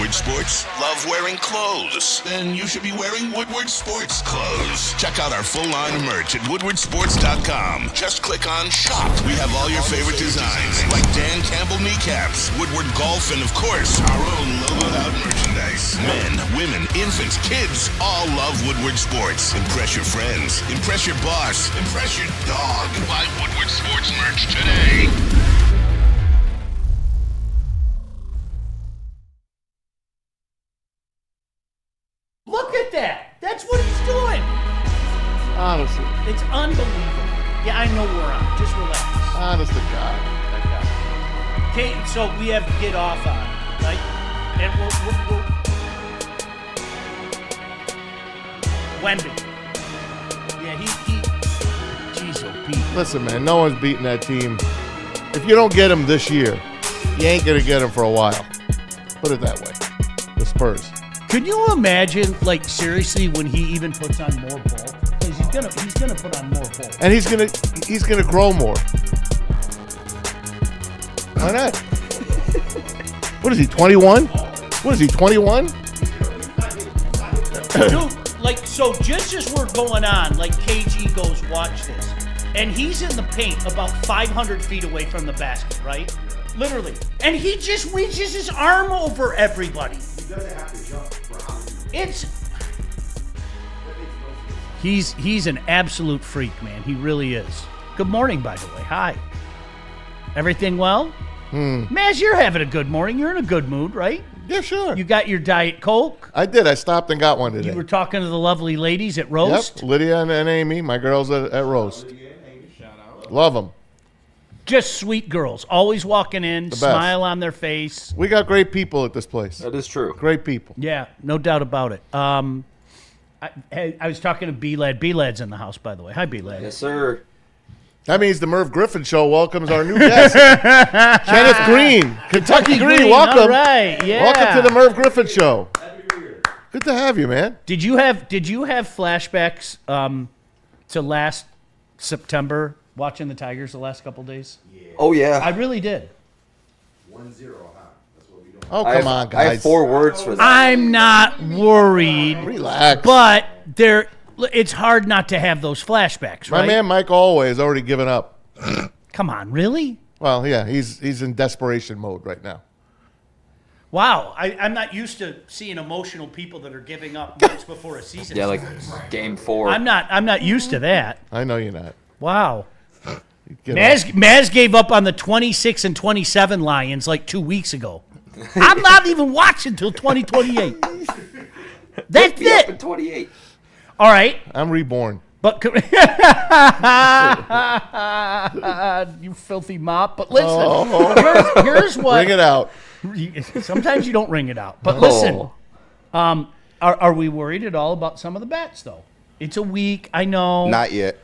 Woodward Sports? Love wearing clothes? Then you should be wearing Woodward Sports clothes. Check out our full line of merch at woodwardsports.com. Just click on shop. We have all your favorite designs, like Dan Campbell kneecaps, Woodward Golf, and of course, our own logoed out merchandise. Men, women, infants, kids all love Woodward Sports. Impress your friends. Impress your boss. Impress your dog. Buy Woodward Sports merch today. Look at that. That's what he's doing. Honestly. It's unbelievable. Yeah, I know we're on. Just relax. Honest to God. Okay, so we have to get off on, right? And we're Wemby. Yeah, he jeez, oh, Pete. Listen, man, no one's beating that team. If you don't get him this year, you ain't going to get him for a while. Put it that way. The Spurs. Could you imagine, like, seriously, when he even puts on more ball? Because he's gonna put on more ball. And he's gonna grow more. Why not? What is he, 21? What is he, 21? Dude, like, so just as we're going on, like, KG goes, watch this. And he's in the paint about 500 feet away from the basket, right? Literally. And he just reaches his arm over everybody. He doesn't have to jump for how He's an absolute freak, man. He really is. Good morning, by the way. Hi. Everything well? Maz, you're having a good morning. You're in a good mood, right? Yeah, sure. You got your Diet Coke? I did. I stopped and got one today. You were talking to the lovely ladies at Roast? Yep, Lydia and Amy, my girls at Roast. Love them. Just sweet girls. Always walking in, smile on their face. We got great people at this place. That is true. Great people. Yeah, no doubt about it. I was talking to B-Lad. B-Lad's in the house, by the way. Hi, B-Lad. Yes, sir. That means the Merv Griffin Show welcomes our new guest, Kenneth Green. Kentucky Green, welcome. All right, yeah. Welcome to the Merv Griffin Show. Good to have you, man. Did you have flashbacks to last September watching the Tigers the last couple days? Yeah. Oh, yeah. I really did. 1-0, huh? That's what we doing. Oh, come on, guys. I have 4 words for that. I'm not worried. Relax. But it's hard not to have those flashbacks, right? My man Mike Alway has already given up. Come on, really? Well, yeah, he's in desperation mode right now. Wow, I'm not used to seeing emotional people that are giving up months before a season. Yeah, like starts. game 4. I'm not used to that. I know you're not. Wow. Get Maz gave up on the 26 and 27 Lions like 2 weeks ago. I'm not even watching till 2028. That's Be up in it. 28. All right. I'm reborn. But you filthy mop. But listen, here's what. Bring it out. Sometimes you don't ring it out. But listen, are we worried at all about some of the bets, though? It's a week. I know. Not yet.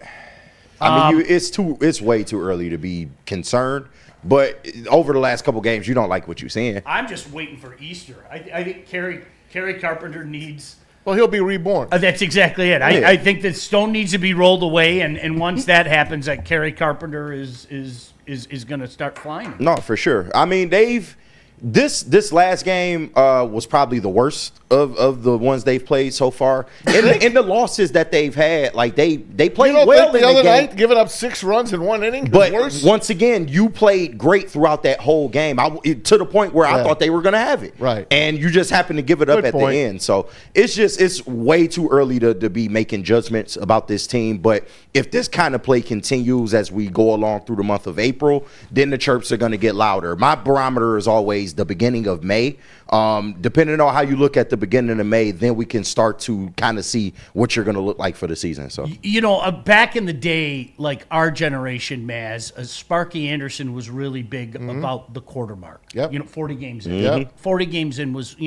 I mean, it's way too early to be concerned. But over the last couple games, you don't like what you're seeing. I'm just waiting for Easter. I think Kerry Carpenter needs. Well, he'll be reborn. That's exactly it. Yeah. I think that stone needs to be rolled away, and once that happens, that Kerry Carpenter is going to start flying. No, for sure. I mean, this last game was probably the worst of the ones they've played so far. And the losses that they've had, like they played well the in other the game. night, giving up 6 runs in 1 inning. But worse. once again, you played great throughout that whole game. To the point where I thought they were going to have it. Right. And you just happened to give it up Good at point. the end. So it's way too early to be making judgments about this team. But if this kind of play continues as we go along through the month of April, then the chirps are going to get louder. My barometer is always the beginning of May. Depending on how you look at the beginning of May, then we can start to kind of see what you're going to look like for the season. So back in the day, like our generation, Maz, Sparky Anderson was really big about the quarter mark. Yep. 40 games in. Yep. 40 games in was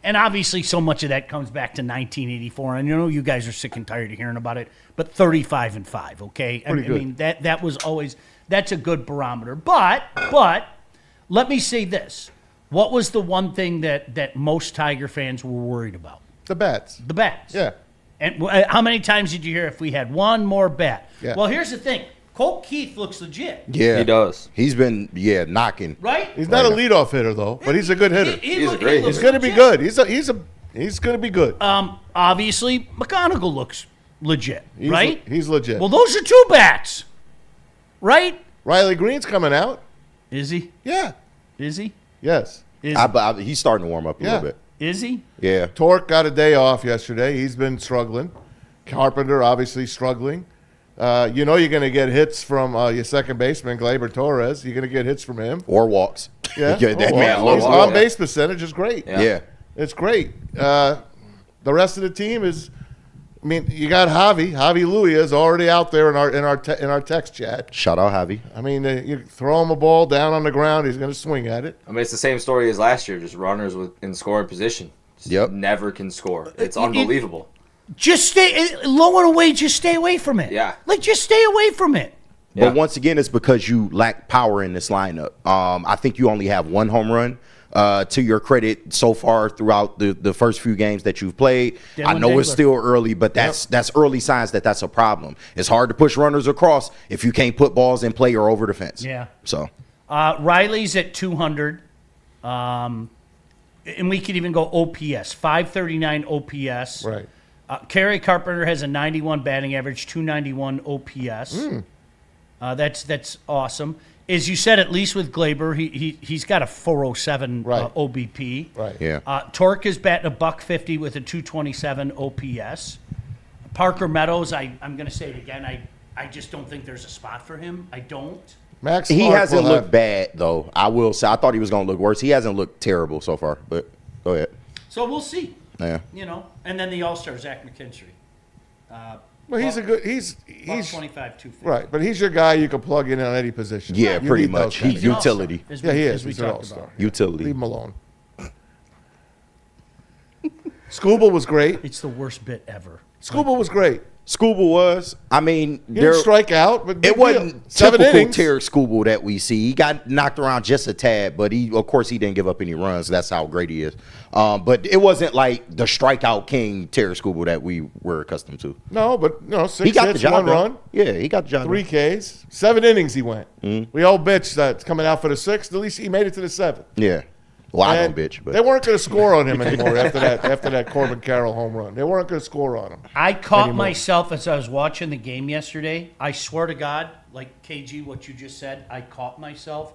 and obviously so much of that comes back to 1984. And you guys are sick and tired of hearing about it, but 35-5. Okay, I mean that was always that's a good barometer. But let me say this. What was the one thing that most Tiger fans were worried about? The bets. The bets. Yeah. And how many times did you hear if we had one more bet? Yeah. Well, here's the thing. Colt Keith looks legit. Yeah, He does. He's been knocking. Right? He's not a leadoff hitter though, but he's a good hitter. He's a great He's hitter. going to be good. He's going to be good. Obviously, McGonigal looks legit, right? He's legit. Well, those are 2 bats, right? Riley Green's coming out. Is he? Yeah. Is he? Yes. He's starting to warm up a little bit. Is he? Yeah. Torque got a day off yesterday. He's been struggling. Carpenter obviously struggling. You're going to get hits from your second baseman, Gleyber Torres. You're going to get hits from him. Or walks. Yeah. that Oh, man his loves walks. on base percentage is great. Yeah. It's great. The rest of the team is. I mean, you got Javi Luia is already out there in our text chat. Shout out Javi. I mean, you throw him a ball down on the ground, he's going to swing at it. I mean, it's the same story as last year. Just runners in scoring position. Just Yep. never can score. It's unbelievable. Just stay low and away. Just stay away from it. Yeah. Like, just stay away from it. But Yeah. once again, it's because you lack power in this lineup. I think you only have 1 home run. To your credit, so far throughout the first few games that you've played, I Dylan know it's Degler. still early, but that's early signs that that's a problem. It's hard to push runners across if you can't put balls in play or over the fence. Yeah. So Riley's at 200. And we could even go OPS, 539 OPS. Right. Kerry Carpenter has a 91 batting average, 291 OPS. That's awesome. As you said, at least with Gleyber, he's got a 407 Right. OBP. Right. yeah, Torque is batting $150 with a 227 OPS. Parker Meadows, I'm going to say it again. I just don't think there's a spot for him. I don't. Max he Clark hasn't will looked have- bad though. I will say I thought he was going to look worse. He hasn't looked terrible so far. But go ahead. So we'll see. Yeah. And then the All-Star, Zach McKinstry. Well, he's a good. He's 25, 250. right, but he's your guy you can plug in on any position. Yeah, You pretty need those much. guys. He's utility. As Yeah, he as is. we He's an talked all-star. about. Utility. Leave him alone. Scuba was great. It's the worst bit ever. Scuba was great. Scuba was. I mean, He didn't strike out, but it big wasn't deal. 7 typical innings. Terry Scuba that we see. He got knocked around just a tad, but of course, he didn't give up any runs. That's how great he is. But it wasn't like the strikeout king Terry Scuba that we were accustomed to. No, but 6 He got the hits, job 1 done. run, Yeah, he got the job 3 done. Ks, 7 innings he went. Mm-hmm. We all bitch that's coming out for the 6th. At least he made it to the 7th. Yeah. Well, I And don't bitch, but they weren't going to score on him anymore after that Corbin Carroll home run. They weren't going to score on him. I caught myself as I was watching the game yesterday. I swear to God, like KG, what you just said, I caught myself.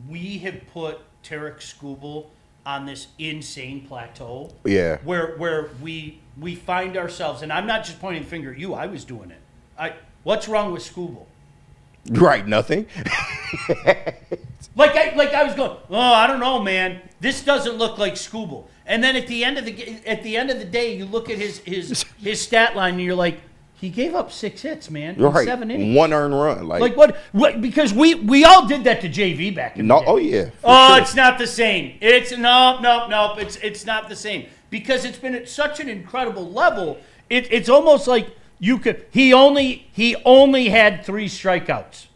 We have put Tarek Skubal on this insane plateau. Yeah. Where we find ourselves, and I'm not just pointing the finger at you. I was doing it. What's wrong with Skubal? right, nothing. Like I was going, I don't know, man. This doesn't look like Skubal. And then at the end of the day, you look at his stat line, and you're like, he gave up 6 hits, man, You're in right. 7 innings. 1 earned run. Like what? Because we all did that to JV back in the day. Oh yeah. for Oh, sure. it's not the same. It's no. It's not the same because it's been at such an incredible level. It's almost like you could. He only had 3 strikeouts.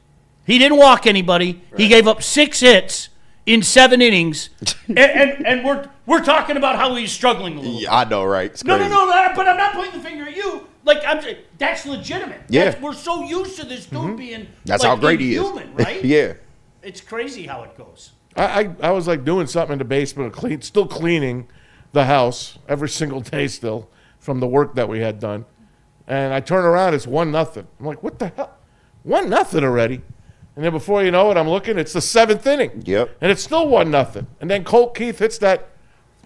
He didn't walk anybody. Right. He gave up 6 hits in 7 innings, and we're talking about how he's struggling a little. Yeah, I know, right? It's No, crazy. but I'm not pointing the finger at you. Like I'm saying, that's legitimate. Yeah. We're so used to this dude being. That's like, how great he is. inhuman, right? Yeah. It's crazy how it goes. I was like doing something in the basement, still cleaning the house every single day still from the work that we had done. And I turn around, it's 1-0. I'm like, what the hell? 1-0 already. And then before you know it, I'm looking, it's the 7th inning. Yep. And it's still 1-0. And then Colt Keith hits that.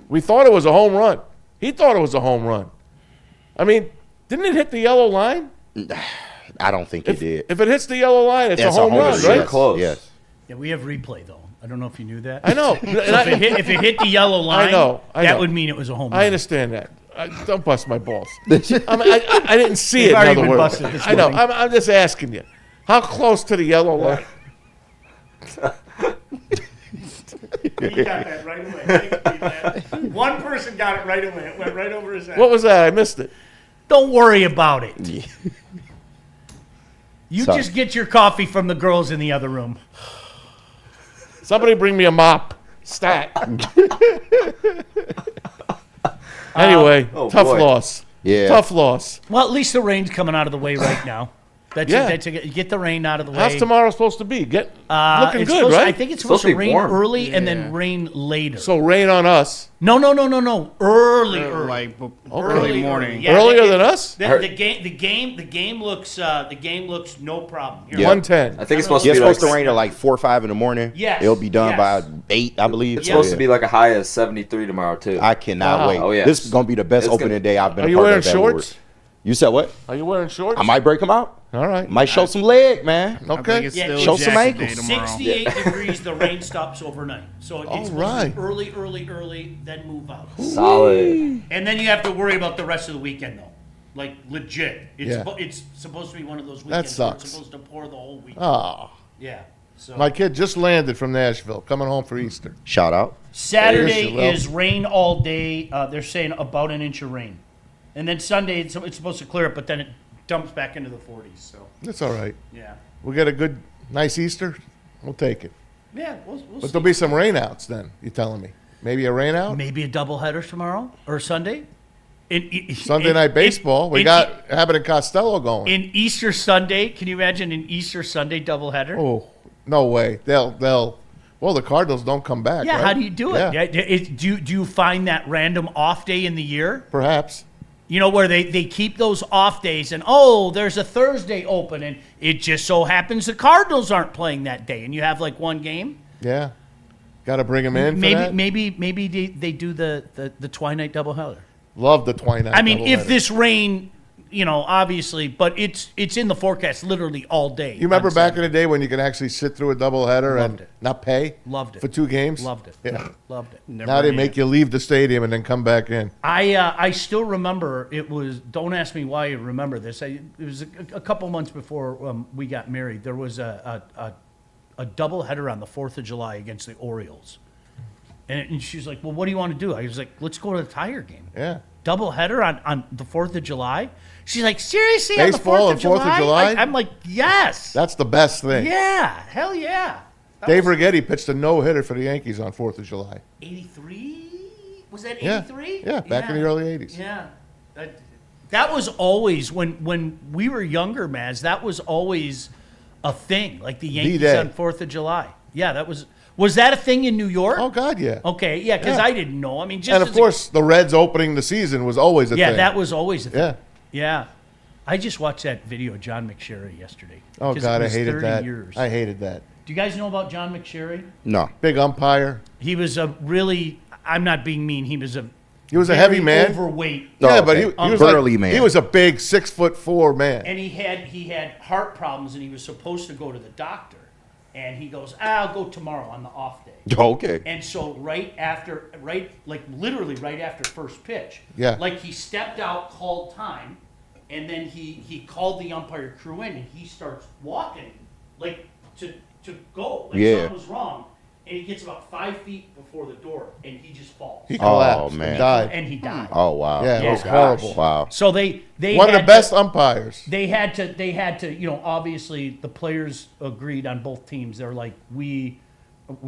We thought it was a home run. He thought it was a home run. I mean, didn't it hit the yellow line? I don't think it did. If it hits the yellow line, it's That's a home run, yes, right? Yes. Close. Yes. Yeah, we have replay though. I don't know if you knew that. I know. So if it hit the yellow line, I that know. would mean it was a home run. I understand that. Don't bust my balls. I didn't see it. You've In already other been words, busted this I know. morning. I'm just asking you. How close to the yellow line? He got that right away. One person got it right away. It went right over his head. What was that? I missed it. Don't worry about it. You Sorry. just get your coffee from the girls in the other room. Somebody bring me a mop. Stat. Anyway, Oh, tough boy. loss. Yeah. Tough loss. Well, at least the rain's coming out of the way right now. Get the rain out of the way. How's tomorrow supposed to be? Looking It's good, supposed- right? I think it's supposed to be rain warm. early and then rain later. So rain on us. No. Early. Like early morning. Yeah, Earlier than us? The game looks no problem. Here. Yeah. 110. I think it's supposed to Yeah, be it's like supposed to rain at like 4 or 5 in the morning. Yes, It'll be done yes. by 8, I believe. it's supposed to be like a high of 73 tomorrow too. I cannot Wow. wait. Oh, yes. This is gonna be the best It's opening gonna- day I've been. Are a you part wearing of at shorts? Woodward. You said what? Are you wearing shorts? I might break them out. All right. Might show some leg, man. I think Okay. it's Yeah, still show some jacket ankles. day tomorrow. 68 degrees. The rain stops overnight, so it's All supposed right. to be early, then move out. Solid. And then you have to worry about the rest of the weekend, though. Like legit, Yeah. It's supposed to be one of those That weekends where sucks. it's supposed to pour the whole weekend. Oh, Yeah. So my kid just landed from Nashville, coming home for Easter. Shout out. Saturday There you go. is rain all day. They're saying about an inch of rain, and then Sunday it's supposed to clear up, but then it dumps back into the 40s. So That's all right. yeah, We'll get a good, nice Easter. We'll take it. yeah, we'll But see. there'll be some rainouts then, you're telling me. Maybe a rainout? Maybe a doubleheader tomorrow or Sunday. Sunday night baseball. We got Abbott and Costello going. in Easter Sunday. Can you imagine an Easter Sunday doubleheader? Oh, no way. Well, the Cardinals don't come back. Yeah, right? how do you do it? Yeah, Do you find that random off day in the year? perhaps. You know, where they keep those off days and, there's a Thursday open and it just so happens the Cardinals aren't playing that day and you have like one game? Yeah. Got to bring them in for that? Maybe they do the Twilight doubleheader. Love the Twilight. I mean, if doubleheader. this rain, obviously, but it's in the forecast literally all day. You remember on back Saturday. in the day when you could actually sit through a doubleheader Loved and it. not pay? Loved it. For 2 games? Loved it. Yeah. Loved it. Now they make you leave the stadium and then come back in. I still remember it was. Don't ask me why you remember this. It was a couple months before we got married. There was a doubleheader on the 4th of July against the Orioles, and she's like, "Well, what do you want to do?" I was like, "Let's go to the Tiger game." Yeah. Doubleheader on the 4th of July. She's like, "Seriously, Baseball on the 4th of July?" I'm like, "Yes." That's the best thing. Yeah, hell yeah. Dave Righetti pitched a no-hitter for the Yankees on 4th of July. 83? Was that Yeah. 83? Yeah, back in the early 80s. Yeah. That was always, when we were younger, Maz, that was always a thing, like the Yankees day. on 4th of July. Yeah, that was that a thing in New York? Oh, God, yeah. Okay, yeah, because Yeah. I didn't know. I mean, just And, of as course, the Reds opening the season was always a yeah, thing. that was always a thing. Yeah. Yeah. I just watched that video of John McSherry yesterday. Oh, 'Cause God, it I was hated 30 that. Years. I hated that. Do you guys know about John McSherry? No. Big umpire. He was a really, I'm not being mean, he was a a heavy very man. overweight. Oh, Yeah, but okay. he was Burly like, man. He was a big 6'4" man. And he had heart problems, and he was supposed to go to the doctor. And he goes, I'll go tomorrow on the off day. Okay. And so literally right after first pitch, Yeah. like he stepped out, called time, and then he called the umpire crew in, and he starts walking like to go, like Yeah. something was wrong, and he gets about 5 feet before the door, and he just falls, He collapsed man. and died. and he died. Oh wow. Yeah, it Yeah. was horrible. Wow. So they One of the had best to- umpires. They had to, obviously the players agreed on both teams. They're like, we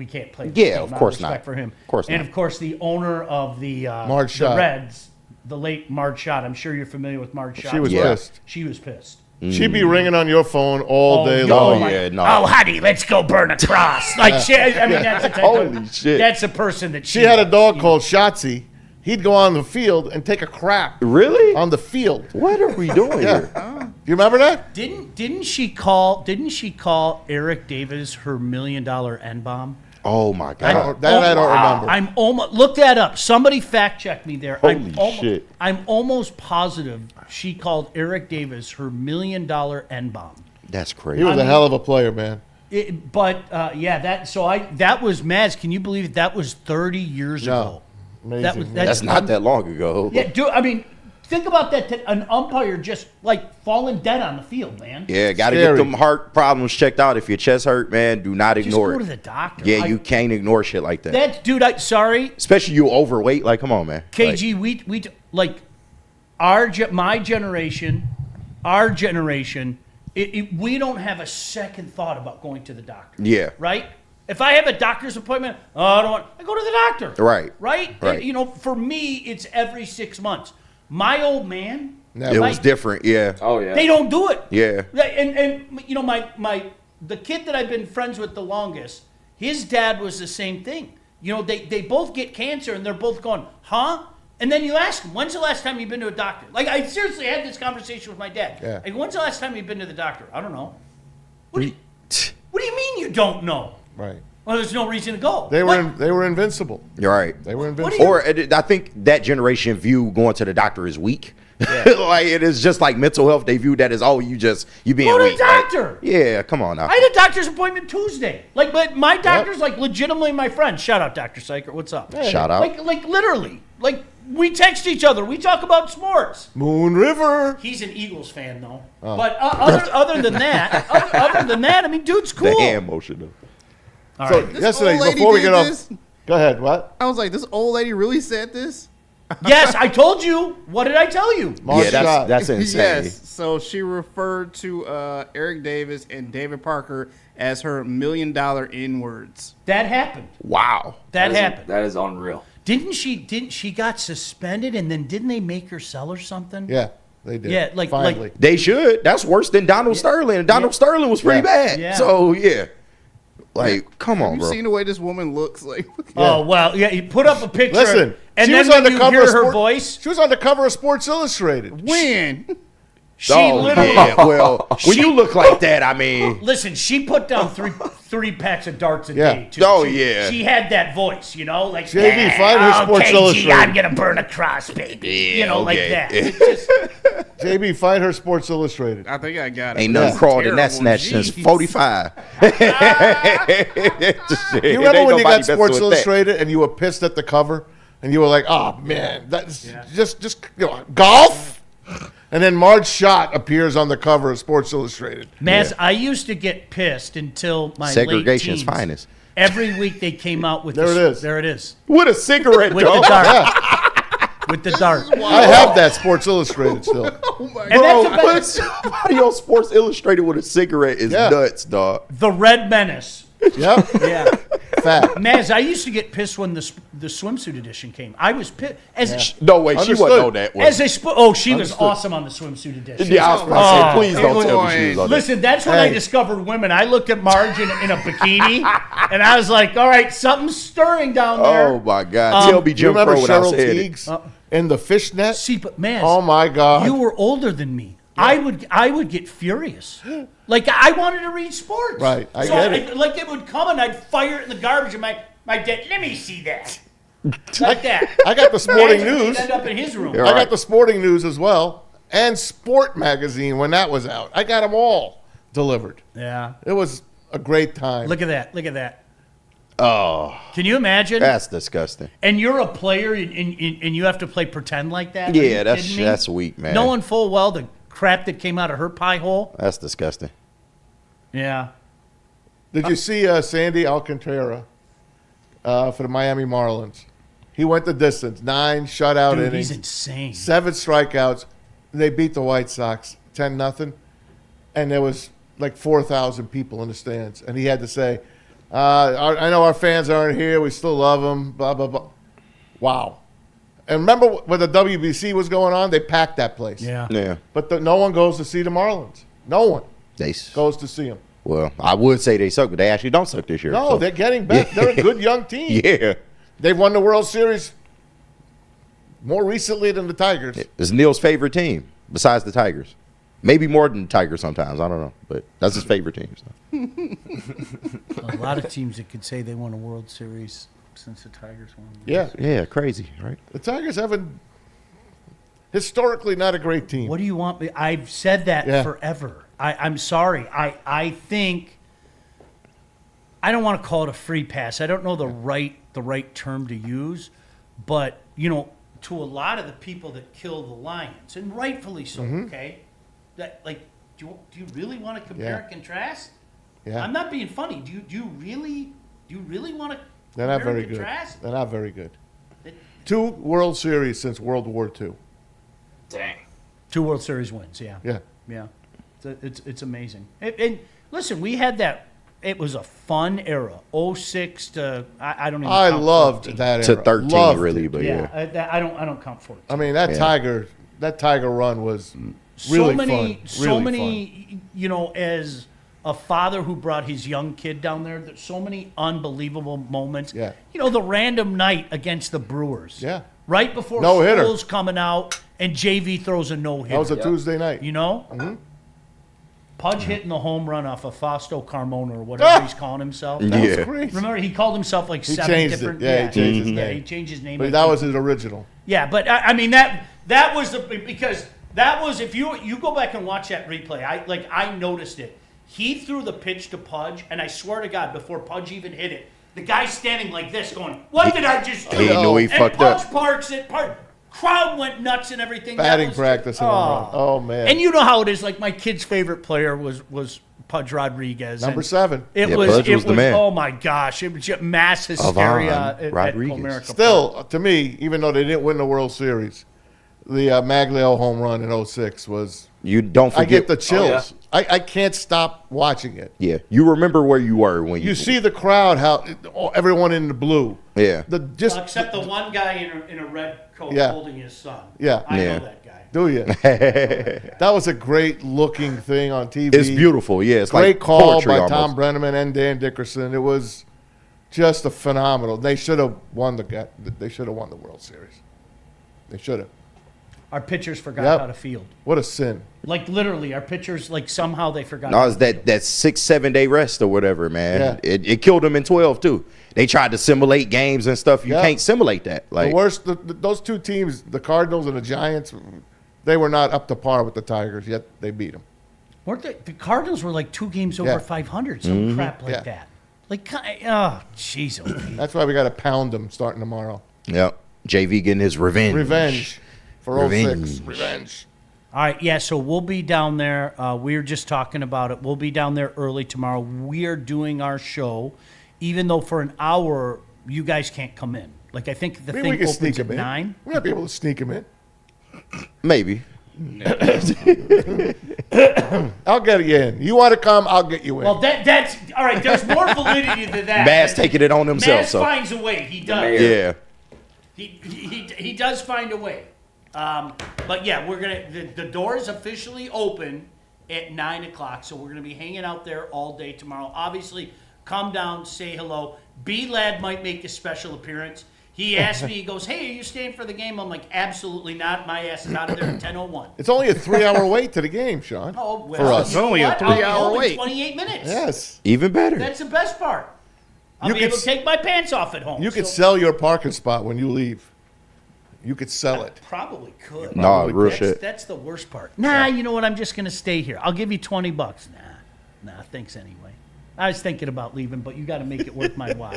can't play. this Yeah, game of out course respect not. For him. Of course and not. of course, the owner of the Marge the Schott. Reds, the late Marge Schott. I'm sure you're familiar with Marge Schott. She was Yeah. pissed. She was pissed. She'd be ringing on your phone all day no, long. Oh, yeah, no. Oh, honey, let's go burn a cross. Like, I mean, that's the type Holy of, shit. That's a person that She had a dog called Shotzi. He'd go on the field and take a crap Really? on the field. What are we doing Yeah. here? Do you remember that? Didn't she call Eric Davis her $1 million N bomb? Oh my I god. don't remember. I'm almost look that up. Somebody fact check me there. Holy shit. I'm almost positive she called Eric Davis her $1 million N bomb. That's He crazy. was a hell of a player, man. That was Maz. Can you believe that was 30 years No. ago? Amazing. That's not that long ago. Yeah, I mean, think about that. An umpire just like falling dead on the field, man. Yeah, got to get Scary. them heart problems checked out. If your chest hurt, man, do not Just ignore go it. to the doctor. Yeah, you can't ignore shit like that. That dude. Sorry, Especially you overweight. Like, come on, man. KG. We like my generation. Our generation. We don't have a second thought about going to the doctor. Yeah. Right. If I have a doctor's appointment, I go to the doctor. Right. Right. Right. For me, it's every 6 months. My old man, It was different. Yeah. Oh yeah. they don't do it. Yeah. And you know, the kid that I've been friends with the longest, his dad was the same thing. You know, they both get cancer and they're both going, huh? And then you ask them, when's the last time you've been to a doctor? Like, I seriously had this conversation with my dad. Yeah. Like, when's the last time you've been to the doctor? I don't know. What do you mean you don't know? Right. Well, there's no reason to go. They What? were invincible. You're right. They were do invincible. you- Or I think that generation view going to the doctor is weak. Like it is just like mental health. They view that as you being Go to weak. the doctor. Yeah, come on now. I had a doctor's appointment Tuesday. Like, but my doctor's like legitimately my friend. Shout out, Dr. Syker. What's up? Shout out. Like literally. Like, we text each other. We talk about sports. Moon River. He's an Eagles fan, though. Oh. But other than that, I mean, dude's cool. The hand motion though. All So right. yesterday, old lady before we did get off, this? go ahead. What? I was like, this old lady really said this? Yes, I told you. What did I tell you? Mark Yeah, shot. that's insane. Yes. So she referred to Eric Davis and David Parker as her $1 million N-words. That happened. Wow. That happened. That is unreal. Didn't she got suspended and then didn't they make her sell or something? Yeah, they did. Yeah, like- finally. They should. That's worse than Donald Sterling. And Donald Sterling was pretty Yeah. bad. Yeah. So yeah. Like, come on, Have you bro. seen the way this woman looks? Like, Oh well, yeah. You put up a picture. Listen, and she then was on when the you cover hear of her Sport- voice, She was on the cover of Sports Illustrated. when? she Oh, literally. yeah. Well, when you look like that, I mean, Listen, she put down three packs of darts a Yeah. day. Too. Oh, She- yeah. She had that voice, you know, like JB, find her Sports KG, Illustrated. I'm gonna burn a cross, baby. You know, like okay. that. It's just, JB, find her Sports Illustrated. I think I got it. ain't nothing That's crawled in that terrible. snatch since Jeez. 45. You remember when you got Sports Illustrated and you were pissed at the cover and you were like, "Oh man, that's just golf." And then Marge Schott appears on the cover of Sports Illustrated. Maz, I used to get pissed until my Segregation's late teens. finest. Every week they came out with There it is. There it is. With a cigarette, With the dog. dart. Yeah, With the dart. I have that Sports Illustrated still. Oh my And Bro, that's put somebody on Sports Illustrated with a cigarette is Yeah. nuts, dog. The Red Menace. Yep, Yeah. fact. Maz, I used to get pissed when the swimsuit edition came. I was pissed. No way, she Understood. wouldn't know that one. As a she was Understood. awesome on the swimsuit edition. Yeah, I was about to say, please don't tell me she was on that. Listen, that's when I Hey. discovered women. I looked at Marge in a bikini, and I was like, all right, something's stirring down there. Oh my God! Tell me Do you Jim remember Crow when I Cheryl said it. Teagues in the fishnet? See, but Maz, Oh my God! you were older than me. I would get furious. Like, I wanted to read sports. Right, I So get it. Like, it would come and I'd fire it in the garbage, and my dad, let me see that. Like that. I got the Sporting Imagine News. we'd end up in his room. Yeah. I Right. got the Sporting News as well, and Sport Magazine when that was out. I got them all delivered. Yeah. It was a great time. Look at that. Look at that. Oh, Can you imagine? that's disgusting. And you're a player, and you have to play pretend like that? Are you Yeah, kidding me? that's weak, man. Knowing full well the crap that came out of her pie hole. That's disgusting. Yeah. Did you see Sandy Alcantara for the Miami Marlins? He went the distance, 9 shutout Dude, innings, he's insane. 7 strikeouts. They beat the White Sox 10-0, and there was like 4,000 people in the stands. And he had to say, I know our fans aren't here. We still love them, blah, blah, blah. Wow. And remember when the WBC was going on? They packed that place. Yeah. Yeah, But no one goes to see the Marlins. No one they. goes to see them. Well, I would say they suck, but they actually don't suck this year. No, so. they're getting better. They're a good young team. Yeah, They've won the World Series more recently than the Tigers. it's Neil's favorite team besides the Tigers. Maybe more than the Tigers sometimes. I don't know, but that's his favorite team. So. A lot of teams that could say they won a World Series since the Tigers won. Yeah, Yeah, crazy, right? the Tigers haven't historically not a great team. What do you want me? I've said that Yeah. forever. I'm sorry. I think I don't want to call it a free pass. I don't know the right term to use, but to a lot of the people that kill the Lions, and rightfully so, okay? That do you really want to compare and contrast? Yeah. I'm not being funny. Do you really want to They're not compare very and good. contrast? They're not very good. 2 World Series since World War II. Dang. 2 World Series wins, yeah. Yeah. Yeah, it's amazing. And listen, we had that it was a fun era. 06 to I don't even. I count loved 14. that era. To 13, Loved really, it. but yeah. I don't count 14. I mean, that Tiger run was really fun. So Really many, as a father who brought his young kid down there, there's so many unbelievable moments. Yeah. The random night against the Brewers. Yeah. Right before No-hitter. school's coming out, and JV throws a no-hitter. That was a Tuesday night. Pudge hitting the home run off of Fausto Carmona or whatever he's calling himself. That was Yeah. great. Remember, he called himself like He 7 changed different. it. Yeah, he changed his Yeah, name. he changed his name. But that was his original. Yeah, but I mean that was because that was if you go back and watch that replay, I noticed it. He threw the pitch to Pudge, and I swear to God, before Pudge even hit it, the guy's standing like this, going, "What did I just do?" He knew he and fucked Pudge up. parks it. Crowd went nuts and everything. That Batting was- practice. Oh, man. And you know how it is. Like my kid's favorite player was Pudge Rodriguez. Number and 7. It Yeah, was. Pudge It was was. the man. Oh my gosh! It was just mass hysteria at Rodriguez. Comerica Park. Still, to me, even though they didn't win the World Series, the Maglio home run in 06 was. You don't forget. I get the chills. I can't stop watching it. Yeah, you remember where you were when You see the crowd, how everyone in the blue. Yeah. Except the one guy in a red coat Yeah. holding his son. Yeah. I Yeah. know that guy. Do you? That was a great looking thing on TV. It's beautiful. Yeah, it's Great like call poetry by almost. Tom Brenneman and Dan Dickerson. It was just a phenomenal. They should have won They should have won the World Series. They should have. Our pitchers forgot Yep. how to field. What a sin. Like literally, our pitchers somehow they forgot. No, how it's to field. that 6-7 day rest or whatever, man. Yeah. It killed them in 12 too. They tried to simulate games and stuff. You Yeah. can't simulate that. Like The worst. Those two teams, the Cardinals and the Giants, they were not up to par with the Tigers. Yet they beat them. Weren't the Cardinals were like 2 games over Yeah. 500, some crap like Yeah. that. Like, oh, jeez, oh, Pete. That's why we got to pound them starting tomorrow. Yep. JV getting his revenge. Revenge for Revenge. 06. Revenge. All right, yeah, so we'll be down there. We were just talking about it. We'll be down there early tomorrow. We are doing our show, even though for an hour you guys can't come in. Like, I think the Maybe thing we can opens sneak at them in. 9. We might be able to sneak them in. Maybe. I'll get you in. You want to come? I'll get you in. Well, that's all right. There's more validity to that. Bass taking it on himself. Maz So finds a way. He does. mayor. yeah. He does find a way. But yeah, we're gonna the door is officially open at 9 o'clock, so we're gonna be hanging out there all day tomorrow. Obviously, come down, say hello. B Lad might make a special appearance. He asked me, he goes, "Hey, are you staying for the game?" I'm like, "Absolutely not. My ass is out of there at 10:01." it's only a 3-hour wait to the game, Sean. Oh, well, for us. you know Only a what? I'll be 3-hour home in wait. 28 minutes. Yes. Even better. That's the best part. I'll You be could able to take my pants off at home. You could so- sell your parking spot when you leave. You could sell it. Probably could. Nah, Probably real could. shit. That's the worst part. Nah, you know what? I'm just gonna stay here. I'll give you $20. Nah, thanks anyway. I was thinking about leaving, but you got to make it worth my while.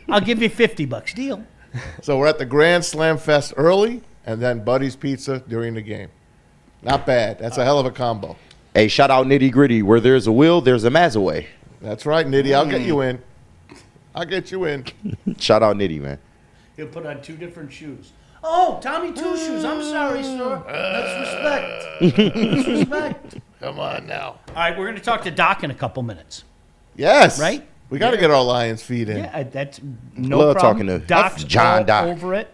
I'll give you $50. Deal. So we're at the Grand Slam Fest early, and then Buddy's Pizza during the game. Not bad. That's a hell of a combo. Hey, shout out Nitty Gritty. Where there's a will, there's a Mazaway. That's right, Nitty. I'll get you in. I'll get you in. Shout out Nitty, man. He'll put on 2 different shoes. Oh, Tommy Two Shoes. I'm sorry, sir. Let's respect. Let's respect. Come on now. All right, we're gonna talk to Doc in a couple minutes. Yes. Right? We got to get our Lions feed in. Yeah, that's no Love problem. talking to Doc's John all Doc. over it.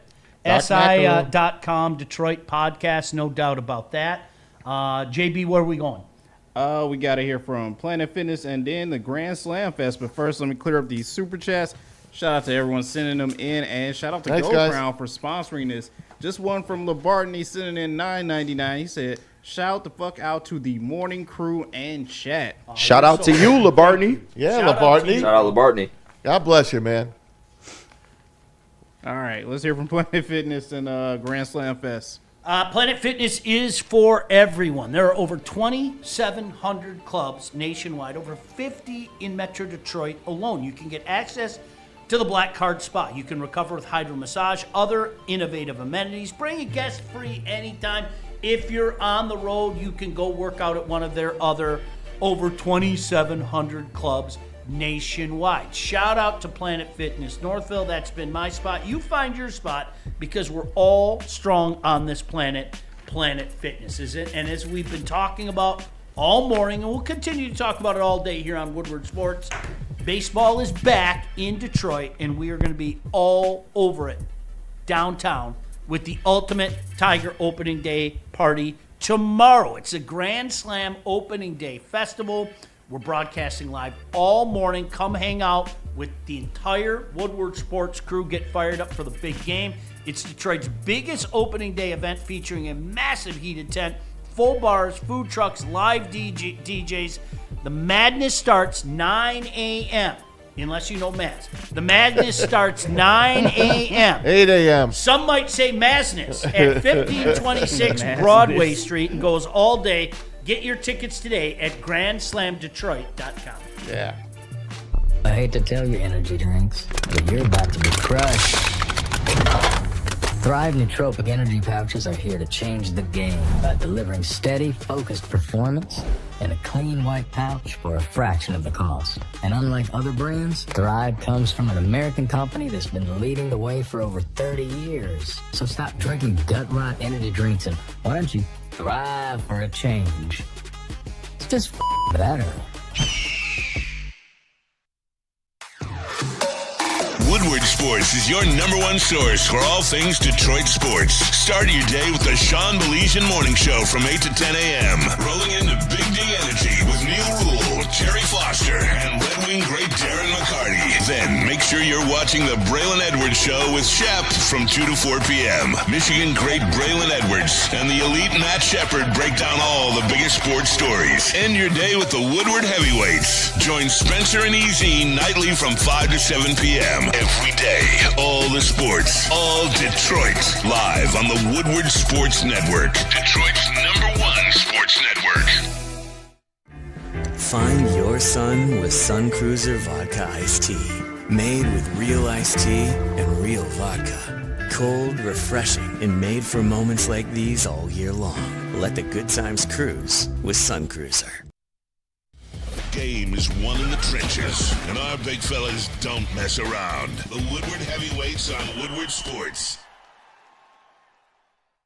Doc SI.com, Detroit podcast, no doubt about that. JB, where are we going? We got to hear from Planet Fitness and then the Grand Slam Fest. But first, let me clear up these super chats. Shout out to everyone sending them in, and shout out to Thanks, Gold guys. Crown for sponsoring this. Just one from LeBartney sending in $9.99. He said, "Shout the fuck out to the morning crew and chat." Shout out to you, LeBartney. Yeah, Shout out to LeBartney. Shout out LeBartney. God bless you, man. All right, let's hear from Planet Fitness and Grand Slam Fest. Planet Fitness is for everyone. There are over 2,700 clubs nationwide, over 50 in Metro Detroit alone. You can get access to the Black Card Spa. You can recover with hydro massage, other innovative amenities. Bring a guest free anytime. If you're on the road, you can go work out at one of their other over 2,700 clubs nationwide. Shout out to Planet Fitness Northville. That's been my spot. You find your spot because we're all strong on this planet. Planet Fitness is it. And as we've been talking about all morning, and we'll continue to talk about it all day here on Woodward Sports. Baseball is back in Detroit, and we are going to be all over it downtown with the Ultimate Tiger Opening Day party tomorrow. It's a Grand Slam Opening Day festival. We're broadcasting live all morning. Come hang out with the entire Woodward Sports crew. Get fired up for the big game. It's Detroit's biggest opening day event featuring a massive heated tent, full bars, food trucks, live DJs. The madness starts 9 a.m. Unless you know Maz. The madness starts 9 a.m. 8 a.m. Some might say Mazness at 1526 Broadway Street and goes all day. Get your tickets today at GrandSlamDetroit.com. Yeah. I hate to tell you, energy drinks, but you're about to be crushed. Thrive nootropic energy pouches are here to change the game by delivering steady, focused performance in a clean white pouch for a fraction of the cost. And unlike other brands, Thrive comes from an American company that's been leading the way for over 30 years. So stop drinking gut rot energy drinks and why don't you thrive for a change? It's just better. Woodward Sports is your number one source for all things Detroit sports. Start your day with the Sean Baligian Morning Show from 8 to 10 a.m. Rolling into Big D Energy with Neil Rule, Terry Foster, and Red Wing great Darren McCarty. Then make sure you're watching the Braylon Edwards Show with Shep from 2 to 4 p.m. Michigan great Braylon Edwards and the elite Matt Shepard break down all the biggest sports stories. End your day with the Woodward Heavyweights. Join Spencer and EZ nightly from 5 to 7 p.m. Every day, all the sports, all Detroit, live on the Woodward Sports Network, Detroit's #1 sports network. Find your sun with Sun Cruiser Vodka Iced Tea. Made with real iced tea and real vodka. Cold, refreshing, and made for moments like these all year long. Let the good times cruise with Sun Cruiser. Game is won in the trenches, and our big fellas don't mess around. The Woodward Heavyweights on Woodward Sports.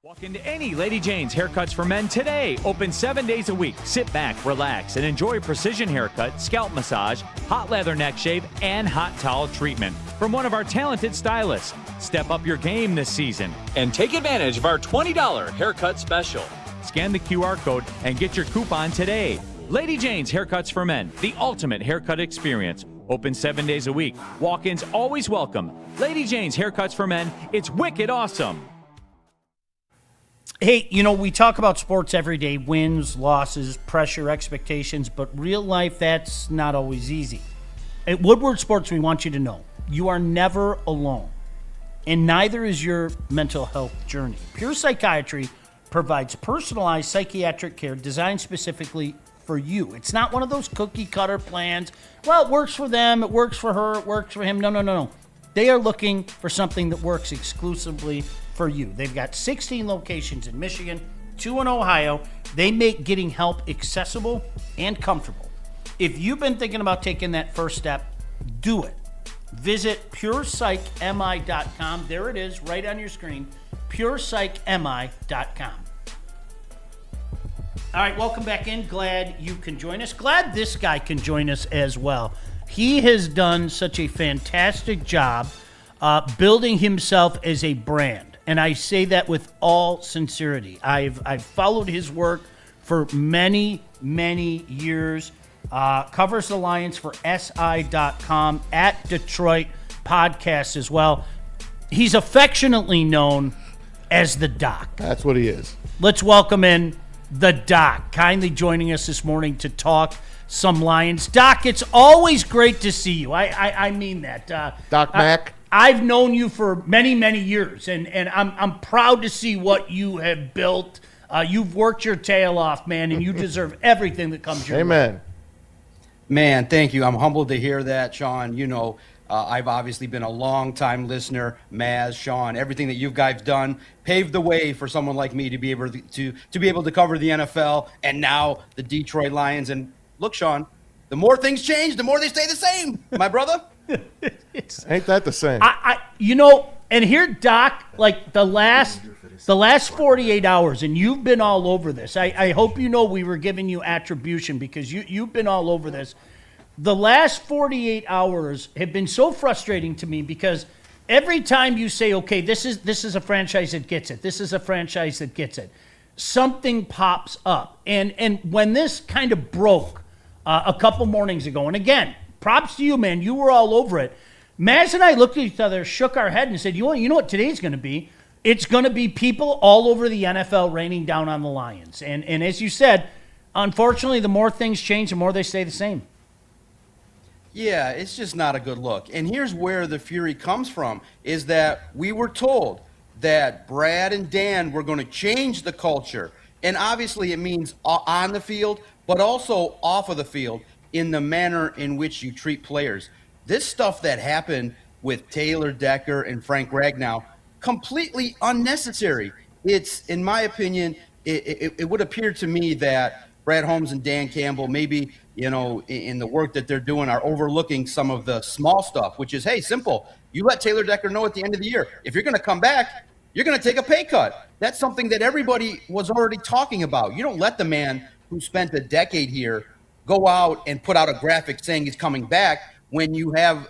Walk into any Lady Jane's Haircuts for Men today. Open 7 days a week. Sit back, relax, and enjoy precision haircut, scalp massage, hot leather neck shave, and hot towel treatment from one of our talented stylists. Step up your game this season and take advantage of our $20 haircut special. Scan the QR code and get your coupon today. Lady Jane's Haircuts for Men, the ultimate haircut experience. Open 7 days a week. Walk-ins always welcome. Lady Jane's Haircuts for Men, it's wicked awesome. Hey, you know, we talk about sports every day, wins, losses, pressure, expectations, but real life, that's not always easy. At Woodward Sports, we want you to know you are never alone, and neither is your mental health journey. Pure Psychiatry provides personalized psychiatric care designed specifically for you. It's not one of those cookie cutter plans. Well, it works for them, it works for her, it works for him. No. They are looking for something that works exclusively for you. They've got 16 locations in Michigan, 2 in Ohio. They make getting help accessible and comfortable. If you've been thinking about taking that first step, do it. Visit PurePsychMI.com. There it is, right on your screen, PurePsychMI.com. All right, welcome back in. Glad you can join us. Glad this guy can join us as well. He has done such a fantastic job building himself as a brand, and I say that with all sincerity. I've followed his work for many, many years. Covers the Lions for SI.com, at Detroit Podcast as well. He's affectionately known as the Doc. That's what he is. Let's welcome in the Doc, kindly joining us this morning to talk some Lions. Doc, it's always great to see you. I mean that. Doc Mac. I've known you for many, many years, and I'm proud to see what you have built. You've worked your tail off, man, and you deserve everything that comes your way. Amen. Man, thank you. I'm humbled to hear that, Sean. You know, I've obviously been a long-time listener. Maz, Sean, everything that you guys done paved the way for someone like me to be able to cover the NFL and now the Detroit Lions. And look, Sean, the more things change, the more they stay the same, my brother. Ain't that the same? You know, and here, Doc, like the last The last 48 hours, and you've been all over this. I hope you know we were giving you attribution because you've been all over this. The last 48 hours have been so frustrating to me because every time you say, okay, this is a franchise that gets it, this is a franchise that gets it, something pops up. And when this kind of broke a couple mornings ago, and again, props to you, man, you were all over it. Maz and I looked at each other, shook our head, and said, you know what today's going to be? It's going to be people all over the NFL raining down on the Lions. And as you said, unfortunately, the more things change, the more they stay the same. Yeah, it's just not a good look. And here's where the fury comes from, is that we were told that Brad and Dan were going to change the culture. And obviously it means on the field, but also off of the field in the manner in which you treat players. This stuff that happened with Taylor Decker and Frank Ragnow, completely unnecessary. It's, in my opinion, it would appear to me that Brad Holmes and Dan Campbell, maybe, in the work that they're doing, are overlooking some of the small stuff, which is, hey, simple. You let Taylor Decker know at the end of the year, if you're going to come back, you're going to take a pay cut. That's something that everybody was already talking about. You don't let the man who spent a decade here go out and put out a graphic saying he's coming back when you have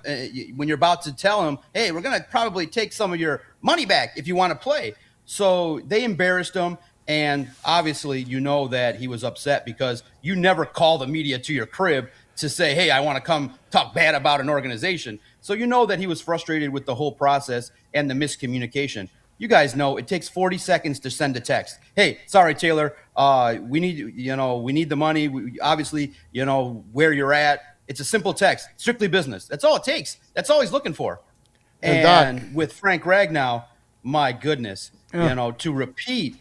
when you're about to tell him, hey, we're going to probably take some of your money back if you want to play. So they embarrassed him. And obviously, you know that he was upset because you never call the media to your crib to say, hey, I want to come talk bad about an organization. So you know that he was frustrated with the whole process and the miscommunication. You guys know it takes 40 seconds to send a text. Hey, sorry, Taylor, we need the money. Obviously, where you're at. It's a simple text, strictly business. That's all it takes. That's all he's looking for. And with Frank Ragnow, my goodness, to repeat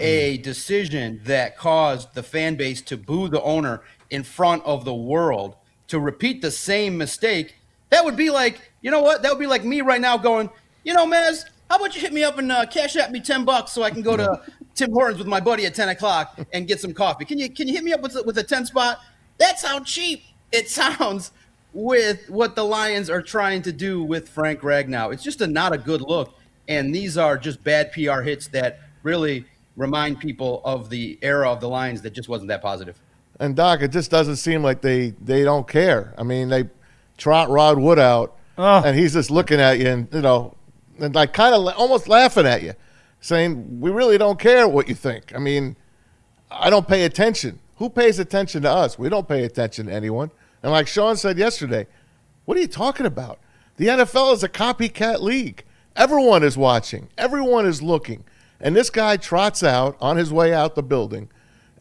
a decision that caused the fan base to boo the owner in front of the world, to repeat the same mistake, that would be like, you know what? That would be like me right now going, Maz, how about you hit me up and cash at me $10 so I can go to Tim Hortons with my buddy at 10 o'clock and get some coffee? Can you hit me up with a 10 spot? That's how cheap it sounds with what the Lions are trying to do with Frank Ragnow. It's just not a good look. And these are just bad PR hits that really remind people of the era of the Lions that just wasn't that positive. And Doc, it just doesn't seem like they don't care. I mean, they trot Rod Wood out, and he's just looking at you and like kind of almost laughing at you, saying, we really don't care what you think. I mean, I don't pay attention. Who pays attention to us? We don't pay attention to anyone. And like Sean said yesterday, what are you talking about? The NFL is a copycat league. Everyone is watching. Everyone is looking. And this guy trots out on his way out the building,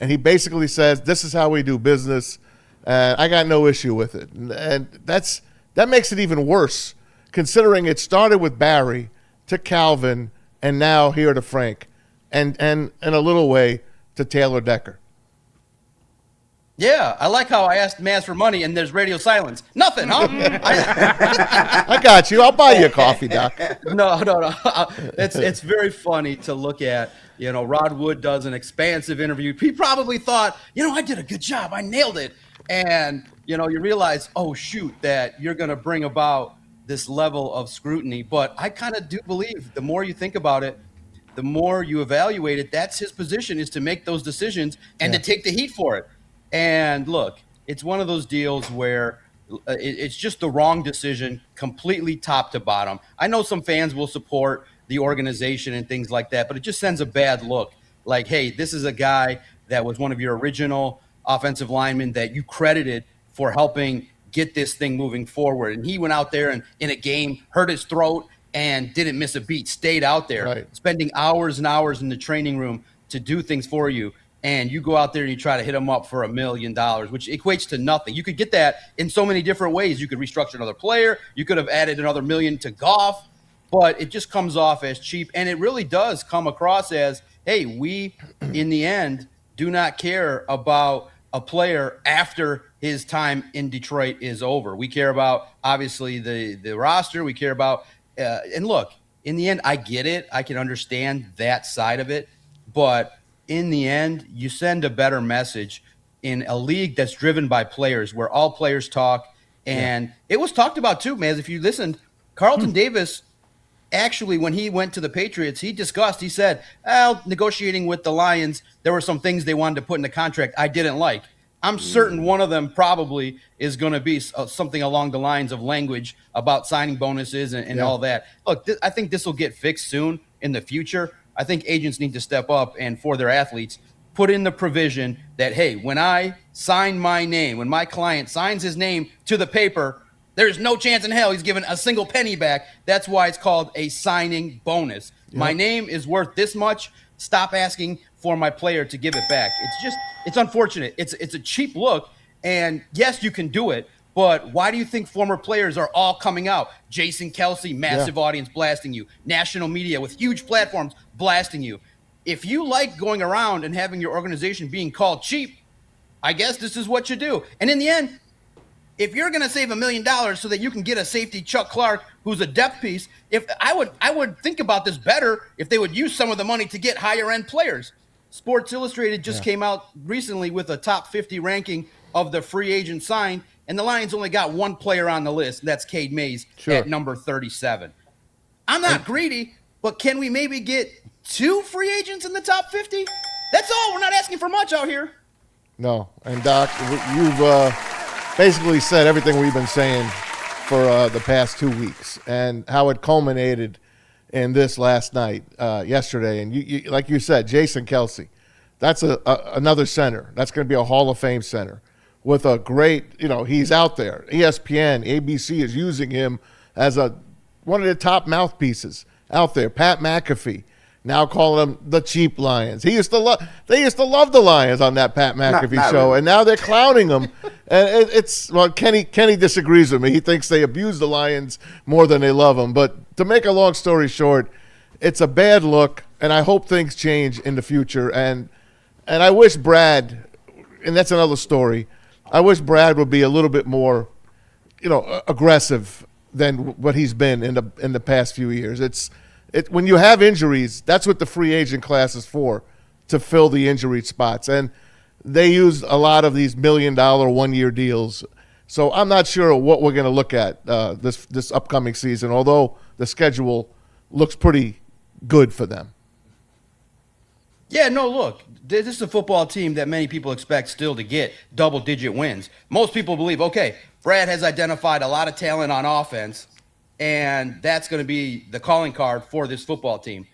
and he basically says, this is how we do business, and I got no issue with it. And that makes it even worse, considering it started with Barry to Calvin and now here to Frank, and in a little way to Taylor Decker. Yeah, I like how I asked Maz for money and there's radio silence. Nothing, huh? I got you. I'll buy you a coffee, Doc. No. It's very funny to look at. Rod Wood does an expansive interview. He probably thought, I did a good job. I nailed it. And, you realize, oh, shoot, that you're going to bring about this level of scrutiny. But I kind of do believe the more you think about it, the more you evaluate it, that's his position, is to make those decisions and to take the heat for it. And look, it's one of those deals where it's just the wrong decision, completely top to bottom. I know some fans will support the organization and things like that, but it just sends a bad look. Like, hey, this is a guy that was one of your original offensive linemen that you credited for helping get this thing moving forward. And he went out there and in a game hurt his throat and didn't miss a beat, stayed out there, spending hours and hours in the training room to do things for you. And you go out there and you try to hit them up for $1 million, which equates to nothing. You could get that in so many different ways. You could restructure another player. You could have added another $1 million to Goff, but it just comes off as cheap. And it really does come across as, hey, we, in the end, do not care about a player after his time in Detroit is over. We care about, obviously, the roster. We care about and look, in the end, I get it. I can understand that side of it. But in the end, you send a better message in a league that's driven by players, where all players talk. And it was talked about too, man. If you listened, Carlton Davis actually, when he went to the Patriots, he said, well, negotiating with the Lions, there were some things they wanted to put in the contract I didn't like. I'm certain one of them probably is going to be something along the lines of language about signing bonuses and all that. Look, I think this will get fixed soon in the future. I think agents need to step up and for their athletes, put in the provision that, hey, when I sign my name, when my client signs his name to the paper, there's no chance in hell he's given a single penny back. That's why it's called a signing bonus. Yep. My name is worth this much. Stop asking for my player to give it back. It's unfortunate. It's a cheap look, and yes, you can do it, but why do you think former players are all coming out? Jason Kelsey, massive audience blasting you. National media with huge platforms blasting you. If you like going around and having your organization being called cheap, I guess this is what you do. And in the end, if you're going to save $1 million so that you can get a safety, Chuck Clark, who's a depth piece, I would think about this better if they would use some of the money to get higher end players. Sports Illustrated just came out recently with a top 50 ranking of the free agent signed, and the Lions only got one player on the list. That's Cade Mays at number 37. I'm not greedy, but can we maybe get 2 free agents in the top 50? That's all. We're not asking for much out here. No. And, Doc, you've basically said everything we've been saying for the past 2 weeks and how it culminated in this last night, yesterday. And you, like you said, Jason Kelsey, that's another center. That's going to be a Hall of Fame center with a great, he's out there. ESPN, ABC is using him as one of the top mouthpieces out there. Pat McAfee now calling them the cheap Lions. They used to love the Lions on that Pat McAfee show, and now they're clowning them. And Kenny disagrees with me. He thinks they abuse the Lions more than they love them. But to make a long story short, it's a bad look, and I hope things change in the future. And I wish Brad, and that's another story, I wish Brad would be a little bit more, aggressive than what he's been in the past few years. When you have injuries, that's what the free agent class is for, to fill the injury spots. And they used a lot of these $1 million 1-year deals. So I'm not sure what we're going to look at this upcoming season, although the schedule looks pretty good for them. Yeah, no, look, this is a football team that many people expect still to get double-digit wins. Most people believe, okay, Brad has identified a lot of talent on offense, and that's going to be the calling card for this football team.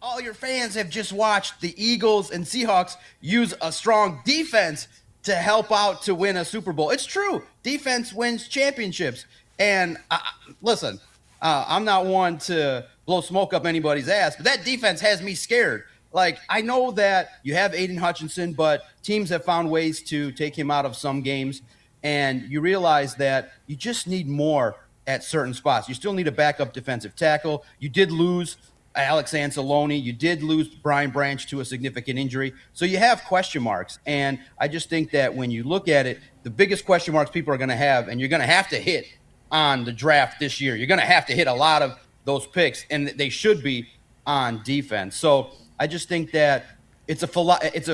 All your fans have just watched the Eagles and Seahawks use a strong defense to help out to win a Super Bowl. It's true. Defense wins championships. And listen, I'm not one to blow smoke up anybody's ass, but that defense has me scared. Like, I know that you have Aiden Hutchinson, but teams have found ways to take him out of some games. And you realize that you just need more at certain spots. You still need a backup defensive tackle. You did lose Alex Anzalone. You did lose Brian Branch to a significant injury. So you have question marks. And I just think that when you look at it, the biggest question marks people are going to have, and you're going to have to hit on the draft this year. You're going to have to hit a lot of those picks, and they should be on defense. So I just think that it's a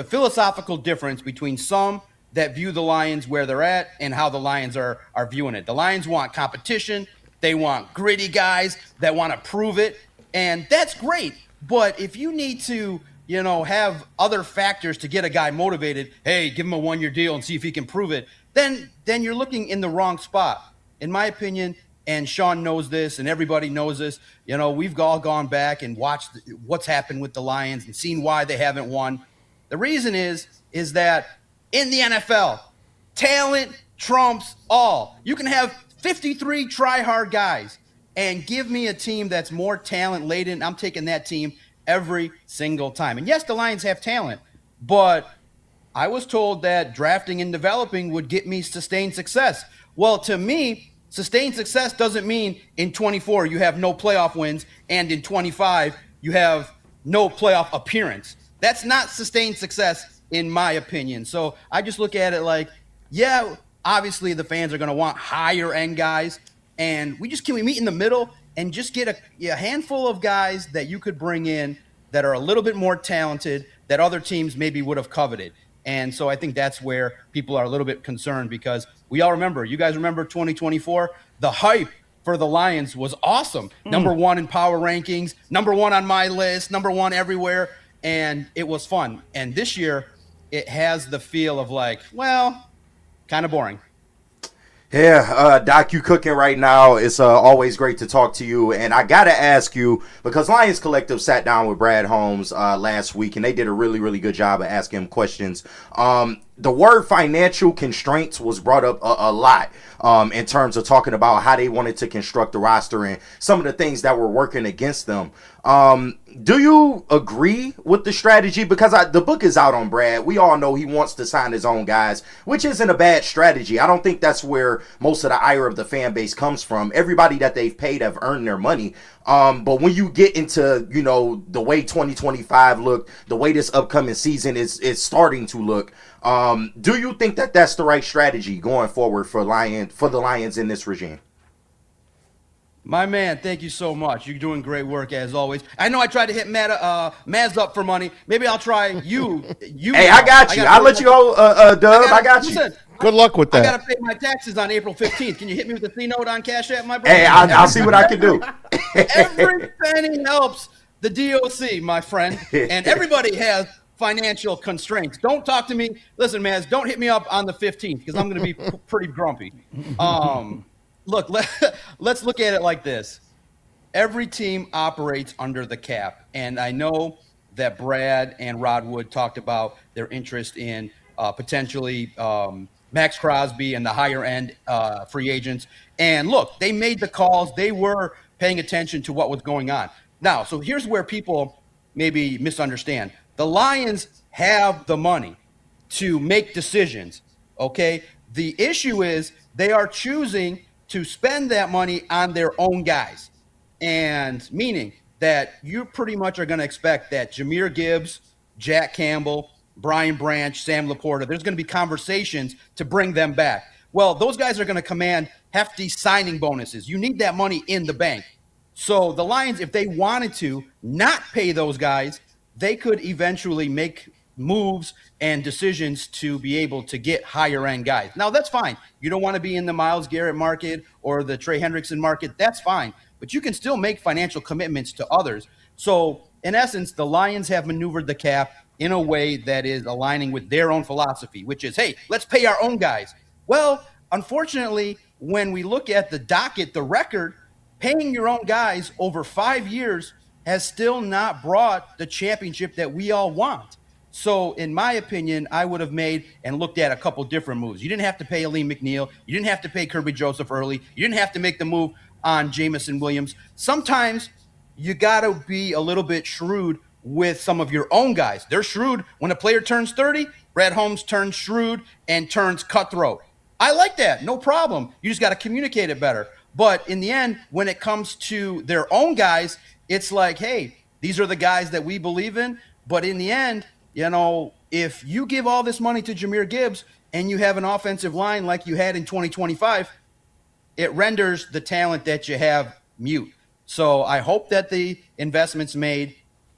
philosophical difference between some that view the Lions where they're at and how the Lions are viewing it. The Lions want competition. They want gritty guys that want to prove it. And that's great. But if you need to, have other factors to get a guy motivated, hey, give him a 1-year deal and see if he can prove it, then you're looking in the wrong spot. In my opinion, and Sean knows this and everybody knows this, we've all gone back and watched what's happened with the Lions and seen why they haven't won. The reason is that in the NFL, talent trumps all. You can have 53 try-hard guys and give me a team that's more talent-laden. I'm taking that team every single time. And yes, the Lions have talent, but I was told that drafting and developing would get me sustained success. Well, to me, sustained success doesn't mean in 24 you have no playoff wins and in 25 you have no playoff appearance. That's not sustained success in my opinion. So I just look at it like, yeah, obviously the fans are going to want higher end guys, and can we meet in the middle and just get a handful of guys that you could bring in that are a little bit more talented that other teams maybe would have coveted. And so I think that's where people are a little bit concerned, because we all remember, you guys remember 2024, the hype for the Lions was awesome. Number one in power rankings, number one on my list, number one everywhere, and it was fun. And this year, it has the feel of like, well, kind of boring. Yeah, Doc, you cooking right now. It's always great to talk to you. And I got to ask you, because Lions Collective sat down with Brad Holmes last week, and they did a really, really good job of asking him questions. The word financial constraints was brought up a lot in terms of talking about how they wanted to construct the roster and some of the things that were working against them. Do you agree with the strategy? Because the book is out on Brad. We all know he wants to sign his own guys, which isn't a bad strategy. I don't think that's where most of the ire of the fan base comes from. Everybody that they've paid have earned their money. But when you get into, the way 2025 look, the way this upcoming season is starting to look, do you think that that's the right strategy going forward for the Lions in this regime? My man, thank you so much. You're doing great work as always. I know I tried to hit Maz up for money. Maybe I'll try you. Hey, I got you. I'll let you go, Dub. I got you. Listen, Good luck with that. I got to pay my taxes on April 15th. Can you hit me with a C-note on Cash App, my brother? Hey, I'll see what I can do. Every penny helps the DOC, my friend. And everybody has financial constraints. Don't talk to me. Listen, Maz, don't hit me up on the 15th because I'm going to be pretty grumpy. Look, let's look at it like this. Every team operates under the cap, and I know that Brad and Rod Wood talked about their interest in potentially Max Crosby and the higher-end free agents. And look, they made the calls. They were paying attention to what was going on. Now, so here's where people maybe misunderstand. The Lions have the money to make decisions, okay? The issue is they are choosing to spend that money on their own guys. And meaning that you pretty much are going to expect that Jahmyr Gibbs, Jack Campbell, Brian Branch, Sam Laporta, there's going to be conversations to bring them back. Well, those guys are going to command hefty signing bonuses. You need that money in the bank. So the Lions, if they wanted to not pay those guys, they could eventually make moves and decisions to be able to get higher end guys. Now that's fine. You don't want to be in the Myles Garrett market or the Trey Hendrickson market. That's fine. But you can still make financial commitments to others. So in essence, the Lions have maneuvered the cap in a way that is aligning with their own philosophy, which is, hey, let's pay our own guys. Well, unfortunately, when we look at the docket, the record, paying your own guys over 5 years has still not brought the championship that we all want. So, in my opinion, I would have made and looked at a couple different moves. You didn't have to pay Aleem McNeil. You didn't have to pay Kirby Joseph early. You didn't have to make the move on Jamison Williams. Sometimes you got to be a little bit shrewd with some of your own guys. They're shrewd. When a player turns 30, Brad Holmes turns shrewd and turns cutthroat. I like that. No problem. You just got to communicate it better. But in the end, when it comes to their own guys, it's like, hey, these are the guys that we believe in. But in the end, if you give all this money to Jahmyr Gibbs and you have an offensive line like you had in 2025, it renders the talent that you have mute. So I hope that the investments made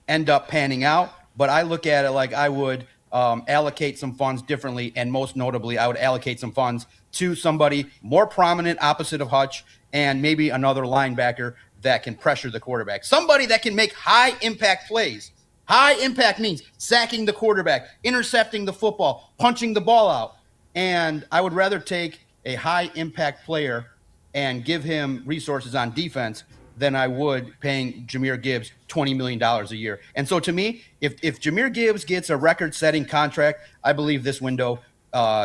end up panning out, but I look at it like I would allocate some funds differently, and most notably, I would allocate some funds to somebody more prominent opposite of Hutch and maybe another linebacker that can pressure the quarterback. Somebody that can make high-impact plays. High impact means sacking the quarterback, intercepting the football, punching the ball out. And I would rather take a high impact player and give him resources on defense than I would paying Jahmyr Gibbs $20 million a year. And so to me, if Jahmyr Gibbs gets a record-setting contract, I believe this window,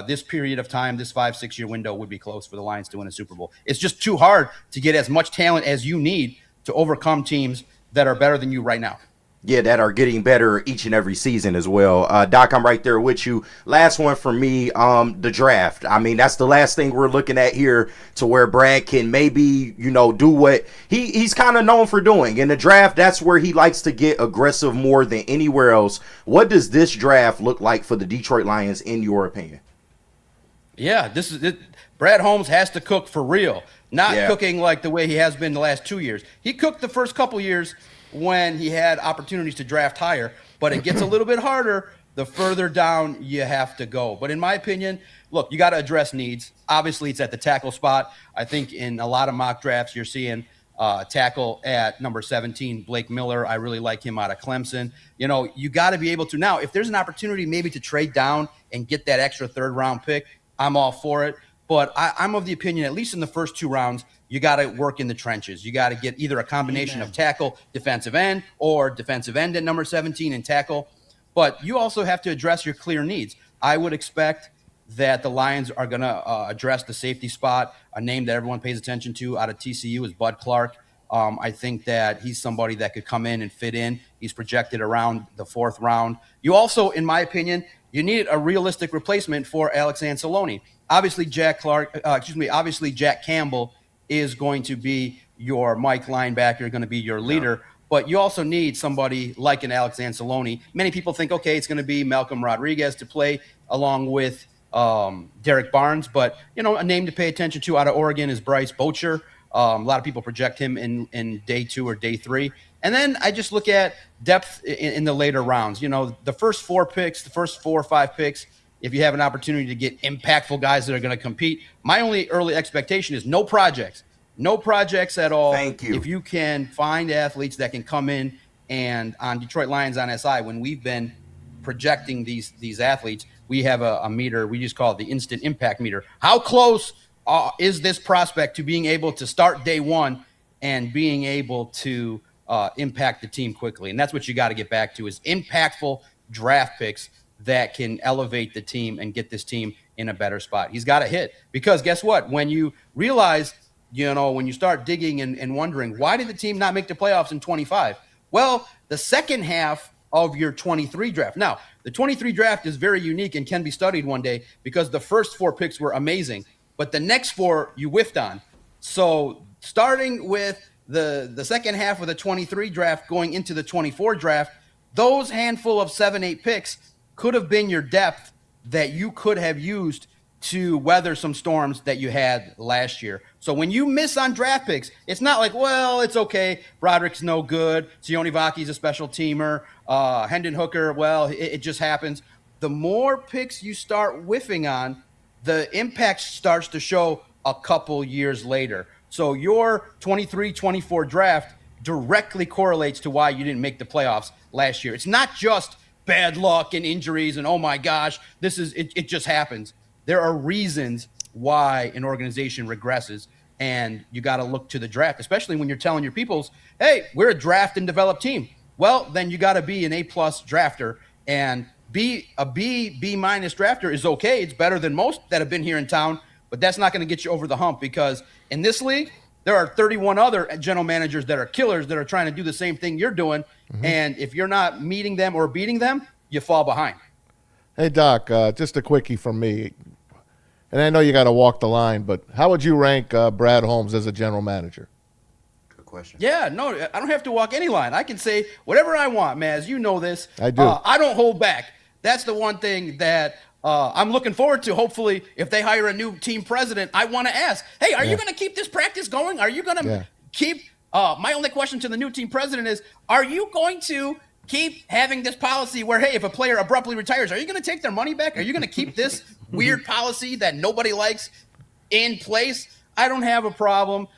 this period of time, this 5-6 year window would be close for the Lions to win a Super Bowl. It's just too hard to get as much talent as you need to overcome teams that are better than you right now. Yeah, that are getting better each and every season as well. Doc, I'm right there with you. Last one for me, the draft. I mean, that's the last thing we're looking at here to where Brad can maybe, do what he's kind of known for doing. In the draft, that's where he likes to get aggressive more than anywhere else. What does this draft look like for the Detroit Lions, in your opinion? Yeah, this is it. Brad Holmes has to cook for real, not cooking like the way he has been the last 2 years. He cooked the first couple years, when he had opportunities to draft higher, but it gets a little bit harder the further down you have to go. But in my opinion, look, you got to address needs. Obviously, it's at the tackle spot. I think in a lot of mock drafts, you're seeing tackle at number 17, Blake Miller. I really like him out of Clemson. You know, you got to be able to now, if there's an opportunity maybe to trade down and get that extra third-round pick, I'm all for it. But I'm of the opinion, at least in the first 2 rounds, you got to work in the trenches. You got to get either a combination of tackle, defensive end, or defensive end at number 17 and tackle. But you also have to address your clear needs. I would expect that the Lions are going to address the safety spot. A name that everyone pays attention to out of TCU is Bud Clark. I think that he's somebody that could come in and fit in. He's projected around the 4th round. You also, in my opinion, you need a realistic replacement for Alex Anzalone. Obviously, Jack Campbell is going to be your Mike linebacker, going to be your leader. But you also need somebody like an Alex Anzalone. Many people think, okay, it's going to be Malcolm Rodriguez to play along with Derek Barnes. But, you know, a name to pay attention to out of Oregon is Bryce Boucher. A lot of people project him in day 2 or day 3. And then I just look at depth in the later rounds. You know, the first 4 picks, the first 4 or 5 picks, if you have an opportunity to get impactful guys that are going to compete, my only early expectation is no projects. No projects at all. Thank you. If you can find athletes that can come in and on Detroit Lions on SI, when we've been projecting these athletes, we have a meter. We just call it the instant impact meter. How close is this prospect to being able to start day 1 and being able to impact the team quickly? And that's what you got to get back to, is impactful draft picks that can elevate the team and get this team in a better spot. He's got to hit, because guess what? When you realize, you know, when you start digging and wondering, why did the team not make the playoffs in 25? Well, the second half of your 23 draft. Now, the 23 draft is very unique and can be studied one day, because the first 4 picks were amazing, but the next 4 you whiffed on. So starting with the second half of the 23 draft going into the 24 draft, those handful of 7-8 picks could have been your depth that you could have used to weather some storms that you had last year. So when you miss on draft picks, it's not like, well, it's okay, Broderick's no good, Sione Vaki's a special teamer, Hendon Hooker, well, it just happens. The more picks you start whiffing on, the impact starts to show a couple years later. So your 23-24 draft directly correlates to why you didn't make the playoffs last year. It's not just bad luck and injuries and, oh my gosh, it just happens. There are reasons why an organization regresses, and you got to look to the draft, especially when you're telling your peoples, hey, we're a draft and develop team. Well, then you got to be an A+ drafter, and B minus drafter is okay. It's better than most that have been here in town, but that's not going to get you over the hump, because in this league, there are 31 other general managers that are killers that are trying to do the same thing you're doing. Mm-hmm. And if you're not meeting them or beating them, you fall behind. Hey, Doc, just a quickie from me. And I know you got to walk the line, but how would you rank Brad Holmes as a general manager? Good question. Yeah, no, I don't have to walk any line. I can say whatever I want, Maz. You know this. I do. I don't hold back. That's the one thing that I'm looking forward to. Hopefully, if they hire a new team president, I want to ask, hey, are you going to keep this practice going? Are you going to keep my only question to the new team president is, are you going to keep having this policy where, hey, if a player abruptly retires, are you going to take their money back? Are you going to keep this weird policy that nobody likes in place? I don't have a problem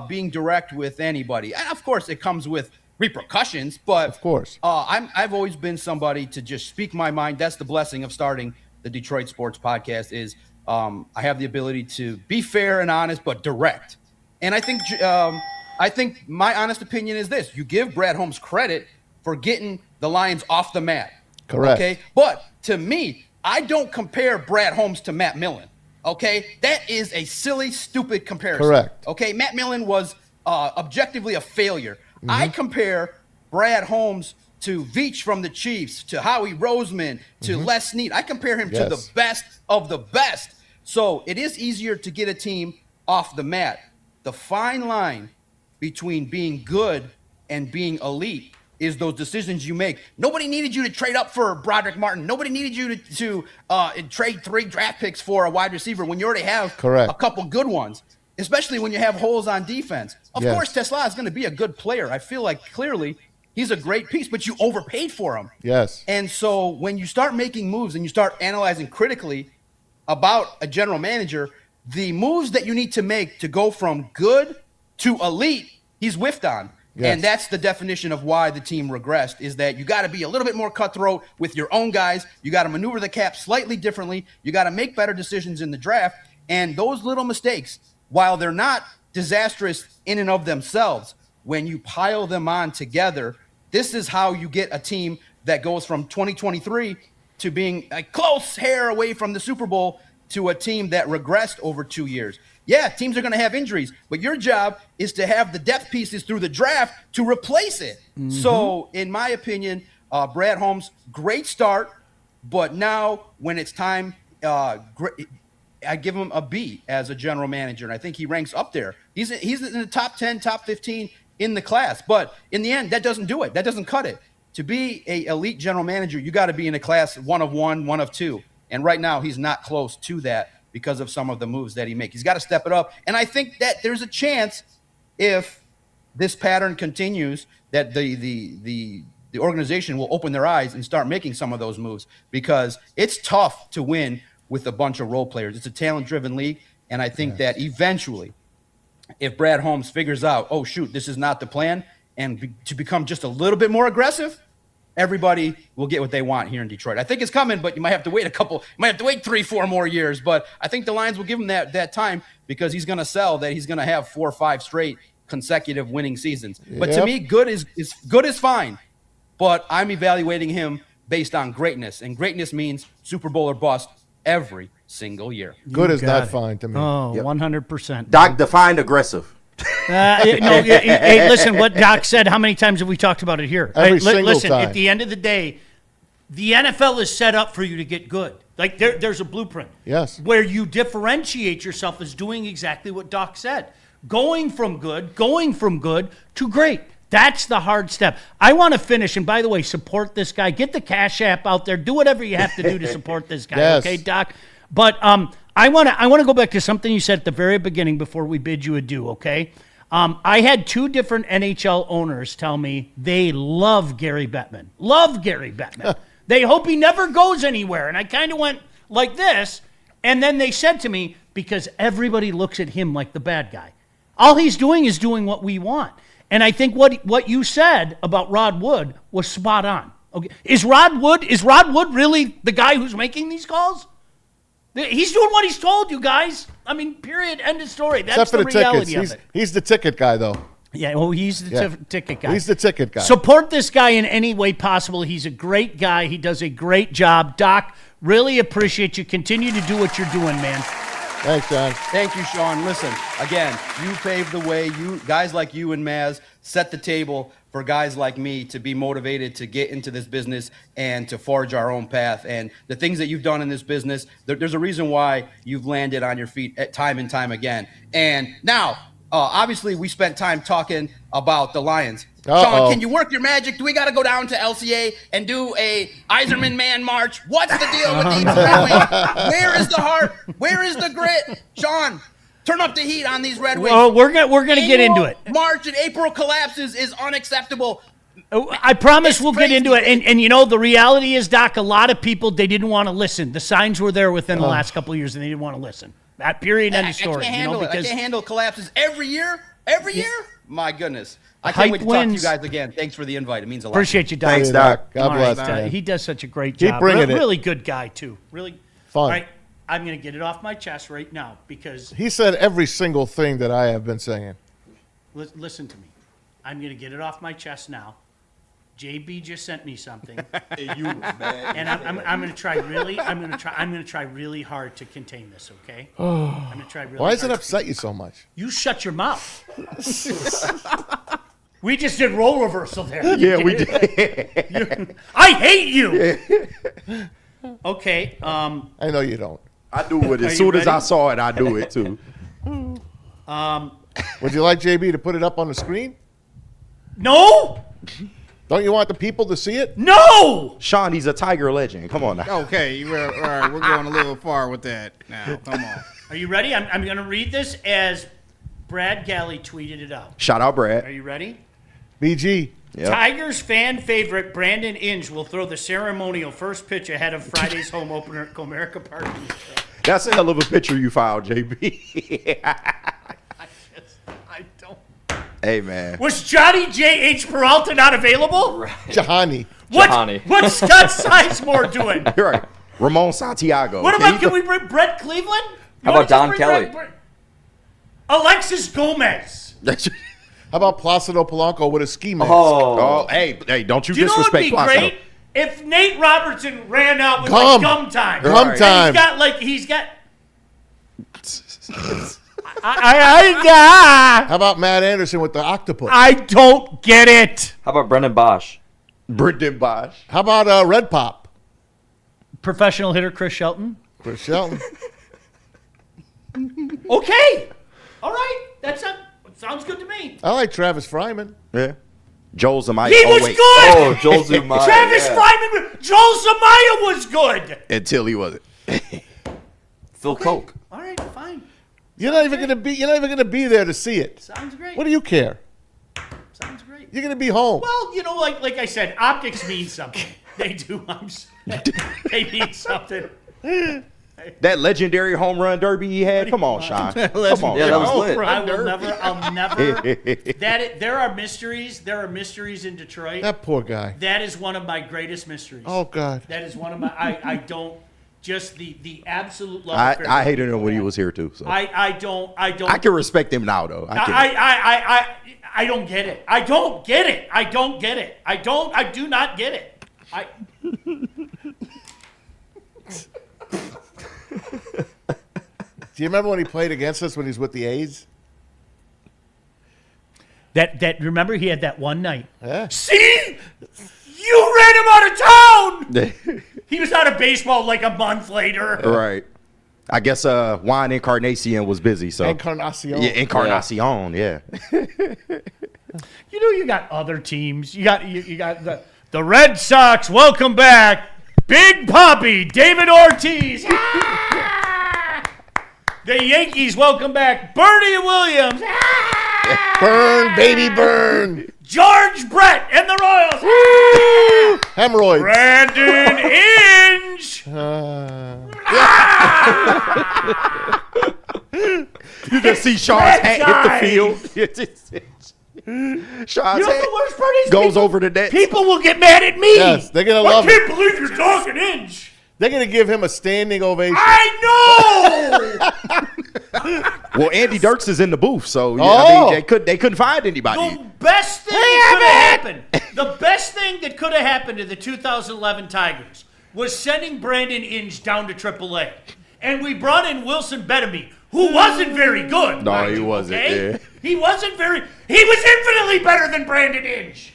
being direct with anybody. And of course, it comes with repercussions, but of course, I've always been somebody to just speak my mind. That's the blessing of starting the Detroit Sports Podcast, is I have the ability to be fair and honest, but direct. And I think my honest opinion is this: you give Brad Holmes credit for getting the Lions off the mat. Correct. Okay, but to me, I don't compare Brad Holmes to Matt Millen. Okay, that is a silly, stupid comparison. Correct. Okay, Matt Millen was objectively a failure. Mm-hmm. I compare Brad Holmes to Veach from the Chiefs, to Howie Roseman, to Les Snead. I compare him to the best of the best. So it is easier to get a team off the mat. The fine line between being good and being elite is those decisions you make. Nobody needed you to trade up for Broderick Martin. Nobody needed you to trade 3 draft picks for a wide receiver when you already have a couple good ones, especially when you have holes on defense. Of course, Tesla is going to be a good player. I feel like clearly He's a great piece, but you overpaid for him. Yes. And so when you start making moves and you start analyzing critically about a general manager, the moves that you need to make to go from good to elite, he's whiffed on. Yes. And that's the definition of why the team regressed, is that you got to be a little bit more cutthroat with your own guys. You got to maneuver the cap slightly differently. You got to make better decisions in the draft. And those little mistakes, while they're not disastrous in and of themselves, when you pile them on together, this is how you get a team that goes from 2023 to being a close hair away from the Super Bowl to a team that regressed over 2 years. Yeah, teams are going to have injuries, but your job is to have the depth pieces through the draft to replace it. Mm-hmm. So, in my opinion, Brad Holmes, great start, but now when it's time, I give him a B as a general manager, and I think he ranks up there. He's in the top 10, top 15 in the class, but in the end, that doesn't do it. That doesn't cut it. To be a elite general manager, you got to be in a class one of one, one of two, and right now he's not close to that because of some of the moves that he makes. He's got to step it up. And I think that there's a chance, if this pattern continues, that the organization will open their eyes and start making some of those moves, because it's tough to win with a bunch of role players. It's a talent-driven league, and I think that eventually, if Brad Holmes figures out, oh, shoot, this is not the plan, and to become just a little bit more aggressive, everybody will get what they want here in Detroit. I think it's coming, but you might have to wait you might have to wait 3-4 more years. But I think the Lions will give him that time, because he's going to sell that he's going to have 4 or 5 straight consecutive winning seasons. But to me, good is fine. But I'm evaluating him based on greatness, and greatness means Super Bowl or bust every single year. Good is not fine to me. Oh, 100%. Doc defined aggressive. Hey, listen, what Doc said, how many times have we talked about it here? Every single time. At the end of the day, the NFL is set up for you to get good. Like, there's a blueprint. Yes. Where you differentiate yourself is doing exactly what Doc said. Going from good to great. That's the hard step. I want to finish, and by the way, support this guy. Get the Cash App out there. Do whatever you have to do to support this guy, Yes. okay, Doc? But I want to go back to something you said at the very beginning before we bid you adieu, okay? I had 2 different NHL owners tell me they love Gary Bettman. Love Gary Bettman. They hope he never goes anywhere. And I kind of went like this, and then they said to me, because everybody looks at him like the bad guy. All he's doing is doing what we want. And I think what you said about Rod Wood was spot on. Okay, is Rod Wood really the guy who's making these calls? He's doing what he's told, you guys. I mean, period, end of story. That's Except for the the reality tickets. of it. He's the ticket guy, though. Yeah, well, he's the ticket guy. He's the ticket guy. Support this guy in any way possible. He's a great guy. He does a great job. Doc, really appreciate you. Continue to do what you're doing, man. Thanks, John. Thank you, Sean. Listen, again, you paved the way. You guys like you and Maz set the table for guys like me to be motivated to get into this business and to forge our own path. And the things that you've done in this business, there's a reason why you've landed on your feet time and time again. And now, obviously, we spent time talking about the Lions. Sean, can you work your magic? Do we got to go down to LCA and do a Iserman Man March? What's the deal with these Red Wings? Where is the heart? Where is the grit? Sean, turn up the heat on these Red Wings. Well, we're gonna get into it. March and April collapses is unacceptable. I promise we'll get into it. And you know, the reality is, Doc, a lot of people, they didn't want to listen. The signs were there within the last couple of years, and they didn't want to listen. That period, end of story. I can't handle it. I can't handle collapses every year. Every year? My goodness. I Hype can't wait to talk to you wins. guys again. Thanks for the invite. It means a lot. Appreciate you, Doc. Thanks, Doc. God All bless, right, man. he does such a great Keep job. bringing it. Really good guy, too. Really Fun. All right, I'm going to get it off my chest right now because He said every single thing that I have been saying. listen to me. I'm going to get it off my chest now. JB just sent me something, and I'm going to try really. I'm going to try really hard to contain this. Okay. I'm going to try really. Why does it hard. upset you so much? You shut your mouth. We just did role reversal there. Yeah, we did. I hate you. Okay. I know you don't. I do it. Are As you soon as I ready? saw it, I do it too. Would you like JB to put it up on the screen? No. Don't you want the people to see it? No. Sean, he's a Tiger legend. Come on now. Okay, all right, we're going a little far with that now. Come on. Are you ready? I'm going to read this as Brad Galley tweeted it out. Shout out, Are Brad. you ready? BG. Yep. Tigers fan favorite Brandon Inge will throw the ceremonial first pitch ahead of Friday's home opener at Comerica Park. That's a hell of a picture you filed, JB. I don't. Hey, man. Was Johnny J.H. Peralta not available? Right. Jahani. What's Scott Sizemore doing? You're right. Ramon Santiago. What about, can we bring Brett Cleveland? How about Don Kelly? Alexis Gomez. How about Placido Polanco with a ski mask? Oh, hey, don't you Do you know what would disrespect be Placido. great? If Nate Robertson ran out with Gum. like gum time. Gum And time. He's got. How about Matt Anderson with the octopus? I don't get it. How about Brendan Bosch? Brendan Bosch. How about Red Pop? Professional hitter Chris Shelton. Chris Shelton. Okay. All right. Sounds good to me. I like Travis Fryman. Yeah. Joel Zamaya. He was wait. good. Oh, Joel Zumaya. Travis Fryman. Joel Zamaya was good. Until he wasn't. Phil Koch. All right. Fine. You're not even gonna be there to see it. Sounds great. What do you care? Sounds great. You're gonna be home. Well, like I said, optics mean something. They do. They mean something. That legendary home run derby he had. Come on, Sean. Come on. Yeah, that was lit. I'll never. There are mysteries. There are mysteries in Detroit. That poor guy. That is one of my greatest mysteries. Oh God. That is one of my. I don't. Just the absolute love. I hated him when he was here too. So I don't. I can respect him now though. I don't get it. I don't get it. I don't get it. I do not get it. Do you remember when he played against us when he was with the A's? That remember he had that one night. Yeah. See, you ran him out of town. He was out of baseball like a month later. Right. I guess Juan Encarnacion was busy. So Encarnacion. Yeah, Encarnacion. Yeah. You got other teams. You got the Red Sox. Welcome back, Big Poppy, David Ortiz. The Yankees. Welcome back, Bernie Williams. Burn, baby, burn. George Brett and the Royals. Hemorrhoids. Brandon Inge. You just see Sean's hat hit the field. Sean's You know hat the worst part is goes over the net. People will get mad at me. Yes, they're gonna love I can't it. believe you're talking Inge. They're gonna give him a standing ovation. I know. Well, Andy Dirks is in the booth, so Oh. they couldn't find anybody. The best thing that could have happened. The best thing that could have happened to the 2011 Tigers was sending Brandon Inge down to AAA, and we brought in Wilson Bettamy, who wasn't very good. No, mind he you, wasn't, Okay? yeah. He wasn't very. He was infinitely better than Brandon Inge.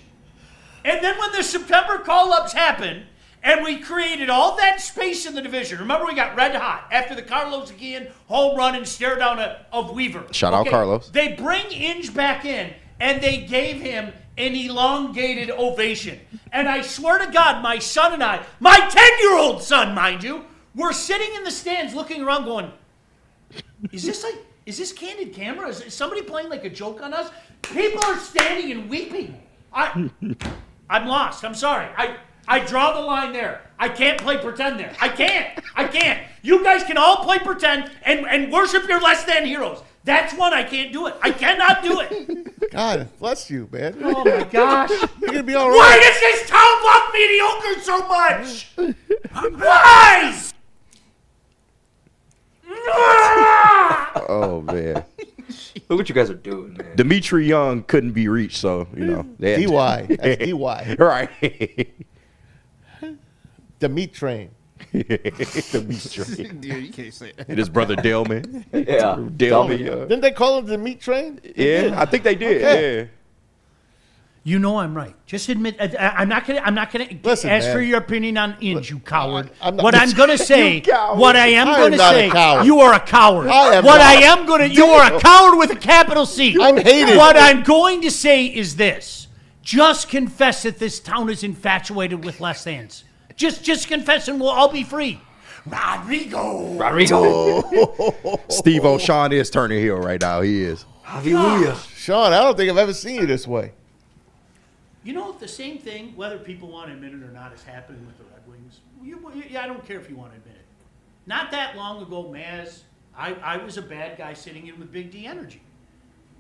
And then when the September call-ups happened, and we created all that space in the division. Remember, we got red hot after the Carlos Guillen home run and stare down of Weaver. Shout out Carlos. They bring Inge back in, and they gave him an elongated ovation. And I swear to God, my son and I, my 10-year-old son, mind you, were sitting in the stands looking around going, is this candid camera? Is somebody playing like a joke on us? People are standing and weeping. I'm lost. I'm sorry. I draw the line there. I can't play pretend there. I can't. You guys can all play pretend and worship your less than heroes. That's one I can't do it. I cannot do it. God bless you, man. Oh my gosh. You're gonna be all Why right. does this town love mediocre so much? Why? Oh man, Look what you guys are doing, man. Dimitri Young couldn't be reached, so they had to- DY. That's DY. Right. Dimitri. Dimitri. Dude, you can't say that. And his brother Delman. Yeah. Delman. Didn't they call him Dimitri? Yeah, I think they did. Okay. Yeah. You know I'm right. Just admit. I'm not gonna Listen, ask man. for your opinion on Inge, you coward. I'm not- What I'm gonna say, You coward. what I am I am gonna not a say, coward. you are a coward. I am what not. I am gonna, you are a coward with a capital C. I'm hated. What I'm going to say is this: just confess that this town is infatuated with less thans. Just confess, and we'll all be free. Rodrigo. Steve O'Shawn is turning heel right now. He is. Hallelujah. Sean, I don't think I've ever seen you this way. You know, the same thing, whether people want to admit it or not, is happening with the Red Wings. I don't care if you want to admit it. Not that long ago, Maz, I was a bad guy sitting in with Big D Energy.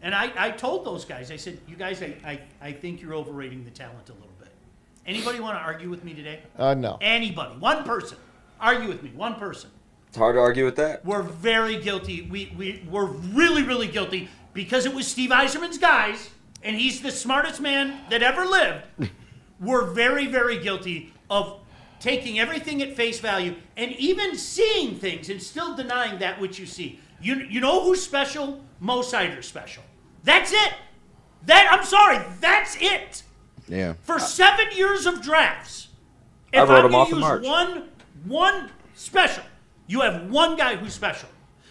And I told those guys, I said, you guys, I think you're overrating the talent a little bit. Anybody want to argue with me today? No. Anybody. One person. Argue with me. One person. It's hard to argue with that. We're very guilty. We're really, really guilty because it was Steve Yzerman's guys, and he's the smartest man that ever lived. We're very, very guilty of taking everything at face value and even seeing things and still denying that which you see. You know who's special? Mo Sider's special. That's it. I'm sorry. That's it. Yeah. For 7 years of drafts, I if wrote I'm him off going in to use March. one special, you have one guy who's special.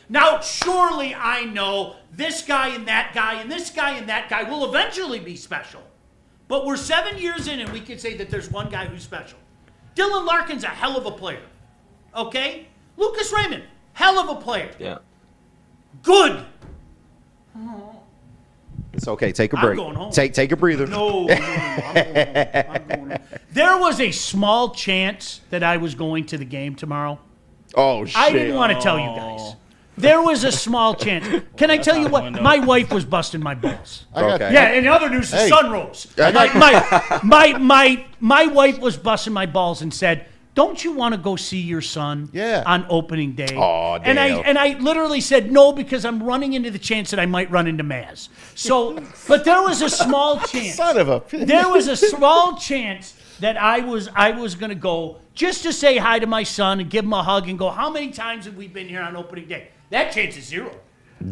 Now, surely I know this guy and that guy and this guy and that guy will eventually be special. But we're 7 years in and we can say that there's one guy who's special. Dylan Larkin's a hell of a player. Okay? Lucas Raymond, hell of a player. Yeah. Good. It's okay. Take a I'm break. going home. Take a breather. No, I'm going home. I'm going home. There was a small chance that I was going to the game tomorrow. Oh, shit. I didn't want to tell you guys. There was a small chance. Can I tell you what? My wife was busting my balls. Okay. Yeah, in other news, the sun rose. My wife was busting my balls and said, "Don't you want to go see your son on opening day?" Aw, and damn. I literally said no because I'm running into the chance that I might run into Maz. So, but there was a small chance. Son of a. There was a small chance that I was going to go just to say hi to my son and give him a hug and go, "How many times have we been here on opening day?" That chance is zero.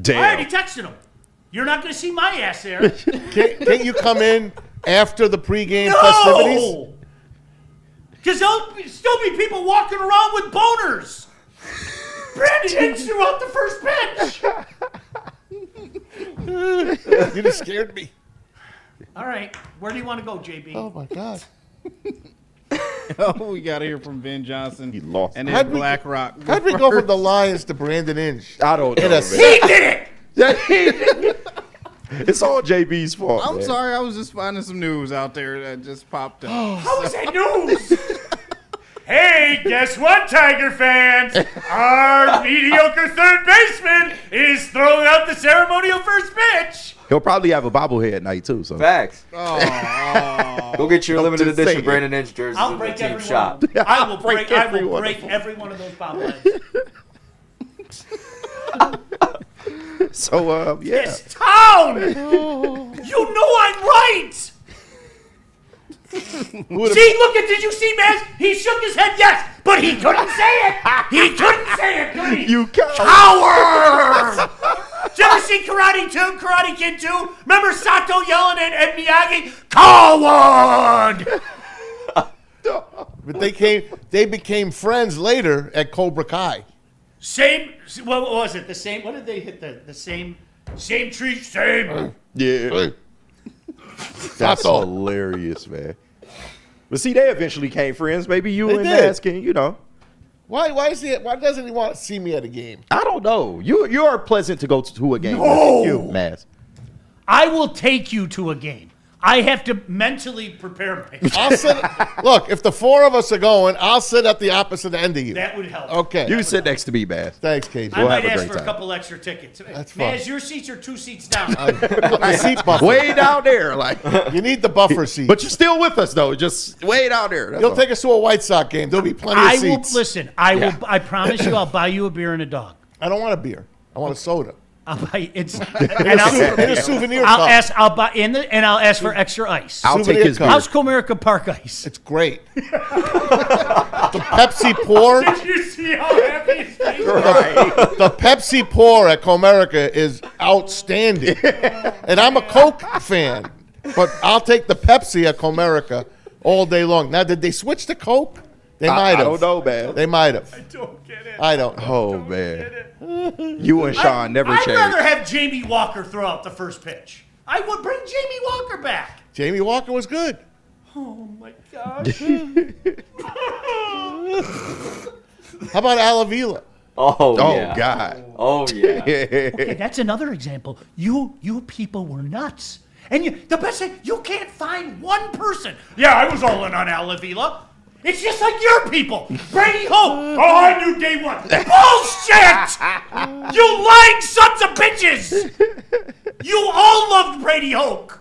Damn. I already texted him. You're not going to see my ass there. Can't you come in after the pregame festivities? No! Because there'll still be people walking around with boners. Brandon Hicks threw out the first pitch. You just scared me. All right. Where do you want to go, JB? Oh, my God. Oh, we got to hear from Ben Johnson. He lost. And How'd then we- Black Rock. How'd we go from the Lions to Brandon Inch? I don't know. In a man. He did it! It's all JB's fault. I'm man. sorry, I was just finding some news out there that just popped up. How is that news? Hey, guess what, Tiger fans? Our mediocre third baseman is throwing out the ceremonial first pitch. He'll probably have a bobblehead night, too. So. Facts. Oh, Go get your limited just edition saying. Brandon Inch jersey I'll in the break team every shop. one. I will break every one every one of those bobbleheads. So, yeah. This town! You know I'm right! See, look did you see, Maz? He shook his head yes, but he couldn't say it! He couldn't say it, could he? You Coward! Did you ever see Karate 2, Karate Kid 2? Remember Sato yelling at Miyagi? Coward! But they became friends later at Cobra Kai. Same, what was it? The same, what did they hit? The same tree, same. Yeah. That's hilarious, man. But see, they eventually became friends. Maybe you They and did. Maz can, you know. Why doesn't he want to see me at a game? I don't know. You are pleasant to go to a game No. with you, Maz. I will take you to a game. I have to mentally prepare myself. I'll sit. Look, if the four of us are going, I'll sit at the opposite end of you. That would help. Okay. You can sit next to me, Maz. Thanks, KJ. I We'll might have a ask great for a time. couple extra tickets. That's Man, fine. your seats are 2 seats down. The seat buffer. Way down there, like. You need the buffer seat. But you're still with us, though. Just way down there. That's You'll all. take us to a White Sox game. There'll be plenty of I will seats. listen. I promise you, I'll buy you a beer and a dog. I don't want a beer. I want a soda. I'll buy it's. In a souvenir I'll cup. ask. I'll buy and I'll ask for extra ice. I'll take Souvenir his cup. beer. How's Comerica Park Ice? It's great. The Pepsi pour. Did you see how happy his face was? The Pepsi pour at Comerica is outstanding. And I'm a Coke fan, but I'll take the Pepsi at Comerica all day long. Now, did they switch to Coke? They might have. I don't know, man. They might have. I don't get it. I don't know. Oh, man. You and Sean never I'd change. rather have Jamie Walker throw out the first pitch. I would bring Jamie Walker back. Jamie Walker was good. Oh my gosh. How about Alavila? Oh, Oh, yeah. God. Oh, yeah. Okay, that's another example. You people were nuts. And the best thing, you can't find one person. Yeah, I was all in on Al Avila. It's just like your people. Brady Hoke. Oh, I knew day one. Bullshit! You lying sons of bitches! You all loved Brady Hoke.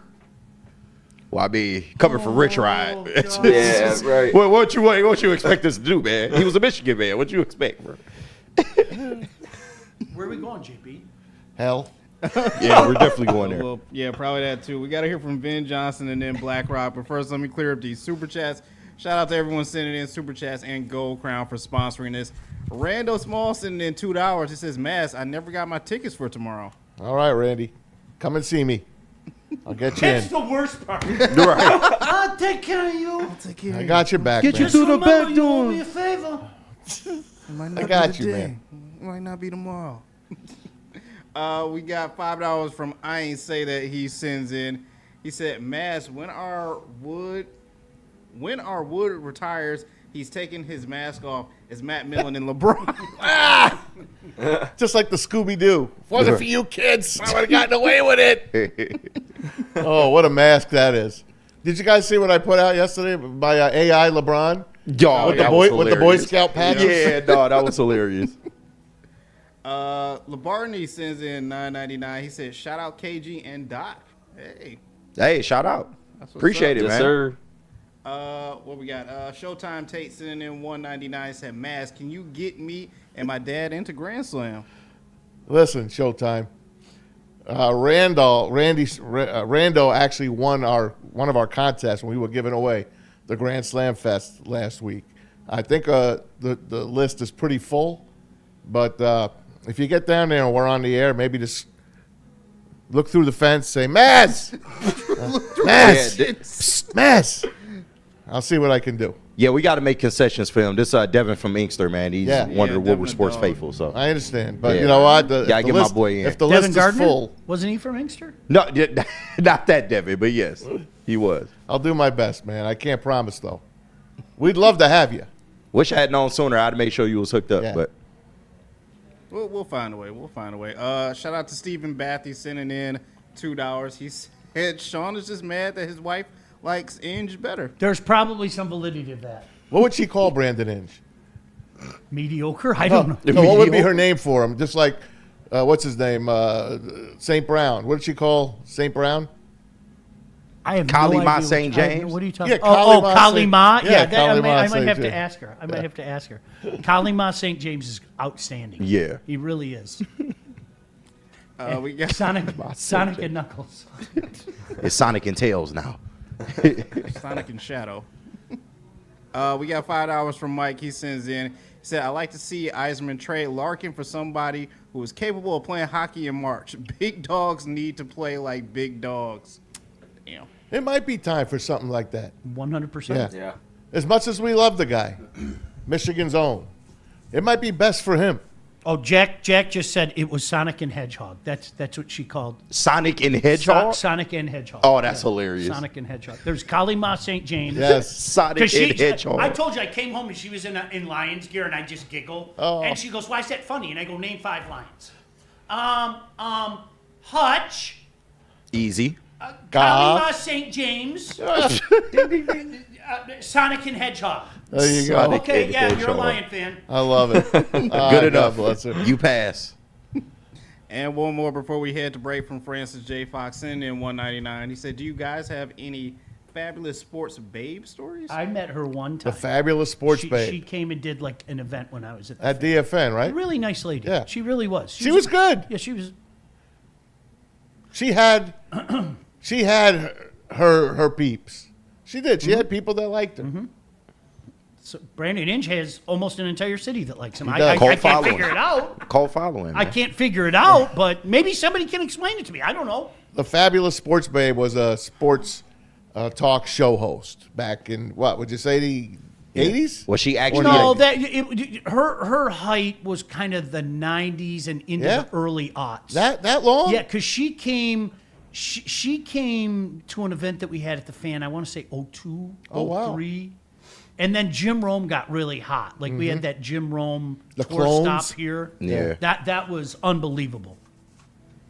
Well, I mean, coming from Rich Ride. Yeah, right. What you expect us to do, man? He was a Michigan man. What you expect, bro? Where are we going, JP? Hell. Yeah, we're definitely going there. Well, yeah, probably that too. We got to hear from Ben Johnson and then Black Rock. But first, let me clear up these super chats. Shout out to everyone sending in super chats and Gold Crown for sponsoring this. Rando Small sending in $2. He says, Mass, I never got my tickets for tomorrow. All right, Randy. Come and see me. I'll get you That's in. the worst part. Right. I'll take care of you. I got your back, Get man. you through the back You owe door. me a favor. I got you, man. Might not be tomorrow. We got $5 from I Ain't Say That he sends in. He said, Mass, when our Wood retires, he's taking his mask off. It's Matt Millen and LeBron. Just like the Scooby-Doo. If it wasn't for you kids, I would have gotten away with it. Oh, what a mask that is. Did you guys see what I put out yesterday by AI LeBron? Yo, with the Boy Scout patches? Yeah, no, that was hilarious. Labarney sends in $9.99. He said, shout out KG and Doc. Hey, shout out. Appreciate it, Yes, man. sir. What we got? Showtime Tate sending in $1.99. Said, Mass, can you get me and my dad into Grand Slam? Listen, Showtime. Rando actually won one of our contests when we were giving away the Grand Slam Fest last week. I think the list is pretty full, but if you get down there and we're on the air, maybe just look through the fence, say, Maz! Maz! Psst, Maz! I'll see what I can do. Yeah, we got to make concessions for him. This Devin from Inkster, man. He's one of the Woodward Sports dog. faithful. So I understand, but you know what? I get my boy in. If the Devin list Gardner? is full, Wasn't he from Inkster? No, not that Devin, but yes, he was. I'll do my best, man. I can't promise, though. We'd love to have you. Wish I had known sooner. I'd make sure you was hooked up, Yeah. but We'll find a way. We'll find a way. Shout out to Stephen Bathy sending in $2. He said Sean is just mad that his wife likes Inge better. There's probably some validity to that. What would she call Brandon Inge? Mediocre? I don't know. No, what would be her name for him? Just like, what's his name? St. Brown. What did she call St. Brown? I have Kali no Ma idea St. James? What are you talking Yeah, about? Kali Ma? Yeah, Yeah, Kali Ma I might St. have to James. ask her. I might have to ask her. Kali Ma St. James is outstanding. Yeah. He really is. We got Sonic and Knuckles. it's Sonic and Tails now. Sonic and Shadow. We got $5 from Mike. He sends in. He said, I like to see Eisman trade Larkin for somebody who is capable of playing hockey in March. Big dogs need to play like big dogs. Damn. It might be time for something like that. 100%. Yeah. As much as we love the guy, Michigan's own, it might be best for him. Oh, Jack just said it was Sonic and Hedgehog. That's what she called Sonic and Hedgehog? Sonic and Hedgehog. Oh, that's hilarious. Sonic and Hedgehog. There's Kali Ma St. James. Yes. Sonic and Hedgehog. I told you I came home and she was in Lions gear and I just giggle. Oh. And she goes, why is that funny? And I go, name 5 lions. Hutch. Easy. Kali Ma St. James. Sonic and Hedgehog. There you go. Sonic Okay, and yeah, you're a Hedgehog. Lion fan. I love it. Good enough. Bless her. You pass. And one more before we head to break from Francis J. Fox sending in $1.99. He said, do you guys have any fabulous sports babe stories? I met her one time. The fabulous sports babe. She came and did like an event when I was at the At DFN, right? A really nice lady. Yeah. She really was. She was good. Yeah, she was. She had her peeps. She did. She had people that liked her. So Brandon Inge has almost an entire city that likes him. He I does. Call can't following. figure it out. Call following. I man. can't figure it out, but maybe somebody can explain it to me. I don't know. The fabulous sports babe was a sports talk show host back in, what, would you say the 80s? Was she actually? No, her height was kind of the 90s and into Yeah? the early aughts. That long? Yeah, because she came to an event that we had at the Fan, I want to say 02, Oh, wow. 03. And then Jim Rome got really hot. Like we had that Jim Rome The tour clones? stop here. Yeah. That was unbelievable.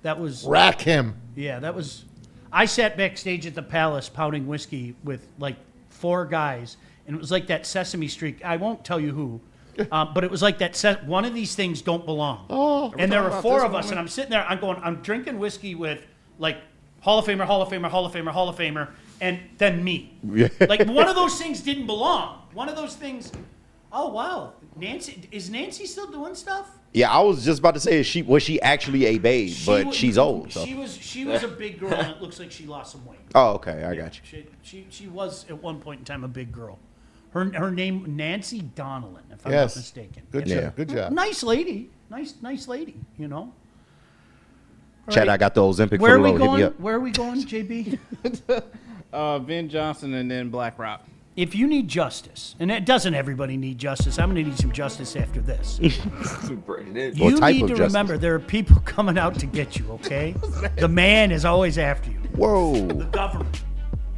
That was Rack him. yeah, that was I sat backstage at the Palace pounding whiskey with like 4 guys, and it was like that Sesame Street. I won't tell you who, but it was like that. One of these things don't belong. Oh, and there were 4 of us, and I'm sitting there. I'm drinking whiskey with like Hall of Famer, Hall of Famer, Hall of Famer, Hall of Famer, and then me. Like one of those things didn't belong. One of those things. Oh wow, is Nancy still doing stuff? Yeah, I was just about to say, was she actually a babe? But she's old. So. She was a big girl, and it looks like she lost some weight. Oh, okay, I got you. She was at one point in time a big girl. Her name Nancy Donnellan, if I'm not mistaken. Good job. Nice lady, nice lady. You know. Chad, I got the Ozempic. Where are we going? Where are we going, JB? Ben Johnson and then Black Rock. If you need justice, and doesn't everybody need justice, I'm going to need some justice after this. You need to remember there are people coming out to get you, okay? The man is always after you. Whoa. The government,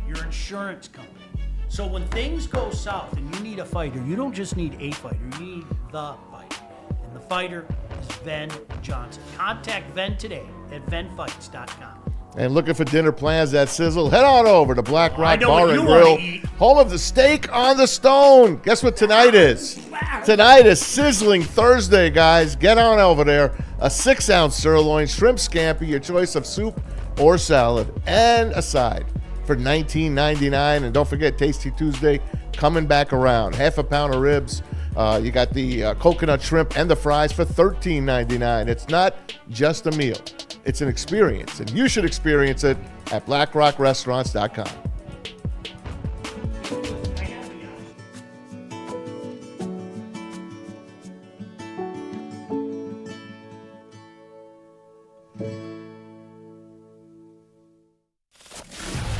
your insurance company. So when things go south and you need a fighter, you don't just need a fighter, you need the fighter. And the fighter is Ben Johnson. Contact Ben today at venfights.com. And looking for dinner plans that sizzle? Head on over to Black Rock Bar and you Grill, home of the steak on the stone. Guess what tonight is? Tonight is Sizzling Thursday, guys. Get on over there. A 6-ounce sirloin, shrimp scampi, your choice of soup or salad, and a side for $19.99. And don't forget, Tasty Tuesday coming back around. Half a pound of ribs. You got the coconut shrimp and the fries for $13.99. It's not just a meal. It's an experience, and you should experience it at blackrockrestaurants.com.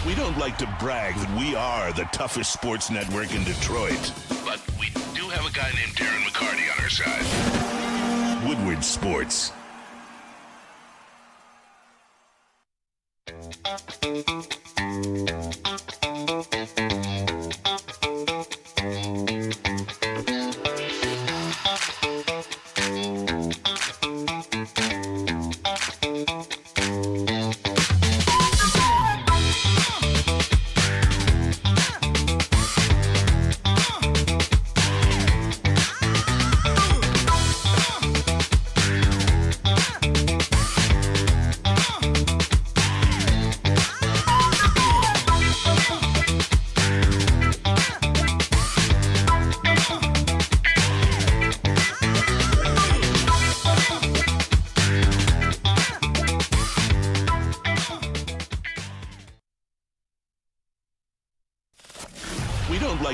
We don't like to brag that we are the toughest sports network in Detroit, but we do have a guy named Darren McCarty on our side. Woodward Sports.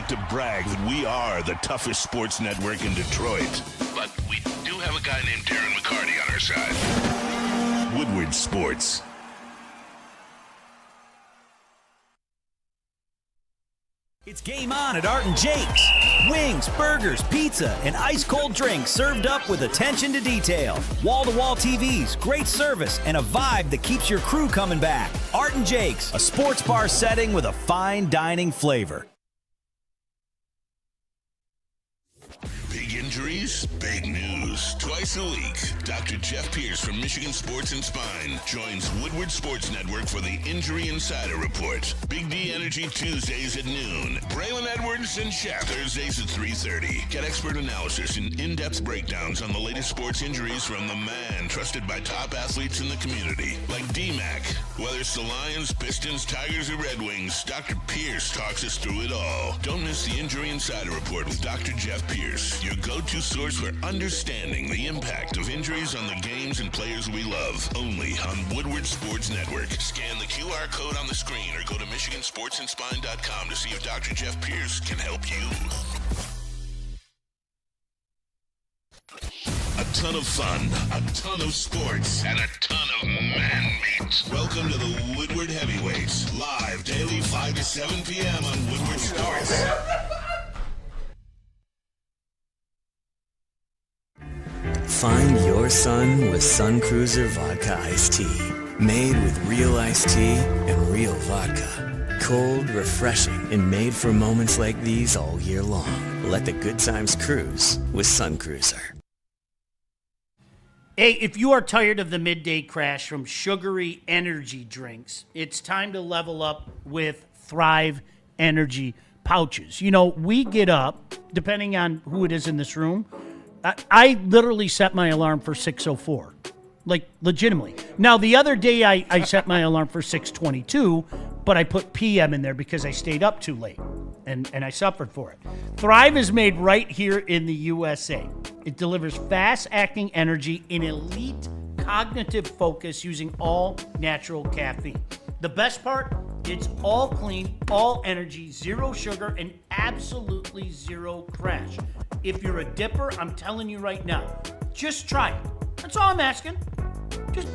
To brag that we are the toughest sports network in Detroit, but we do have a guy named Darren McCarty on our side. Woodward Sports. It's game on at Art and Jake's. Wings, burgers, pizza, and ice-cold drinks served up with attention to detail. Wall-to-wall TVs, great service, and a vibe that keeps your crew coming back. Art and Jake's, a sports bar setting with a fine dining flavor. Big injuries, big news. Twice a week, Dr. Jeff Pierce from Michigan Sports and Spine joins Woodward Sports Network for the Injury Insider Report. Big D Energy Tuesdays at noon. Braylon Edwards and Shaq Thursdays at 3:30. Get expert analysis and in-depth breakdowns on the latest sports injuries from the man trusted by top athletes in the community, like D-Mac. Whether it's the Lions, Pistons, Tigers, or Red Wings, Dr. Pierce talks us through it all. Don't miss the Injury Insider Report with Dr. Jeff Pierce, your go-to source for understanding the impact of injuries on the games and players we love. Only on Woodward Sports Network. Scan the QR code on the screen or go to MichiganSportsandSpine.com to see if Dr. Jeff Pierce can help you. A ton of fun, a ton of sports, and a ton of man-meat. Welcome to the Woodward Heavyweights, live daily 5 to 7 p.m. on Woodward Sports. Find your sun with Sun Cruiser Vodka Iced Tea. Made with real iced tea and real vodka. Cold, refreshing, and made for moments like these all year long. Let the good times cruise with Sun Cruiser. Hey, if you are tired of the midday crash from sugary energy drinks, it's time to level up with Thrive Energy pouches. You know, we get up, depending on who it is in this room, I literally set my alarm for 6:04. Like, legitimately. Now, the other day I set my alarm for 6:22, but I put PM in there because I stayed up too late, and I suffered for it. Thrive is made right here in the USA. It delivers fast-acting energy and elite cognitive focus using all natural caffeine. The best part, it's all clean, all energy, zero sugar, and absolutely zero crash. If you're a dipper, I'm telling you right now, just try it. That's all I'm asking.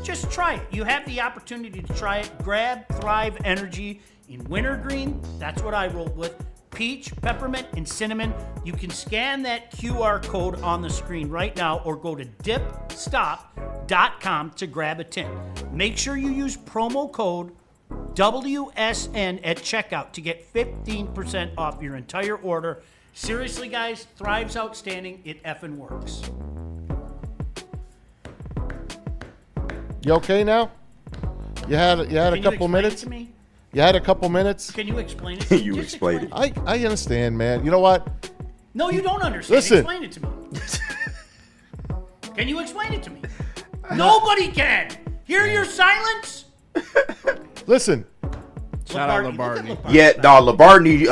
Just try it. You have the opportunity to try it. Grab Thrive Energy in wintergreen. That's what I rolled with. Peach, peppermint, and cinnamon. You can scan that QR code on the screen right now or go to dipstop.com to grab a tin. Make sure you use promo code WSN at checkout to get 15% off your entire order. Seriously, guys, Thrive's outstanding. It effing works. You okay now? You had a couple minutes. To me? You had a couple minutes. Can you explain it to me? You Just explained it. I understand, man. You know what? No, you don't understand. Listen. Explain it to me. Can you explain it to me? Nobody can. Hear your silence? Listen. Shout out Labartney. Yeah, no, Labartney,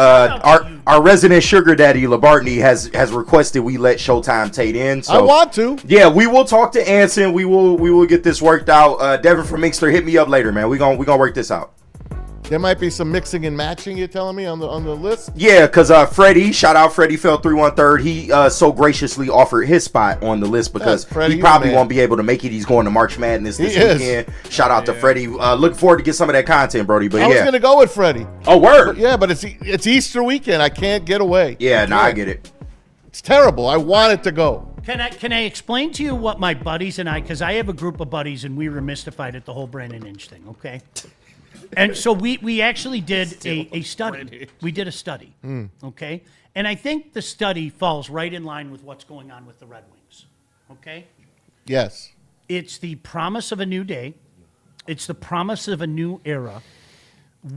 our resident sugar daddy, Labartney, has requested we let Showtime Tate in. So I want to. Yeah, we will talk to Anson. We will get this worked out. Devin from Inkster, hit me up later, man. We gonna work this out. There might be some mixing and matching. You're telling me on the list. Yeah, because Freddie, shout out Freddie fell 3-1-3. He so graciously offered his spot on the list because he probably won't be able to make it. He's going to March Madness this weekend. Shout out to Freddie. Looking forward to get some of that content, Brody. But I was gonna go with Freddie. Oh, word. But it's Easter weekend. I can't get away. Yeah, I get it. It's terrible. I wanted to go. Can I explain to you what my buddies and I, because I have a group of buddies and we were mystified at the whole Brandon Inge thing, okay? And so we actually did a study. We did a study, okay? And I think the study falls right in line with what's going on with the Red Wings, okay? Yes. It's the promise of a new day. It's the promise of a new era.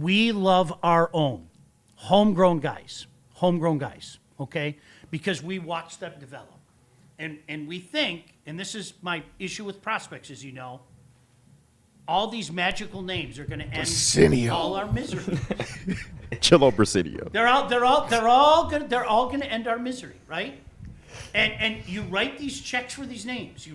We love our own homegrown guys, okay? Because we watch them develop. And we think, and this is my issue with prospects, as you know, all these magical names are going to end all our misery. Chilo Presidio. They're all going to end our misery, right? And you write these checks for these names.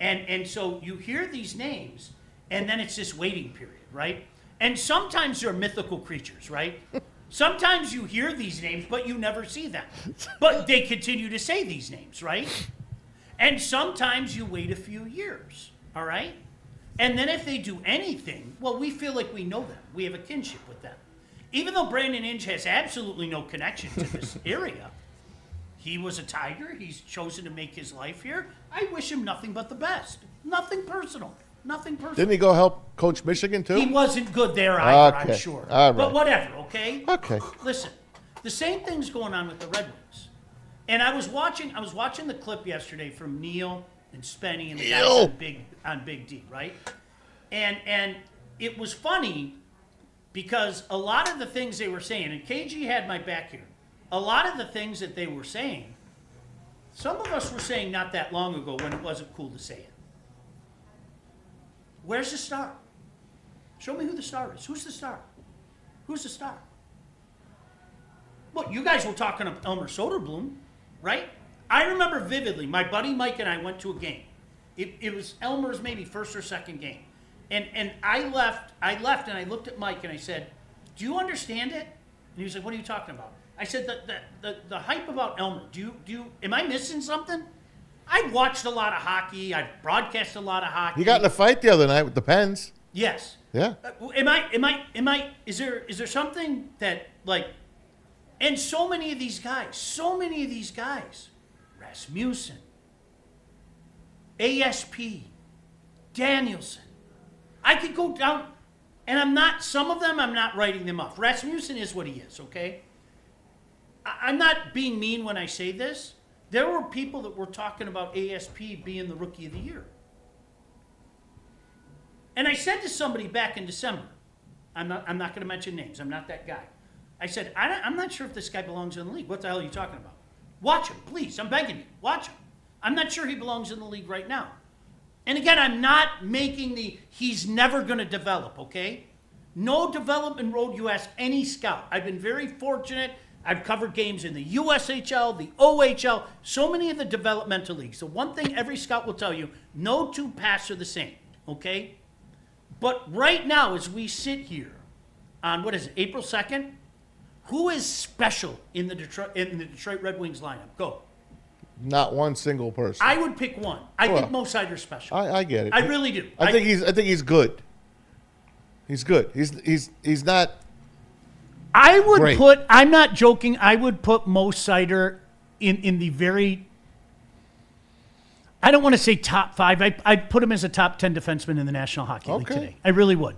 And so you hear these names, and then it's this waiting period, right? And sometimes they're mythical creatures, right? Sometimes you hear these names, but you never see them. But they continue to say these names, right? And sometimes you wait a few years. All right? And then if they do anything, well, we feel like we know them. We have a kinship with them. Even though Brandon Inge has absolutely no connection to this area, he was a Tiger. He's chosen to make his life here. I wish him nothing but the best. Nothing personal. Didn't he go help coach Michigan, too? He wasn't good there either, Okay. I'm sure. All right. But whatever, okay? Okay. Listen, the same thing's going on with the Red Wings. And I was watching the clip yesterday from Neil and Spenny and the guys on Big D, right? And it was funny because a lot of the things they were saying, and KG had my back here, a lot of the things that they were saying, some of us were saying not that long ago when it wasn't cool to say it. Where's the star? Show me who the star is. Who's the star? Well, you guys were talking of Elmer Soderblom, right? I remember vividly, my buddy Mike and I went to a game. It was Elmer's maybe first or second game. And I left and I looked at Mike and I said, do you understand it? And he was like, what are you talking about? I said, the hype about Elmer, am I missing something? I've watched a lot of hockey. I've broadcast a lot of hockey. You got in a fight the other night with the Pens. Yes. Yeah. Is there something that, like, and so many of these guys, Rasmussen, ASP, Danielson, I could go down, and some of them I'm not writing them off. Rasmussen is what he is, okay? I'm not being mean when I say this. There were people that were talking about ASP being the Rookie of the Year. And I said to somebody back in December, I'm not going to mention names. I'm not that guy. I said, I'm not sure if this guy belongs in the league. What the hell are you talking about? Watch him, please. I'm begging you. Watch him. I'm not sure he belongs in the league right now. And again, I'm not making he's never going to develop, okay? No development road you ask any scout. I've been very fortunate. I've covered games in the USHL, the OHL, so many of the developmental leagues. The one thing every scout will tell you, no two paths are the same, okay? But right now, as we sit here on, April 2nd, who is special in the Detroit Red Wings lineup? Go. Not one single person. I would pick one. I think Mo Seider's special. I get it. I really do. I think he's good. He's good. He's not. I would great. I'm not joking. I would put Mo Seider in the very. I don't want to say top 5. I'd put him as a top 10 defenseman in the National Hockey League today. I really would.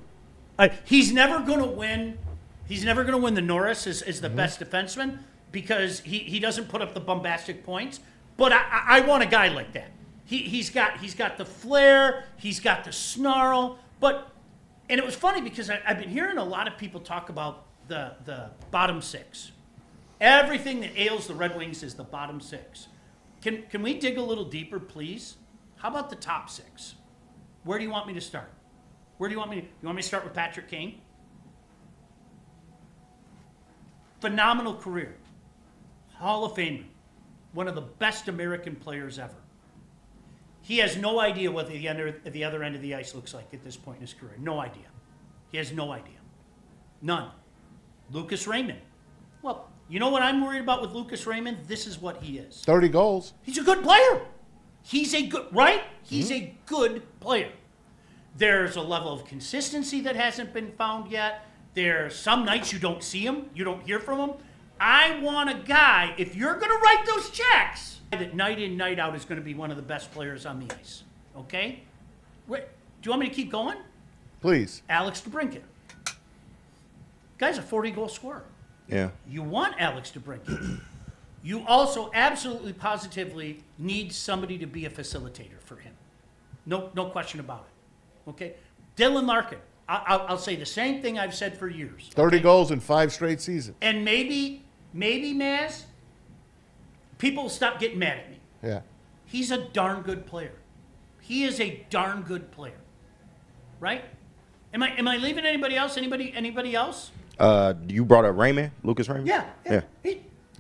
He's never going to win. He's never going to win the Norris as the best defenseman because he doesn't put up the bombastic points. But I want a guy like that. He's got the flair. He's got the snarl. And it was funny because I've been hearing a lot of people talk about the bottom 6. Everything that ails the Red Wings is the bottom 6. Can we dig a little deeper, please? How about the top 6? Where do you want me to start? You want me to start with Patrick Kane? Phenomenal career. Hall of Famer. One of the best American players ever. He has no idea what the other end of the ice looks like at this point in his career. No idea. He has no idea. None. Lucas Raymond. Well, you know what I'm worried about with Lucas Raymond? This is what he is. 30 goals. He's a good player. He's a good, right? He's a good player. There's a level of consistency that hasn't been found yet. There's some nights you don't see him. You don't hear from him. I want a guy, if you're going to write those checks, that night in, night out is going to be one of the best players on the ice. Okay? Wait, do you want me to keep going? Please. Alex DeBrincat. Guy's a 40-goal scorer. Yeah. You want Alex DeBrincat. You also absolutely positively need somebody to be a facilitator for him. No question about it. Okay? Dylan Larkin. I'll say the same thing I've said for years. 30 goals in 5 straight seasons. And maybe, Maz, people will stop getting mad at me. Yeah. He's a darn good player. He is a darn good player. Right? Am I leaving anybody else? Anybody else? You brought up Raymond, Lucas Raymond? Yeah.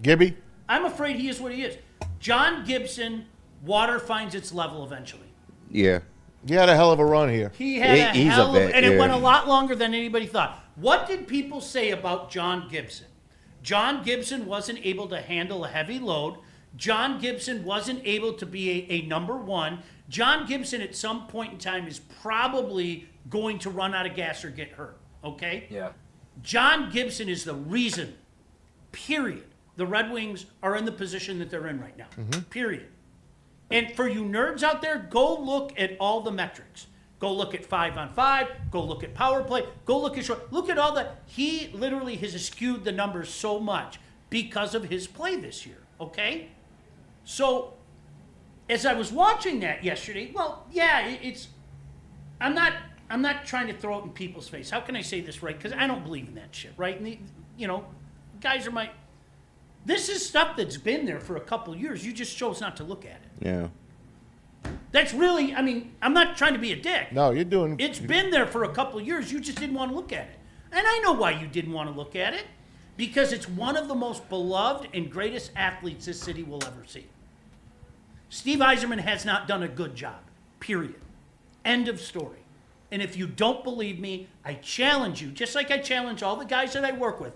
Gibby? I'm afraid he is what he is. John Gibson, water finds its level eventually. Yeah. He had a hell of a run here. He had it went a lot longer than anybody thought. What did people say about John Gibson? John Gibson wasn't able to handle a heavy load. John Gibson wasn't able to be a number 1. John Gibson at some point in time is probably going to run out of gas or get hurt, okay? Yeah. John Gibson is the reason, period, the Red Wings are in the position that they're in right now, period. And for you nerds out there, go look at all the metrics. Go look at 5-on-5. Go look at power play. Go look at short. Look at all that. He literally has skewed the numbers so much because of his play this year, okay? So as I was watching that yesterday, I'm not trying to throw it in people's face. How can I say this right? Because I don't believe in that shit, right? And guys are this is stuff that's been there for a couple of years. You just chose not to look at it. Yeah. That's really, I'm not trying to be a dick. No, you're doing... It's been there for a couple of years. You just didn't want to look at it. And I know why you didn't want to look at it. Because it's one of the most beloved and greatest athletes this city will ever see. Steve Yzerman has not done a good job. Period. End of story. And if you don't believe me, I challenge you, just like I challenge all the guys that I work with,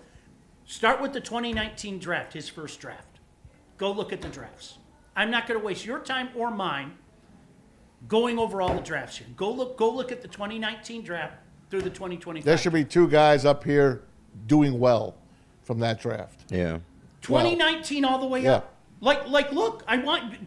start with the 2019 draft, his first draft. Go look at the drafts. I'm not going to waste your time or mine going over all the drafts here. Go look at the 2019 draft through the 2025. There should be 2 guys up here doing well from that draft. Yeah. 2019 all the way up. Look,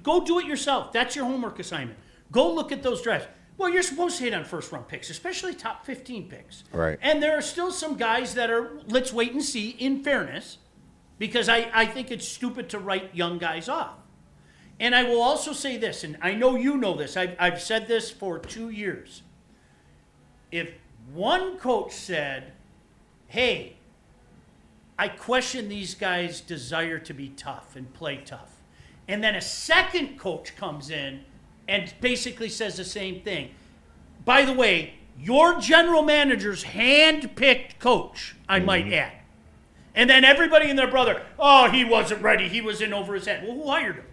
go do it yourself. That's your homework assignment. Go look at those drafts. Well, you're supposed to hit on first-round picks, especially top 15 picks. Right. And there are still some guys that are, let's wait and see, in fairness, because I think it's stupid to write young guys off. And I will also say this, and I know you know this. I've said this for 2 years. If one coach said, hey, I question these guys' desire to be tough and play tough, and then a second coach comes in and basically says the same thing. By the way, your general manager's hand-picked coach, I might add. And then everybody and their brother, oh, he wasn't ready. He was in over his head. Well, who hired him?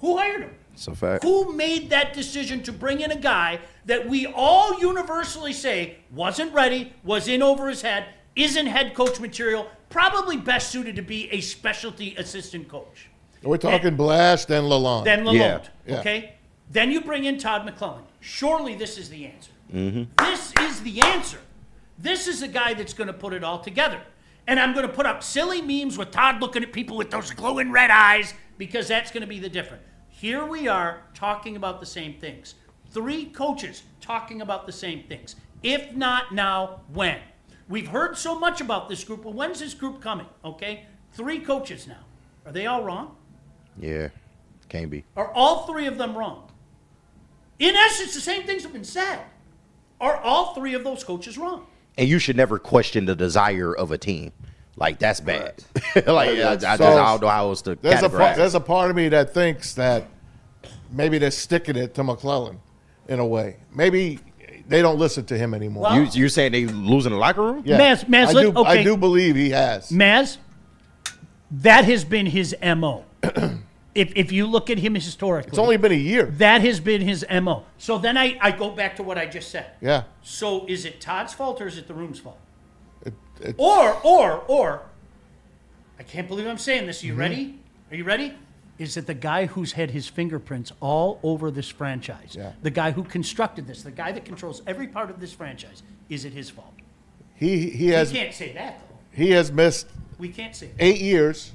Who hired him? It's a fact. Who made that decision to bring in a guy that we all universally say wasn't ready, was in over his head, isn't head coach material, probably best suited to be a specialty assistant coach? We're talking Blash, then Lalonde. Then Lalonde, Yeah. okay? Then you bring in Todd McClellan. Surely this is the answer. Mm-hmm. This is the answer. This is a guy that's going to put it all together. And I'm going to put up silly memes with Todd looking at people with those glowing red eyes because that's going to be the difference. Here we are talking about the same things. 3 coaches talking about the same things. If not now, when? We've heard so much about this group. Well, when's this group coming? Okay? 3 coaches now. Are they all wrong? Yeah, can't be. Are all 3 of them wrong? In essence, the same things have been said. Are all 3 of those coaches wrong? And you should never question the desire of a team. Like, that's bad. Like, I don't know how else to categorize. There's a part of me that thinks that maybe they're sticking it to McClellan in a way. Maybe they don't listen to him anymore. Well, you saying they losing the locker room? Yeah. Maz, I do believe he has. Maz, that has been his MO. If you look at him historically. It's only been a year. That has been his MO. So then I go back to what I just said. Yeah. So is it Todd's fault or is it the room's fault? It's- Or, I can't believe I'm saying this. Are you Mm-hmm. ready? Are you ready? Is it the guy who's had his fingerprints all over this franchise? Yeah. The guy who constructed this, the guy that controls every part of this franchise. Is it his fault? He has. We can't say that, though. He has missed We can't say that. 8 years,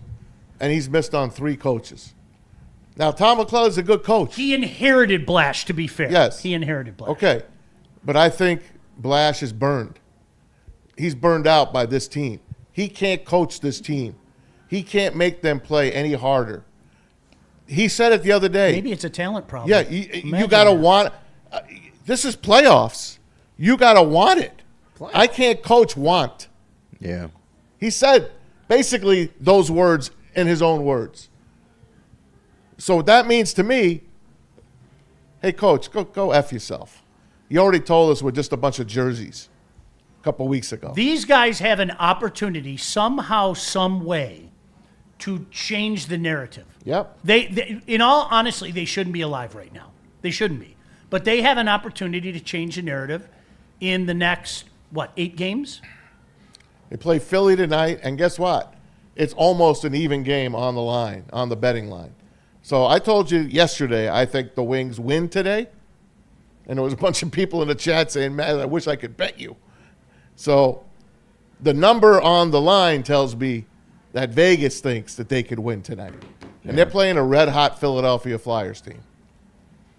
and he's missed on 3 coaches. Now, Tom McClellan's a good coach. He inherited Blash, to be fair. Yes. He inherited Blash. Okay, but I think Blash is burned. He's burned out by this team. He can't coach this team. He can't make them play any harder. He said it the other day. Maybe it's a talent problem. Yeah, you Imagine got to that. want. This is playoffs. You got to want it. I can't coach want. Yeah. He said basically those words in his own words. So what that means to me, hey, coach, go F yourself. You already told us we're just a bunch of jerseys a couple weeks ago. These guys have an opportunity somehow, some way, to change the narrative. Yep. They, in all honesty, they shouldn't be alive right now. They shouldn't be. But they have an opportunity to change the narrative in the next, 8 games? They play Philly tonight, and guess what? It's almost an even game on the line, on the betting line. So I told you yesterday I think the Wings win today, and there was a bunch of people in the chat saying, man, I wish I could bet you. So the number on the line tells me that Vegas thinks that they could win tonight. And they're playing a red-hot Philadelphia Flyers team.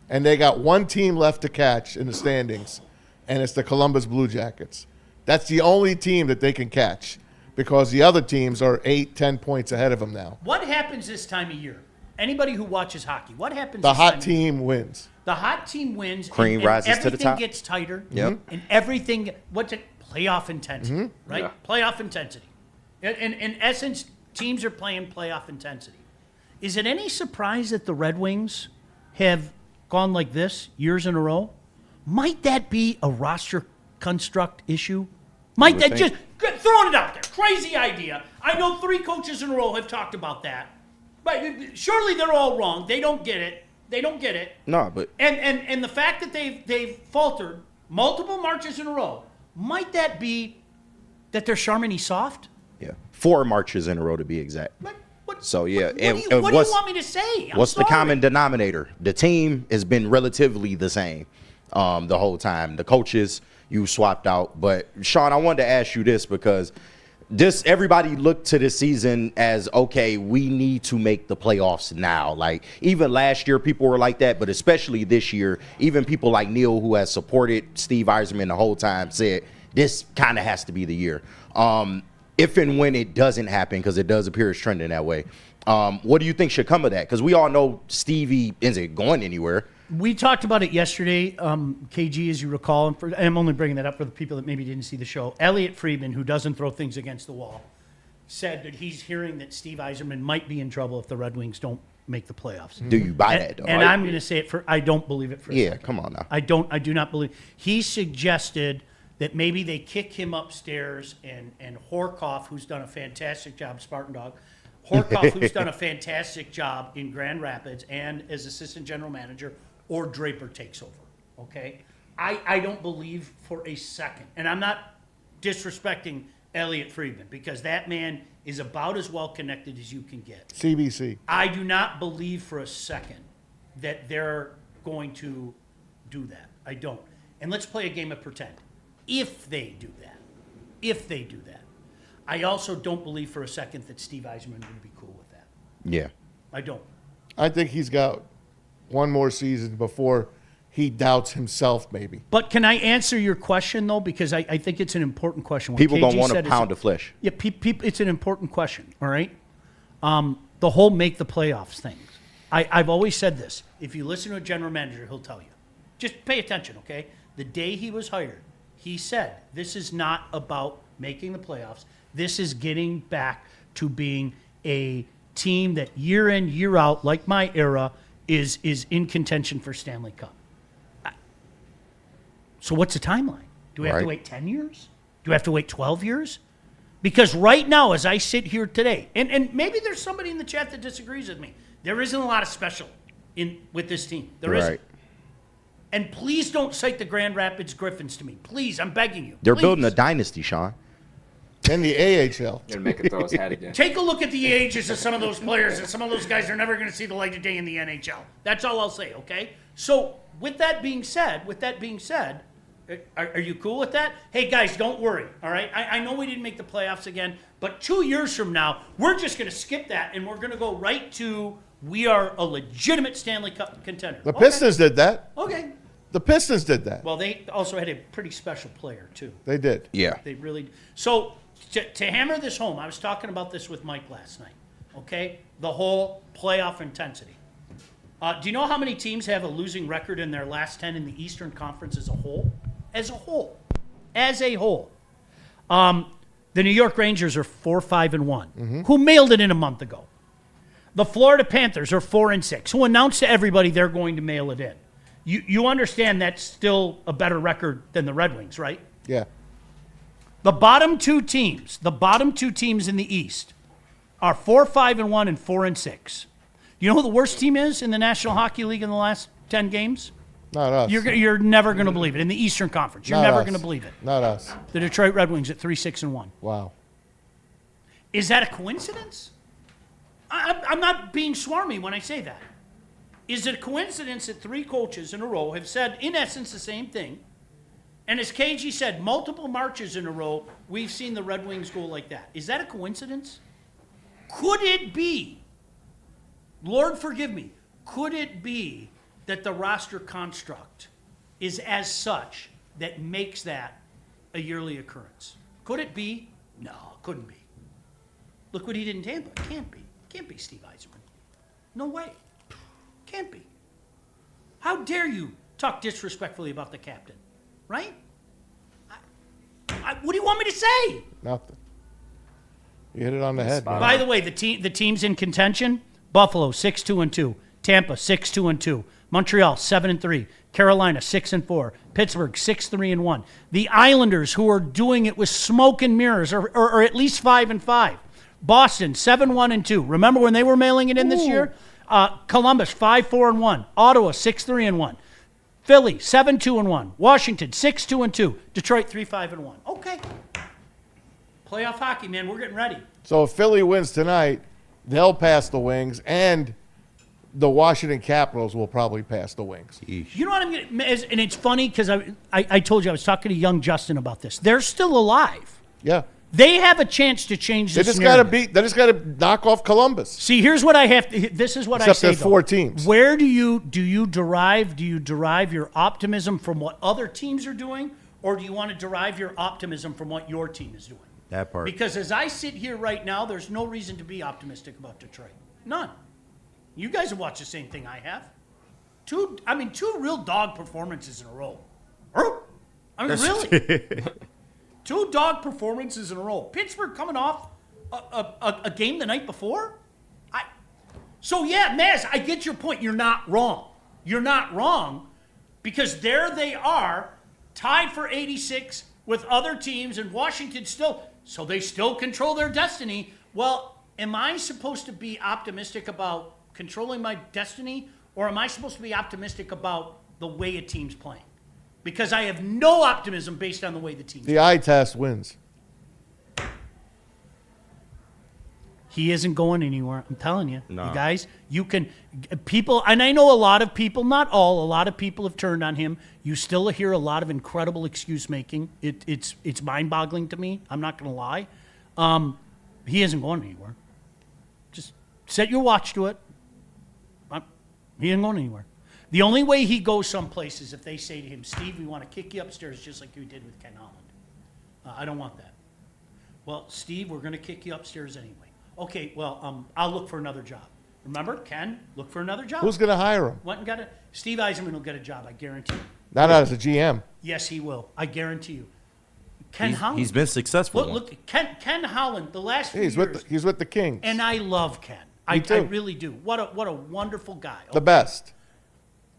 And they got one team left to catch in the standings, and it's the Columbus Blue Jackets. That's the only team that they can catch because the other teams are 8-10 points ahead of them now. What happens this time of year? Anybody who watches hockey, what happens The this time hot of year? team wins. The hot team wins. Cream rises to the top. Everything gets tighter. Yep. And everything, playoff intensity, Mm-hmm. right? Yeah. Playoff intensity. In essence, teams are playing playoff intensity. Is it any surprise that the Red Wings have gone like this years in a row? Might that be a roster construct issue? Might that just throwing it out there? Crazy idea. I know 3 coaches in a row have talked about that, but surely they're all wrong. They don't get it. They don't get it. No, but And the fact that they've faltered multiple marches in a row, might that be that they're Charmini soft? yeah, 4 marches in a row to be exact. So yeah, What do you want me to say? What's the common denominator? The team has been relatively the same the whole time. The coaches you swapped out, but Sean, I wanted to ask you this because everybody looked to this season as okay, we need to make the playoffs now. Like even last year, people were like that, but especially this year, even people like Neil, who has supported Steve Yzerman the whole time, said this kind of has to be the year. If and when it doesn't happen, because it does appear it's trending that way, What do you think should come of that? Because we all know Stevie isn't going anywhere. We talked about it yesterday, KG, as you recall. And I'm only bringing that up for the people that maybe didn't see the show. Elliot Friedman, who doesn't throw things against the wall, said that he's hearing that Steve Yzerman might be in trouble if the Red Wings don't make the playoffs. Do you buy that, though? And I'm going to say it I don't believe it for a second. Come on now. I do not believe. He suggested that maybe they kick him upstairs and Horkoff, who's done a fantastic job, Spartan Dog, Horkoff, who's done a fantastic job in Grand Rapids and as assistant general manager, or Draper takes over, okay? I don't believe for a second, and I'm not disrespecting Elliot Friedman because that man is about as well connected as you can get. CBC. I do not believe for a second that they're going to do that. I don't. And let's play a game of pretend. If they do that. I also don't believe for a second that Steve Yzerman would be cool with that. Yeah. I don't. I think he's got one more season before he doubts himself, maybe. But can I answer your question, though? Because I think it's an important question. What People KG don't want a said is- pound of flesh. Yeah, it's an important question, all right? The whole make the playoffs thing. I've always said this. If you listen to a general manager, he'll tell you. Just pay attention, okay? The day he was hired, he said, this is not about making the playoffs. This is getting back to being a team that year in, year out, like my era, is in contention for Stanley Cup. So what's the timeline? Do we have to wait 10 years? Do we have to wait 12 years? Because right now, as I sit here today, and maybe there's somebody in the chat that disagrees with me, there isn't a lot of special with this team. There isn't. And please don't cite the Grand Rapids Griffins to me. Please, I'm begging you. They're Please. building a dynasty, Sean. In the AHL. Gonna make him throw his hat again. Take a look at the ages of some of those players, and some of those guys are never going to see the light of day in the NHL. That's all I'll say, okay? So, with that being said, are you cool with that? Hey, guys, don't worry, all right? I know we didn't make the playoffs again, but 2 years from now, we're just going to skip that, and we're going to go right to we are a legitimate Stanley Cup contender. The Pistons did that. Okay. The Pistons did that. Well, they also had a pretty special player, too. They did. Yeah. They really. So, to hammer this home, I was talking about this with Mike last night, okay? The whole playoff intensity. Do you know how many teams have a losing record in their last 10 in the Eastern Conference as a whole? As a whole. The New York Rangers are 4-5-1, who mailed it in a month ago. The Florida Panthers are 4-6, who announced to everybody they're going to mail it in. You understand that's still a better record than the Red Wings, right? Yeah. The bottom two teams in the East are 4-5-1 and 4-6. You know who the worst team is in the National Hockey League in the last 10 games? Not us. You're never going to believe it. In the Eastern Conference, you're Not never us. going to believe it. Not us. The Detroit Red Wings at 3-6-1. Wow. Is that a coincidence? I'm not being swarmy when I say that. Is it a coincidence that three coaches in a row have said, in essence, the same thing? And as KG said, multiple marches in a row, we've seen the Red Wings go like that. Is that a coincidence? Could it be, Lord forgive me, could it be that the roster construct is as such that makes that a yearly occurrence? Could it be? No, it couldn't be. Look what he did in Tampa. It can't be. It can't be Steve Yzerman. No way. Can't be. How dare you talk disrespectfully about the captain? Right? What do you want me to say? Nothing. You hit it on the head. Man. By the way, the teams in contention: Buffalo 6-2-2, Tampa 6-2-2, Montreal 7-3, Carolina 6-4, Pittsburgh 6-3-1. The Islanders, who are doing it with smoke and mirrors, or at least 5-5. Boston 7-1-2. Remember when they were mailing it in this year? Columbus 5-4-1. Ottawa 6-3-1. Philly 7-2-1. Washington 6-2-2. Detroit 3-5-1. Okay. Playoff hockey, man. We're getting ready. So if Philly wins tonight, they'll pass the Wings, and the Washington Capitals will probably pass the Wings. You know what I'm getting? And it's funny because I told you I was talking to young Justin about this. They're still alive. Yeah. They have a chance to change this. They just got to knock off Columbus. See, here's what I have to. This is what I say. Except there's 4 teams. Where do you derive your optimism from what other teams are doing, or do you want to derive your optimism from what your team is doing? That part. Because as I sit here right now, there's no reason to be optimistic about Detroit. None. You guys have watched the same thing I have. Two real dog performances in a row. I mean, really? 2 dog performances in a row. Pittsburgh coming off a game the night before? So, yeah, Maz, I get your point. You're not wrong. You're not wrong because there they are, tied for 86 with other teams, and Washington so they still control their destiny. Well, am I supposed to be optimistic about controlling my destiny, or am I supposed to be optimistic about the way a team's playing? Because I have no optimism based on the way the team's playing. The eye test wins. He isn't going anywhere. I'm telling you. No. You guys, people, and I know a lot of people, not all, a lot of people have turned on him. You still hear a lot of incredible excuse making. It's mind-boggling to me. I'm not going to lie. He isn't going anywhere. Just set your watch to it. He isn't going anywhere. The only way he goes someplace is if they say to him, Steve, we want to kick you upstairs just like you did with Ken Holland. I don't want that. Well, Steve, we're going to kick you upstairs anyway. Okay, well, I'll look for another job. Remember, Ken, look for another job. Who's going to hire him? Went and got Steve Yzerman will get a job, I guarantee you. Not as a GM. Yes, he will. I guarantee you. Ken Holland. He's been successful. Look, Ken Holland, the last few years. He's with the Kings. And I love Ken. I really do. What a wonderful guy. The best.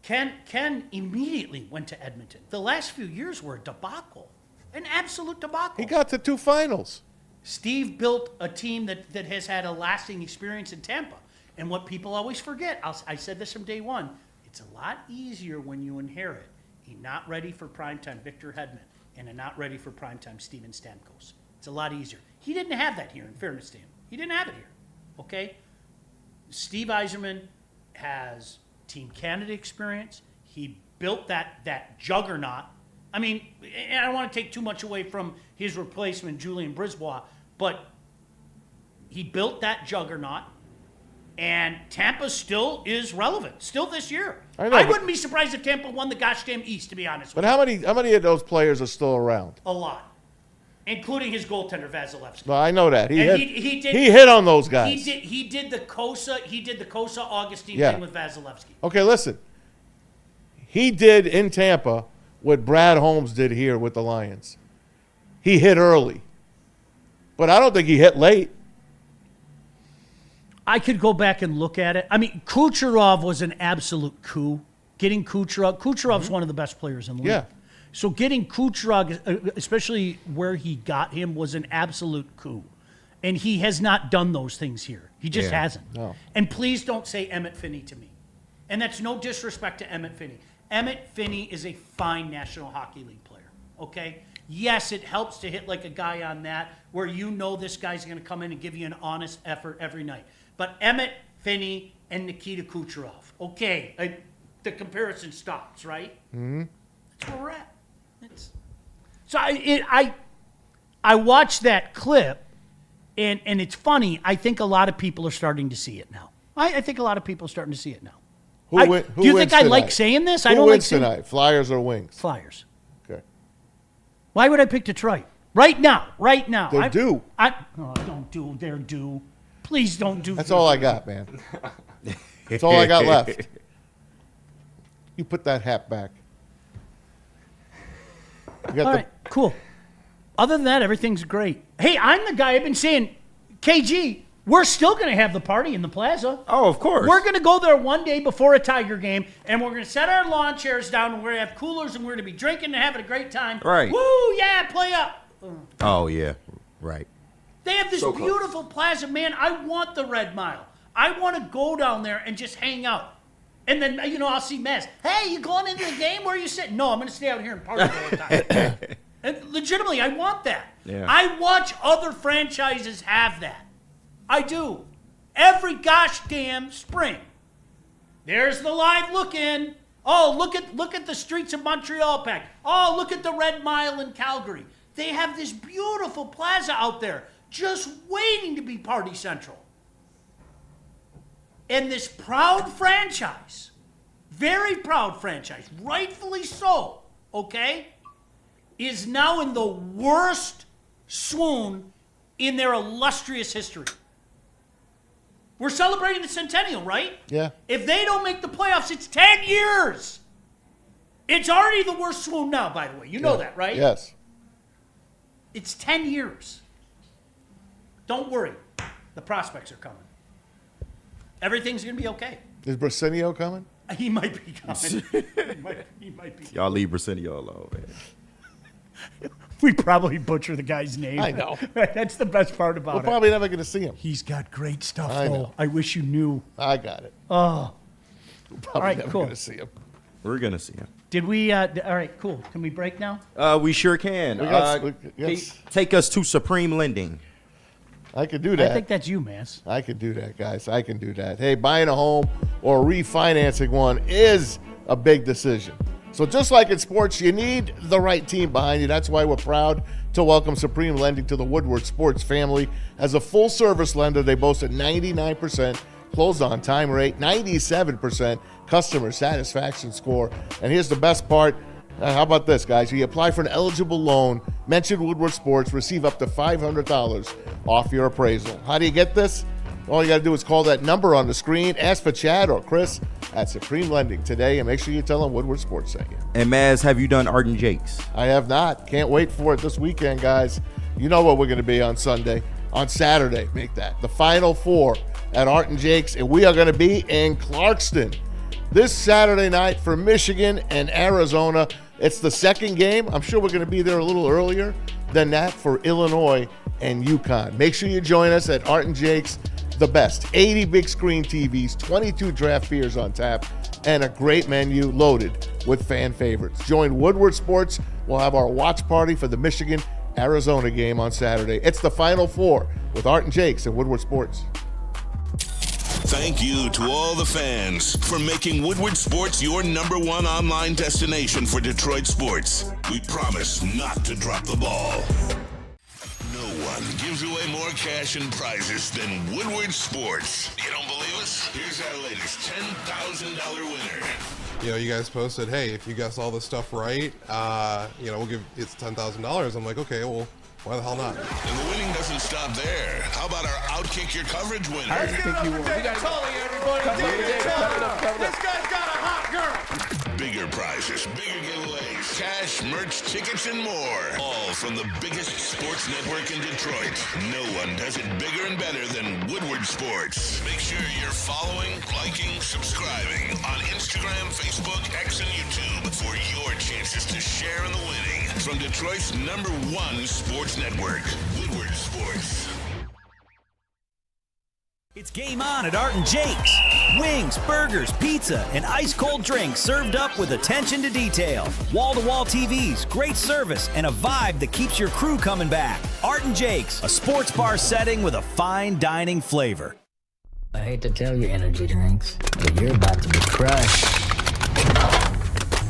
Ken immediately went to Edmonton. The last few years were a debacle. An absolute debacle. He got to 2 finals. Steve built a team that has had a lasting experience in Tampa. And what people always forget, I said this from day one, it's a lot easier when you inherit a not ready for primetime Victor Hedman and a not ready for primetime Steven Stamkos. It's a lot easier. He didn't have that here, in fairness to him. He didn't have it here, okay? Steve Yzerman has Team Canada experience. He built that juggernaut. I mean, and I don't want to take too much away from his replacement, Julien Brisebois, but he built that juggernaut, and Tampa still is relevant, still this year. I wouldn't be surprised if Tampa won the gosh damn East, to be honest with you. But how many of those players are still around? A lot, including his goaltender, Vasilevsky. Well, I know that. He did, hit on those guys. He did the Kosa Augustine Yeah. thing with Vasilevsky. Okay, listen. He did in Tampa what Brad Holmes did here with the Lions. He hit early. But I don't think he hit late. I could go back and look at it. I mean, Kucherov was an absolute coup. Getting Kucherov's one of the best players in the league. Yeah. So getting Kucherov, especially where he got him, was an absolute coup. And he has not done those things here. He just hasn't. No. And please don't say Emmett Finney to me. And that's no disrespect to Emmett Finney. Emmett Finney is a fine National Hockey League player, okay? Yes, it helps to hit like a guy on that where you know this guy's going to come in and give you an honest effort every night. But Emmett Finney and Nikita Kucherov, okay, the comparison stops, right? Mm-hmm. That's where we're at. So I watched that clip, and it's funny. I think a lot of people are starting to see it now. I think a lot of people are starting to see it now. Who do you wins think I tonight? like saying this? Who I don't wins like saying tonight? Flyers or Wings? Flyers. Okay. Why would I pick Detroit? Right now. They're due. Don't do. They're due. Please don't do. That's all I got, man. That's all I got left. You put that hat back. You got all right, cool. Other than that, everything's great. Hey, I'm the guy I've been saying, KG, we're still going to have the party in the plaza. Oh, of course. We're going to go there one day before a Tiger game, and we're going to set our lawn chairs down, and we're going to have coolers, and we're going to be drinking and having a great time. Right. Woo, yeah, play up. Oh, yeah, right. They have this beautiful plaza. Man, I want the Red Mile. I want to go down there and just hang out. And then, I'll see Mez. Hey, you going into the game? Where are you sitting? No, I'm going to stay out here and party all the time. And legitimately, I want that. Yeah. I watch other franchises have that. I do. Every gosh damn spring. There's the live look-in. Oh, look at the streets of Montreal packed. Oh, look at the Red Mile in Calgary. They have this beautiful plaza out there just waiting to be party central. And this proud franchise, very proud franchise, rightfully so, okay, is now in the worst swoon in their illustrious history. We're celebrating the centennial, right? Yeah. If they don't make the playoffs, it's 10 years. It's already the worst swoon now, by the way. You know that, right? Yes. It's 10 years. Don't worry. The prospects are coming. Everything's going to be okay. Is Brasenio coming? He might be coming. he might be. Y'all leave Brasenio alone, man. We probably butcher the guy's name. I know. That's the best part about We're it. probably never going to see him. He's got great stuff, I though. know. I wish you knew. I got it. Oh. We're probably All right, never cool. going to see him. We're gonna see him. Did we? All right, cool. Can we break now? We sure can. Take us to Supreme Lending. I could do that. I think that's you, Mans. I can do that, guys. I can do that. Hey, buying a home or refinancing one is a big decision. So just like in sports, you need the right team behind you. That's why we're proud to welcome Supreme Lending to the Woodward Sports family. As a full-service lender, they boast a 99% closed-on-time rate, 97% customer satisfaction score. And here's the best part. How about this, guys? You apply for an eligible loan, mention Woodward Sports, receive up to $500 off your appraisal. How do you get this? All you got to do is call that number on the screen, ask for Chad or Chris at Supreme Lending today, and make sure you tell them Woodward Sports sent you. And Maz, have you done Art and Jake's? I have not. Can't wait for it this weekend, guys. You know what we're going to be on Sunday. On Saturday, make that. The Final Four at Art and Jake's, and we are going to be in Clarkston this Saturday night for Michigan and Arizona. It's the second game. I'm sure we're going to be there a little earlier than that for Illinois and UConn. Make sure you join us at Art and Jake's, the best. 80 big screen TVs, 22 draft beers on tap, and a great menu loaded with fan favorites. Join Woodward Sports. We'll have our watch party for the Michigan-Arizona game on Saturday. It's the Final Four with Art and Jake's and Woodward Sports. Thank you to all the fans for making Woodward Sports your number one online destination for Detroit sports. We promise not to drop the ball. No one gives away more cash and prizes than Woodward Sports. You don't believe us? Here's our latest $10,000 winner. You know, you guys posted, hey, if you guess all this stuff right, we'll give it's $10,000. I'm like, okay, well, why the hell not? And the winning doesn't stop there. How about our Outkick Your Coverage winner? I think you won. We got This guy's got a hot girl. Bigger prizes, bigger giveaways, cash, merch, tickets, and more. All from the biggest sports network in Detroit. No one does it bigger and better than Woodward Sports. Make sure you're following, liking, subscribing on Instagram, Facebook, X, and YouTube for your chances to share in the winning. From Detroit's #1 sports network, Woodward Sports. It's game on at Art and Jake's. Wings, burgers, pizza, and ice-cold drinks served up with attention to detail. Wall-to-wall TVs, great service, and a vibe that keeps your crew coming back. Art and Jake's, a sports bar setting with a fine dining flavor. I hate to tell you, energy drinks, but you're about to be crushed.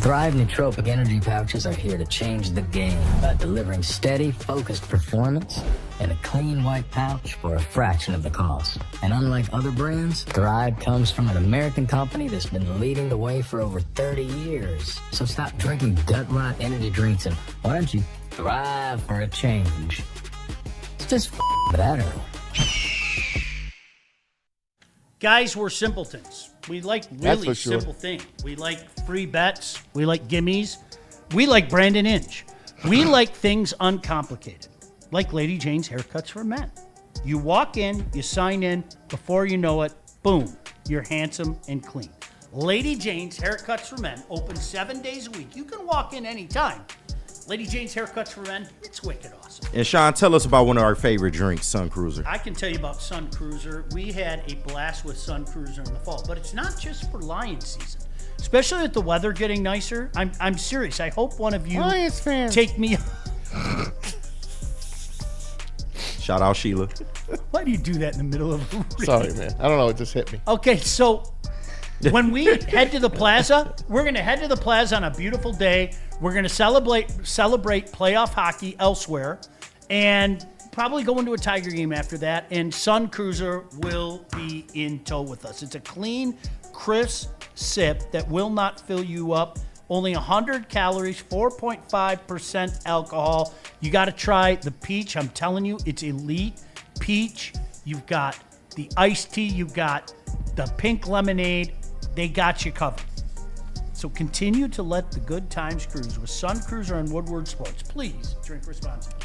Thrive nootropic energy pouches are here to change the game by delivering steady, focused performance in a clean white pouch for a fraction of the cost. And unlike other brands, Thrive comes from an American company that's been leading the way for over 30 years. So stop drinking gut rot energy drinks and why don't you thrive for a change? It's just better. Guys, we're simpletons. We like really for sure. simple things. We like free bets. We like gimmies. We like Brandon Inge. We like things uncomplicated, like Lady Jane's Haircuts for Men. You walk in, you sign in, before you know it, boom, you're handsome and clean. Lady Jane's Haircuts for Men, open 7 days a week. You can walk in anytime. Lady Jane's Haircuts for Men, it's wicked awesome. And Sean, tell us about one of our favorite drinks, Sun Cruiser. I can tell you about Sun Cruiser. We had a blast with Sun Cruiser in the fall, but it's not just for lion season. Especially with the weather getting nicer. I'm serious. I hope one of you Lions fans. take me. Shout out Sheila. Why do you do that in the middle of a race? Sorry, man. I don't know. It just hit me. Okay, so when we head to the plaza, we're going to head to the plaza on a beautiful day. We're going to celebrate playoff hockey elsewhere and probably go into a Tiger game after that. And Sun Cruiser will be in tow with us. It's a clean, crisp sip that will not fill you up. Only 100 calories, 4.5% alcohol. You got to try the peach. I'm telling you, it's elite peach. You've got the iced tea, you got the pink lemonade. They got you covered. So continue to let the good times cruise with Sun Cruiser and Woodward Sports. Please drink responsibly.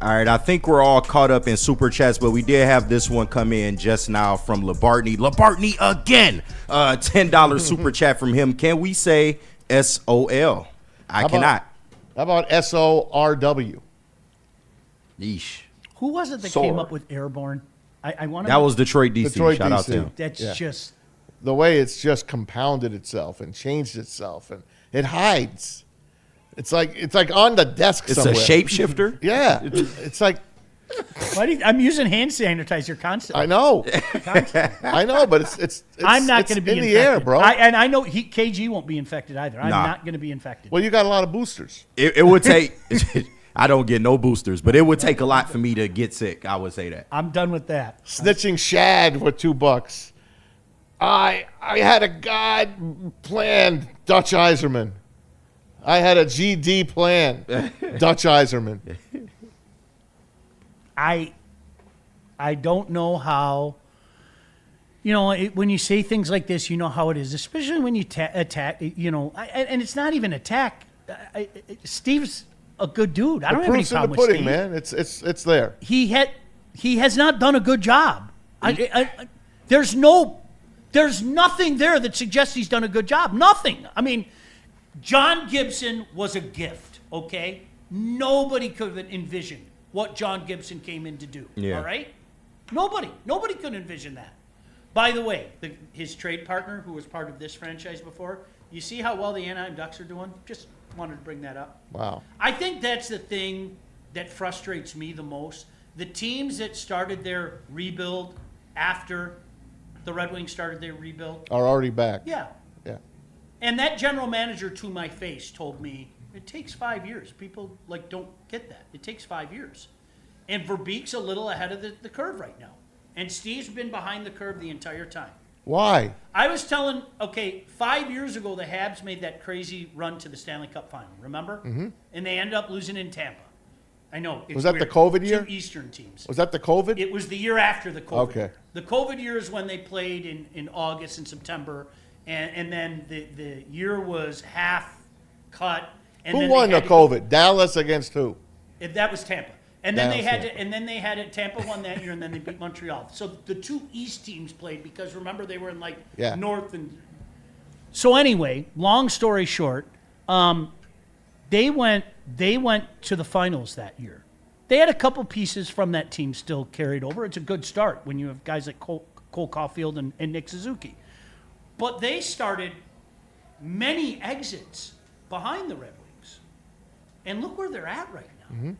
All right, I think we're all caught up in super chats, but we did have this one come in just now from Labartney. Labartney again. $10 super chat from him. Can we say SOL? I cannot. How about SORW? Yeesh. Who was it that came up with Airborne? I want to. That was Detroit DC. Detroit Shout DC. out to him. That's just the way it's just compounded itself and changed itself, and it hides. It's like on the desk It's somewhere. a shapeshifter? Yeah. It's like I'm using hand sanitizer constantly. I know. I know, but it's I'm not going to be in infected. the air, bro. And I know KG won't be infected either. I'm Nah. not going to be infected. Well, you got a lot of boosters. It would take. I don't get no boosters, but it would take a lot for me to get sick. I would say that. I'm done with that. Snitching Shad for $2. I had a God plan, Dutch Iserman. I had a GD plan, Dutch Iserman. I don't know how. You know, when you say things like this, you know how it is, especially when you attack. You know, and it's not even attack. Steve's a good dude. I don't have any problem with Steve. Man. It's there. He has not done a good job. There's nothing there that suggests he's done a good job. Nothing. I mean, John Gibson was a gift, okay? Nobody could have envisioned what John Gibson came in to do, all right? Nobody could envision that. By the way, his trade partner, who was part of this franchise before, you see how well the Anaheim Ducks are doing? Just wanted to bring that up. Wow. I think that's the thing that frustrates me the most. The teams that started their rebuild after the Red Wings started their rebuild Are already back. Yeah. Yeah. And that general manager to my face told me it takes 5 years. People don't get that. It takes 5 years. And Verbeek's a little ahead of the curve right now. And Steve's been behind the curve the entire time. Why? I was telling, 5 years ago the Habs made that crazy run to the Stanley Cup final, remember? Mm-hmm. And they ended up losing in Tampa. I know. It's Was that weird. the COVID year? Two Eastern teams. Was that the COVID? It was the year after the COVID. Okay. The COVID year is when they played in August and September, and then the year was half cut. And Who then won the COVID? Dallas against who? That was Tampa. And then Dallas, they had it. Tampa won that year, and then they beat Montreal. So the two East teams played because remember they were in North and. So anyway, long story short, they went to the finals that year. They had a couple pieces from that team still carried over. It's a good start when you have guys like Cole Caulfield and Nick Suzuki. But they started many exits behind the Red Wings. And look where they're at right now. Mm-hmm.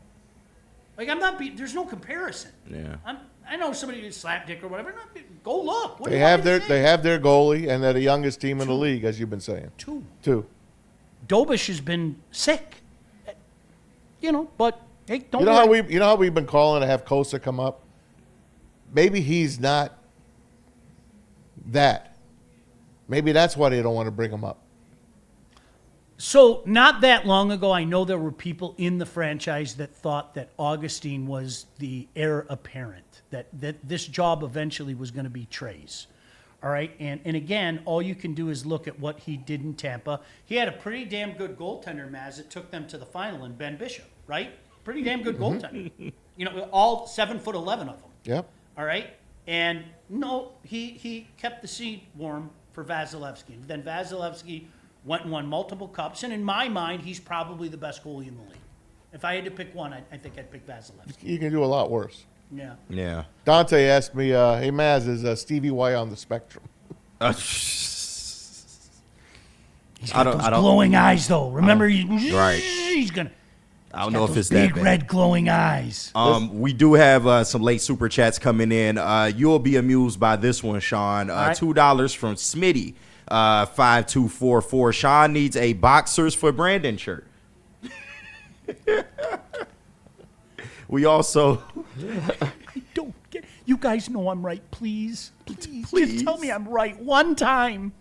There's no comparison. Yeah. I know somebody did slapdick or whatever. Go look. What do They you want have me to say? they have their goalie, and they're the youngest team in the league, as you've been saying. Two. Dobish has been sick. But hey, don't worry. You know how we've been calling to have Kosa come up? Maybe he's not that. Maybe that's why they don't want to bring him up. So not that long ago, I know there were people in the franchise that thought that Augustine was the heir apparent, that this job eventually was going to be Trey's. All right, and again, all you can do is look at what he did in Tampa. He had a pretty damn good goaltender, Maz, that took them to the final in Ben Bishop, right? Pretty damn good goaltender. All 7'11" of them. Yep. All right, and no, he kept the seat warm for Vasilevsky. Then Vasilevsky went and won multiple cups, and in my mind, he's probably the best goalie in the league. If I had to pick one, I think I'd pick Vasilevsky. You can do a lot worse. Yeah. Yeah. Dante asked me, hey, Maz, is Stevie Y on the spectrum? He's got those glowing eyes, though. Remember, he's going to... I don't know if it's big that bad. red glowing eyes. We do have some late super chats coming in. You'll be amused by this one, Sean. right. $2 from Smitty, 5244. Sean needs a Boxers for Brandon shirt. We also... I don't get... You guys know I'm right, please. Just tell me I'm right one time.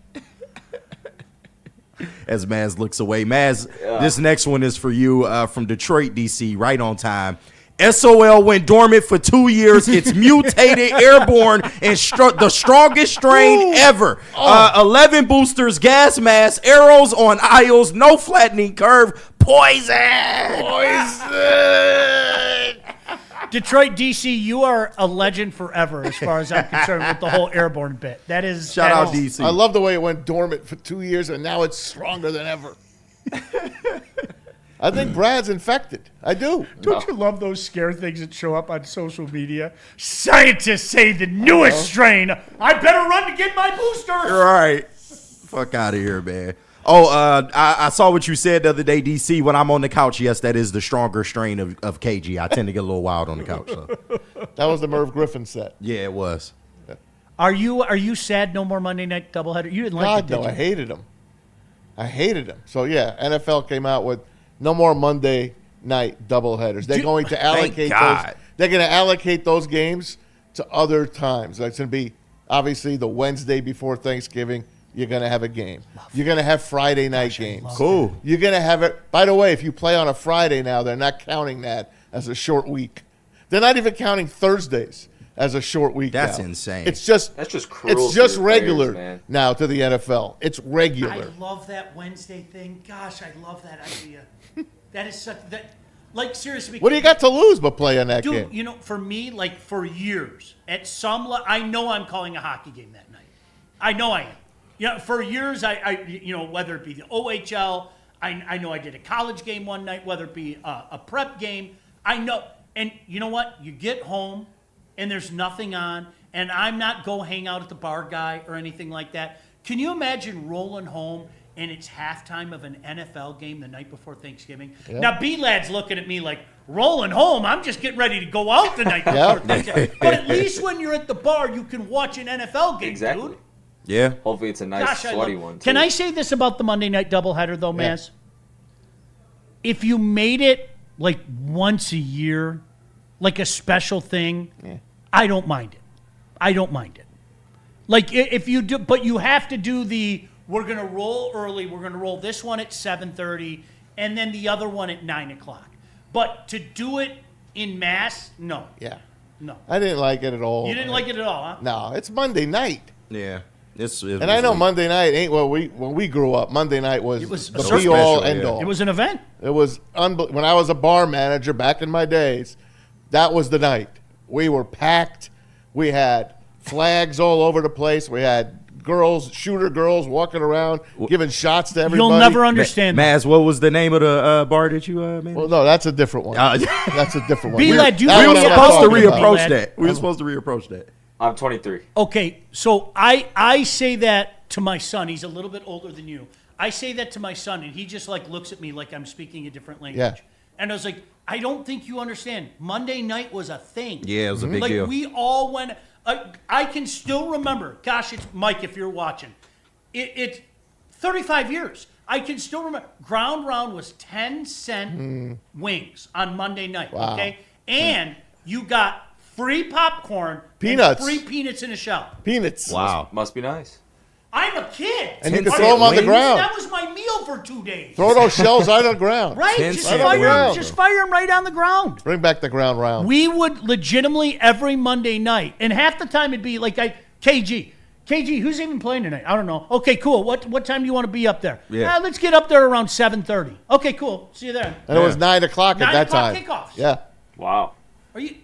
As Maz looks away. Maz, this next one is for you from Detroit, DC, right on time. SOL went dormant for 2 years. It's mutated, airborne, and the strongest strain ever. 11 boosters, gas mask, arrows on aisles, no flattening curve, poison. Detroit, DC, you are a legend forever as far as I'm concerned with the whole airborne bit. That is Shout out DC. I love the way it went dormant for 2 years, and now it's stronger than ever. I think Brad's infected. I do. Don't you love those scare things that show up on social media? Scientists say the newest strain. I better run to get my booster. Right. Fuck out of here, man. Oh, I saw what you said the other day, DC. When I'm on the couch, yes, that is the stronger strain of KG. I tend to get a little wild on the couch. So. That was the Merv Griffin set. Yeah, it was. Are you sad no more Monday night doubleheader? You didn't like it, did no, you? I hated them. So, yeah, NFL came out with no more Monday night doubleheaders. They're going to allocate those. They're going to allocate those games to other times. That's going to be, obviously, the Wednesday before Thanksgiving. You're going to have a game. You're going to have Friday night games. Cool. You're going to have it. By the way, if you play on a Friday now, they're not counting that as a short week. They're not even counting Thursdays as a short week. That's now. insane. That's just cruel. It's just to regular players, now to the NFL. It's regular. I love that Wednesday thing. Gosh, I love that idea. That is such that. Like, seriously. What do you got to lose but play on that game? Dude, you know, for me, like, for years, at some I know I'm calling a hockey game that night. I know I am. You know, for years, I you know, whether it be the OHL, I know I did a college game one night, whether it be a prep game. I know. And you know what? You get home, and there's nothing on, and I'm not go hang out at the bar guy or anything like that. Can you imagine rolling home and it's halftime of an NFL game the night before Thanksgiving? Yep. Now, B-Lad's looking at me like, rolling home? I'm just getting ready to go out the night before Thanksgiving. But at least when you're at the bar, you can watch an NFL game, dude. Yeah. Hopefully it's a nice, sweaty one, too. Can I say this about the Monday night doubleheader, though, Maz? If you made it like once a year, like a special thing, I don't mind it. I don't mind it. Like if you do, but you have to do we're going to roll early. We're going to roll this one at 7:30 and then the other one at 9 o'clock. But to do it in mass, no. Yeah. No. I didn't like it at all. You didn't like it at all, huh? No, it's Monday night. Yeah. And I know Monday night ain't when we grew up. Monday night was the be all end all. It was an event. It was when I was a bar manager back in my days. That was the night. We were packed. We had flags all over the place. We had shooter girls walking around giving shots to everybody. You'll never understand. Maz, what was the name of the bar that you managed? Well, no, that's a different one. That's a different one. B-Lad, we were supposed to reapproach that. We were supposed to reapproach that. I'm 23. Okay, so I say that to my son. He's a little bit older than you. I say that to my son, and he just like looks at me like I'm speaking a different language. Yeah. And I was like, I don't think you understand. Monday night was a thing. Yeah, it was a big deal. Like we all went. I can still remember. Gosh, it's Mike if you're watching. It's 35 years. I can still remember. Ground Round was 10-cent wings on Monday night. Wow. Okay, and you got free popcorn, peanuts, and free peanuts in a shell. Peanuts. Wow, must be nice. I'm a kid. And you can throw them on the ground. That was my meal for 2 days. Throw those shells out on the ground. Right? Just fire them right on the ground. Bring back the ground round. We would legitimately every Monday night, and half the time it'd be like KG, who's even playing tonight? I don't know. Okay, cool. What time do you want to be up there? Yeah. Let's get up there around 7:30. Okay, cool. See you there. And it was 9 o'clock at that time. 9 o'clock kickoffs. Yeah. Wow. Are you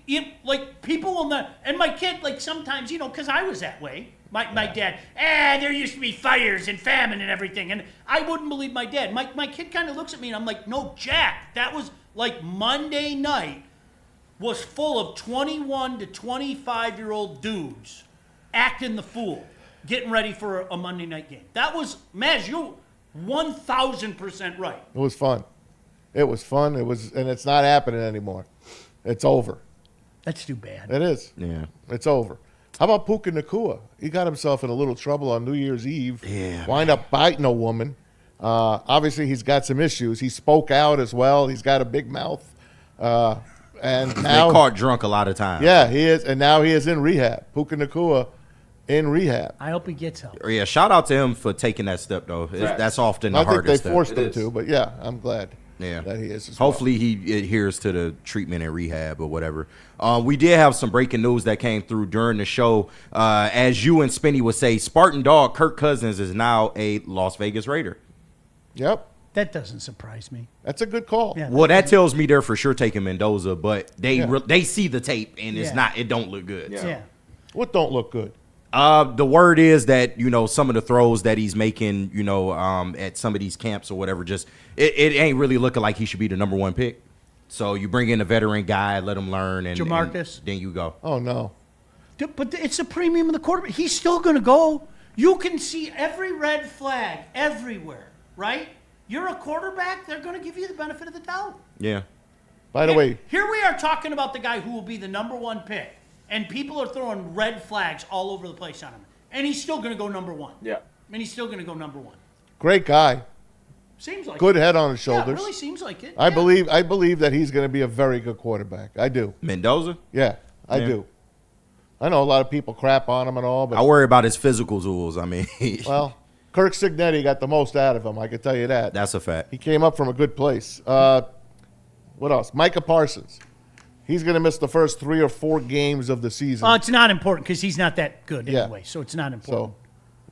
like people will not? And my kid, like sometimes, because I was that way. My dad, there used to be fires and famine and everything, and I wouldn't believe my dad. My kid kind of looks at me and I'm like, no, Jack, that was like Monday night was full of 21 to 25-year-old dudes acting the fool, getting ready for a Monday night game. That was, Maz, you're 1,000% right. It was fun. It was fun. And it's not happening anymore. It's over. That's too bad. It is. Yeah. It's over. How about Puka Nacua? He got himself in a little trouble on New Year's Eve. Yeah. Wind up biting a woman. Obviously, he's got some issues. He spoke out as well. He's got a big mouth. And now they caught drunk a lot of times. Yeah, he is. And now he is in rehab. Puka Nacua in rehab. I hope he gets help. Yeah, shout out to him for taking that step, though. That's often the hardest step. I think they forced him to, but yeah, I'm glad. Yeah. that he is. Hopefully he adheres to the treatment and rehab or whatever. We did have some breaking news that came through during the show. As you and Spinny would say, Spartan Dog Kirk Cousins is now a Las Vegas Raider. Yep. That doesn't surprise me. That's a good call. Yeah, Well, that tells me they're for sure taking Mendoza, but they Yeah. they see the tape and it's Yeah. not. It don't look good. Yeah. What don't look good? The word is that some of the throws that he's making, at some of these camps or whatever, just it ain't really looking like he should be the number one pick. So you bring in a veteran guy, let him learn, and Jamarcus? then you go. Oh no. But it's a premium of the quarterback. He's still going to go. You can see every red flag everywhere, right? You're a quarterback, they're going to give you the benefit of the doubt. Yeah. By the way, Here we are talking about the guy who will be the number one pick, and people are throwing red flags all over the place on him. And he's still going to go number one. Yeah. And he's still going to go number one. great guy. Seems like Good it. head on his Yeah, shoulders. it really seems like it. I Yeah. believe that he's going to be a very good quarterback. I do. Mendoza? Yeah, I Yeah. do. I know a lot of people crap on him and all, but I worry about his physical tools. I mean, well, Kirk Cignetti got the most out of him. I can tell you that. that's a fact. He came up from a good place. What else? Micah Parsons. He's going to miss the first 3 or 4 games of the season. It's not important because he's not that good Yeah. anyway, so it's not important. So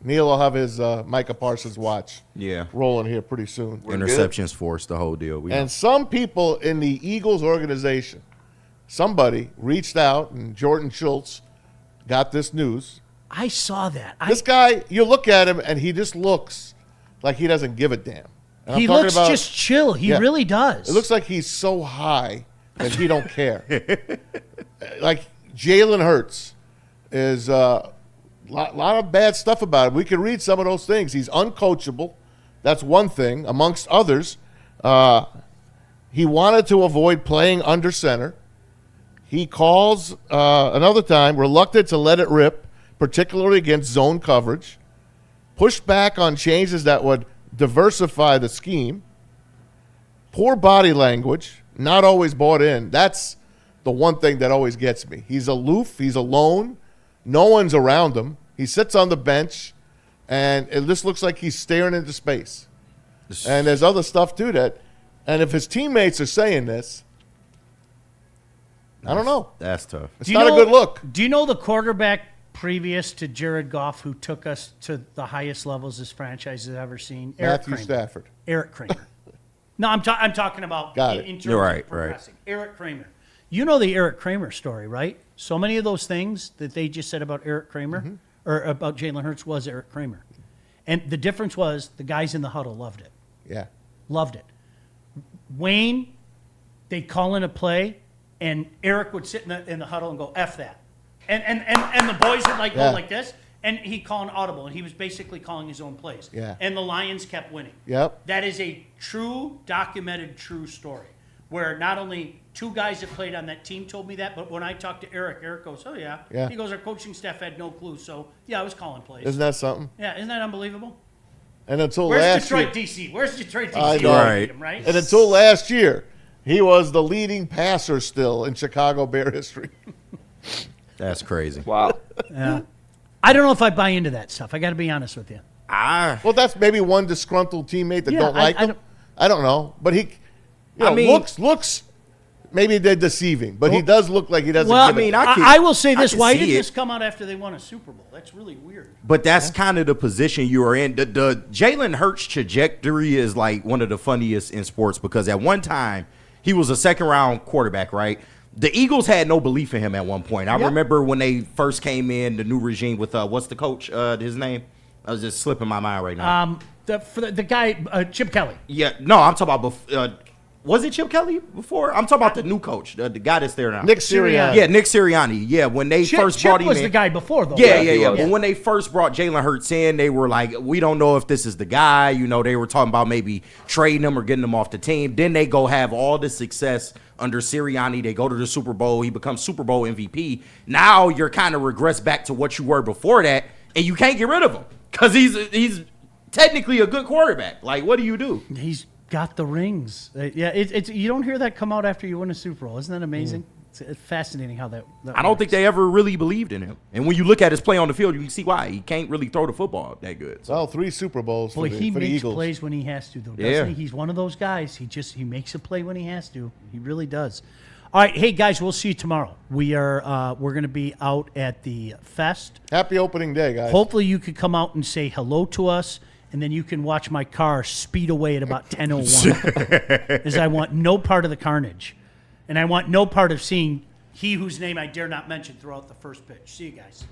Neil will have his Micah Parsons watch Yeah. rolling here pretty soon. Interceptions forced the whole deal. And some people in the Eagles organization, somebody reached out, and Jordan Schultz got this news. I saw that. This guy, you look at him, and he just looks like he doesn't give a damn. And He I'm talking looks about- just chill. He really does. It looks like he's so high that he don't care. Like Jalen Hurts is a lot of bad stuff about him. We can read some of those things. He's uncoachable. That's one thing, amongst others. He wanted to avoid playing under center. He calls, another time, reluctant to let it rip, particularly against zone coverage. Pushed back on changes that would diversify the scheme. Poor body language, not always bought in. That's the one thing that always gets me. He's aloof. He's alone. No one's around him. He sits on the bench, and it just looks like he's staring into space. And there's other stuff, too, and if his teammates are saying this, I don't know. That's tough. It's not a good look. Do you know the quarterback previous to Jared Goff who took us to the highest levels this franchise has ever seen? Matthew Kramer. Stafford. Eric Kramer. No, I'm talking about Got it. in terms You're right, of progressing. Eric Kramer. You know the Eric Kramer story, right? So many of those things that they just said about Eric Kramer or about Jalen Hurts was Eric Kramer. And the difference was the guys in the huddle loved it. Yeah. Loved it. Wayne, they'd call in a play, and Eric would sit in the huddle and go, F that. And the boys would go like this, and he'd call an audible, and he was basically calling his own plays. Yeah. And the Lions kept winning. Yep. That is a true, documented, true story, where not only 2 guys that played on that team told me that, but when I talked to Eric, Eric goes, oh, yeah. Yeah. He goes, our coaching staff had no clue, so, yeah, I was calling plays. Isn't that something? Yeah, isn't that unbelievable? And until Where's last Detroit, year, D.C.? Where's Detroit, D.C.? I know. Right. Right? And until last year, he was the leading passer still in Chicago Bear history. That's crazy. Wow. Yeah. I don't know if I buy into that stuff. I got to be honest with you. Well, that's maybe one disgruntled teammate that Yeah, don't like him. I don't know, but he, looks. Maybe they're deceiving, but he does look like he doesn't. Well, give a- I will say this: can why see did it. this come out after they won a Super Bowl? That's really weird. But that's kind of the position you are in. The Jalen Hurts trajectory is like one of the funniest in sports because at one time he was a second-round quarterback, right? The Eagles had no belief in him at one point. I remember when they first came in, the new regime with what's the coach? His name? I was just slipping my mind right now. The guy Chip Kelly. Yeah, no, I'm talking about. Was it Chip Kelly before? I'm talking about the new coach, the guy that's there now. Nick Sirianni. Yeah, Nick Sirianni. Yeah, when they first brought him was in. the guy before, though. Yeah, right? yeah. But when they first brought Jalen Hurts in, they were like, we don't know if this is the guy. You know, they were talking about maybe trading him or getting him off the team. Then they go have all the success under Sirianni. They go to the Super Bowl. He becomes Super Bowl MVP. Now you're kind of regress back to what you were before that, and you can't get rid of him because he's technically a good quarterback. Like, what do you do? He's got the rings. Yeah, it's you don't hear that come out after you win a Super Bowl. Isn't that amazing? It's fascinating how that I don't think they ever really believed in him. And when you look at his play on the field, you can see why. He can't really throw the football that good. Well, 3 Super Bowls Boy, for he the makes Eagles. plays when he has to, though, doesn't Yeah. he? He's one of those guys. He makes a play when he has to. He really does. All right, hey guys, we'll see you tomorrow. We're going to be out at the fest. Happy opening day, guys. Hopefully, you could come out and say hello to us, and then you can watch my car speed away at about 10:01, as I want no part of the carnage, and I want no part of seeing he whose name I dare not mention throughout the first pitch. See you guys.